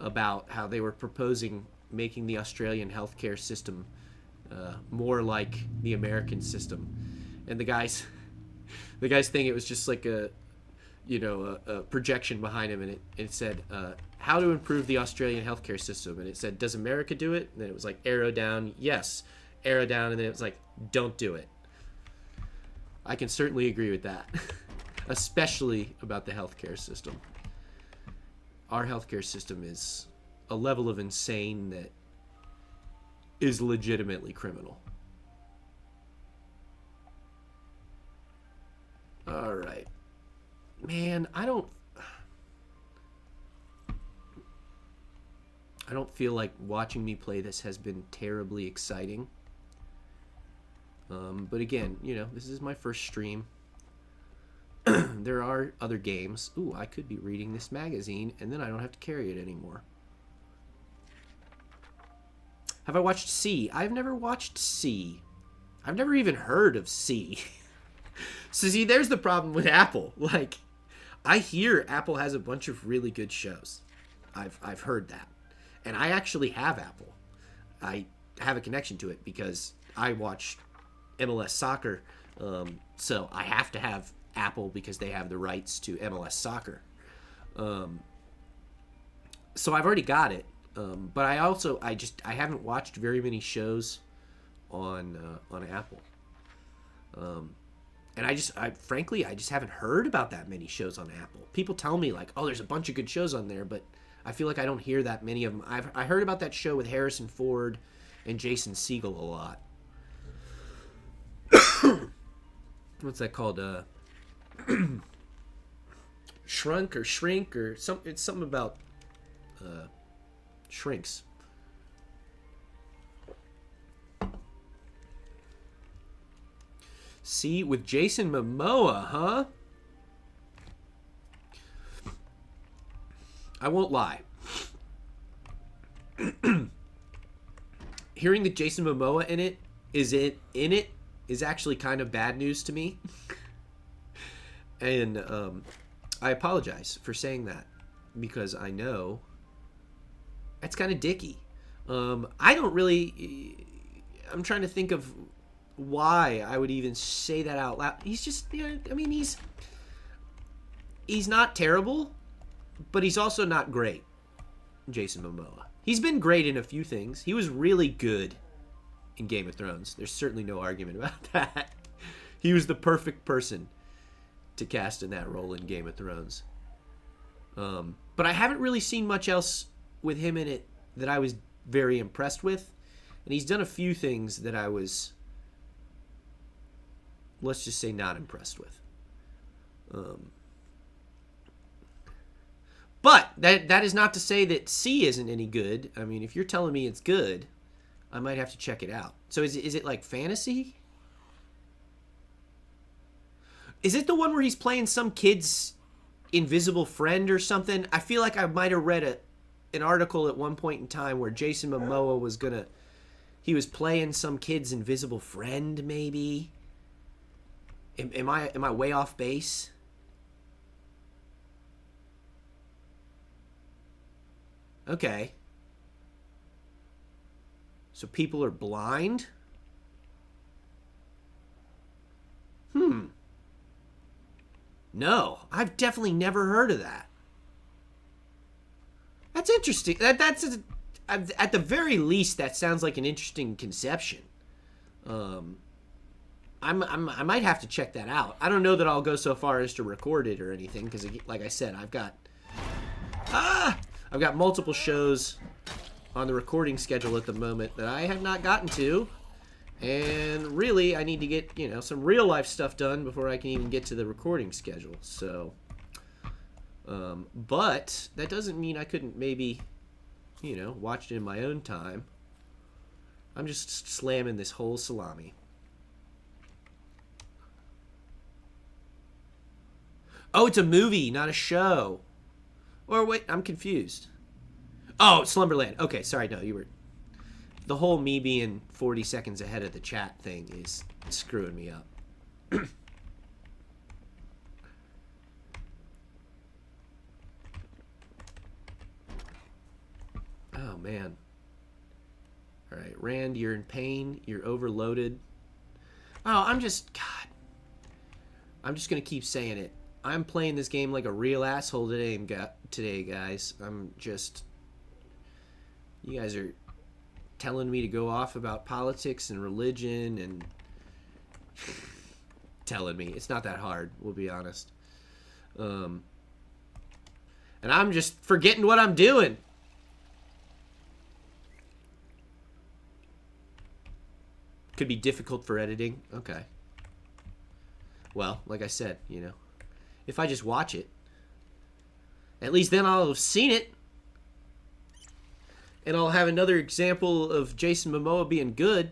[SPEAKER 1] about how they were proposing making the Australian healthcare system more like the American system. And the guy's thing, it was just like a projection behind him, and it said, how to improve the Australian healthcare system. And it said, does America do it? And then it was like, arrow down, yes. Arrow down, and then it was like, don't do it. I can certainly agree with that. Especially about the healthcare system. Our healthcare system is a level of insane that is legitimately criminal. All right. Man, I don't feel like watching me play this has been terribly exciting. But again, this is my first stream. There are other games. Ooh, I could be reading this magazine, and then I don't have to carry it anymore. Have I watched C? I've never watched C. I've never even heard of C. So see, there's the problem with Apple. Like, I hear Apple has a bunch of really good shows. I've heard that. And I actually have Apple. I have a connection to it because I watch MLS soccer. So I have to have Apple because they have the rights to MLS soccer. So I've already got it. But I haven't watched very many shows on Apple. And I frankly just haven't heard about that many shows on Apple. People tell me like, oh, there's a bunch of good shows on there, but I feel like I don't hear that many of them. I heard about that show with Harrison Ford and Jason Segel a lot. What's that called? shrunk or shrink or some. It's something about shrinks. See, with Jason Momoa, huh? I won't lie. Hearing that Jason Momoa is actually kind of bad news to me. And I apologize for saying that because I know that's kind of dicky. I don't really. I'm trying to think of why I would even say that out loud. He's just, I mean, he's not terrible, but he's also not great. Jason Momoa. He's been great in a few things. He was really good in Game of Thrones. There's certainly no argument about that. He was the perfect person to cast in that role in Game of Thrones. But I haven't really seen much else with him in it that I was very impressed with. And he's done a few things that I was, let's just say, not impressed with. But that is not to say that C isn't any good. I mean, if you're telling me it's good, I might have to check it out. So is it like fantasy? Is it the one where he's playing some kid's invisible friend or something? I feel like I might have read an article at one point in time where Jason Momoa he was playing some kid's invisible friend, maybe. Am I way off base? Okay. So people are blind? No, I've definitely never heard of that. That's interesting. That's at the very least, that sounds like an interesting conception. I might have to check that out. I don't know that I'll go so far as to record it or anything because, like I said, I've got multiple shows on the recording schedule at the moment that I have not gotten to. And really, I need to get, some real life stuff done before I can even get to the recording schedule. So, but that doesn't mean I couldn't maybe, watch it in my own time. I'm just slamming this whole salami. Oh, it's a movie, not a show. Or wait, I'm confused. Oh, Slumberland. Okay, sorry, no, you were... The whole me being 40 seconds ahead of the chat thing is screwing me up. Oh, man. All right, Rand, you're in pain. You're overloaded. Oh, I'm just going to keep saying it. I'm playing this game like a real asshole today, guys. You guys are telling me to go off about politics and religion and telling me. It's not that hard, we'll be honest. And I'm just forgetting what I'm doing. Could be difficult for editing. Okay. Well, like I said, if I just watch it, at least then I'll have seen it. And I'll have another example of Jason Momoa being good.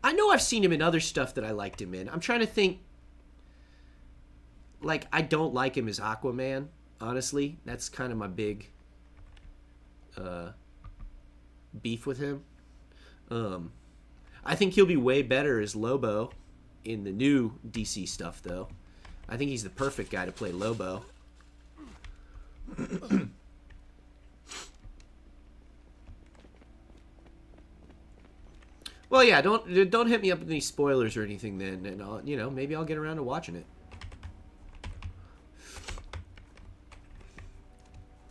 [SPEAKER 1] I know I've seen him in other stuff that I liked him in. I'm trying to think. Like, I don't like him as Aquaman, honestly. That's kind of my big beef with him. I think he'll be way better as Lobo in the new DC stuff, though. I think he's the perfect guy to play Lobo. Well, yeah, don't hit me up with any spoilers or anything then, and I'll, maybe I'll get around to watching it.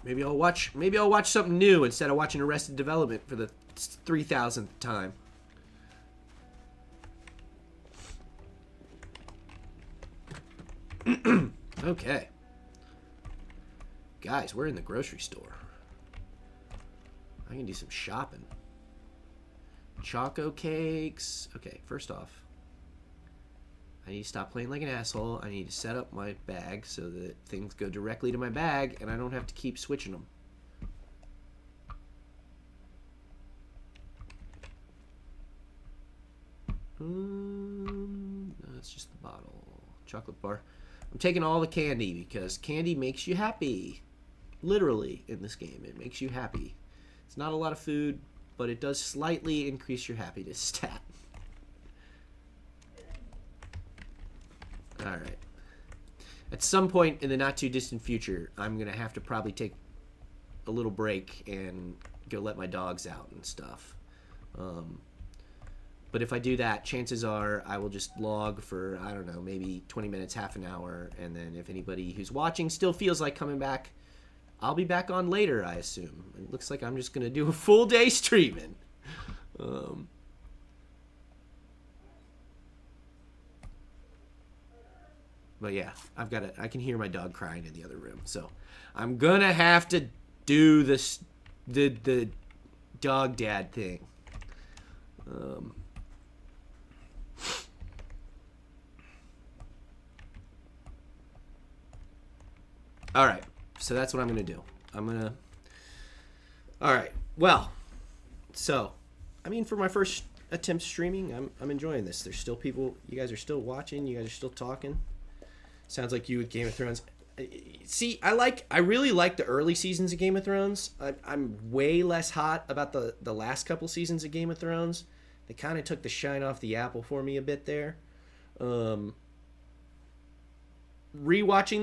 [SPEAKER 1] Maybe I'll watch something new instead of watching Arrested Development for the 3,000th time. Okay. Guys, we're in the grocery store. I can do some shopping. Choco cakes. Okay, first off, I need to stop playing like an asshole. I need to set up my bag so that things go directly to my bag and I don't have to keep switching them. No, it's just the bottle. Chocolate bar. I'm taking all the candy because candy makes you happy. Literally, in this game, it makes you happy. It's not a lot of food, but it does slightly increase your happiness stat. Alright. At some point in the not too distant future, I'm going to have to probably take a little break and go let my dogs out and stuff. But if I do that, chances are I will just log for, I don't know, maybe 20 minutes, half an hour. And then if anybody who's watching still feels like coming back, I'll be back on later, I assume. It looks like I'm just going to do a full day streaming. But yeah, I can hear my dog crying in the other room. So I'm going to have to do this, the dog dad thing. All right, so that's what I'm going to do. All right, well, so, I mean, for my first attempt streaming, I'm enjoying this. There's still people, you guys are still watching, you guys are still talking. Sounds like you with Game of Thrones. See, I really like the early seasons of Game of Thrones. I'm way less hot about the last couple seasons of Game of Thrones. They kind of took the shine off the apple for me a bit there. Rewatching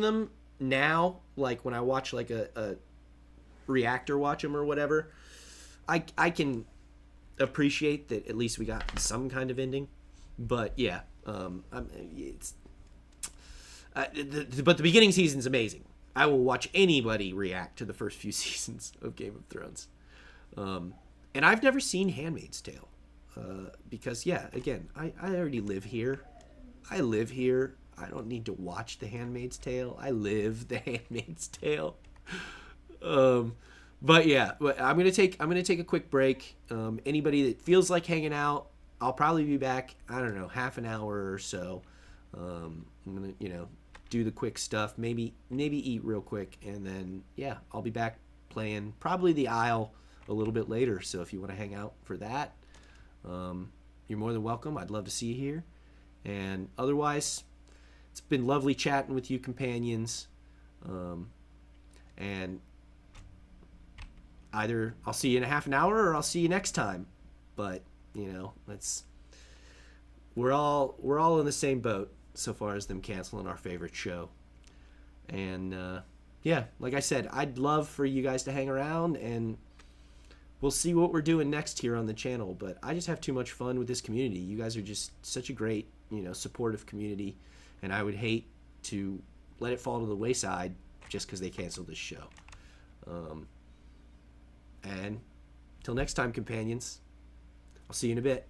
[SPEAKER 1] them now, like when I watch like a reactor watch them or whatever, I can appreciate that at least we got some kind of ending. But yeah, but the beginning season's amazing. I will watch anybody react to the first few seasons of Game of Thrones. And I've never seen Handmaid's Tale. Because, yeah, again, I already live here. I live here. I don't need to watch The Handmaid's Tale. I live The Handmaid's Tale. But yeah, I'm gonna take a quick break. Anybody that feels like hanging out, I'll probably be back. I don't know, half an hour or so. I'm gonna do the quick stuff. Maybe eat real quick, and then yeah, I'll be back playing probably the Isle a little bit later. So if you want to hang out for that, you're more than welcome. I'd love to see you here. And otherwise, it's been lovely chatting with you companions. And either I'll see you in a half an hour or I'll see you next time. But, we're all in the same boat so far as them canceling our favorite show. And yeah, like I said, I'd love for you guys to hang around, and we'll see what we're doing next here on the channel. But I just have too much fun with this community. You guys are just such a great, supportive community, and I would hate to let it fall to the wayside just because they canceled this show. And till next time, companions, I'll see you in a bit.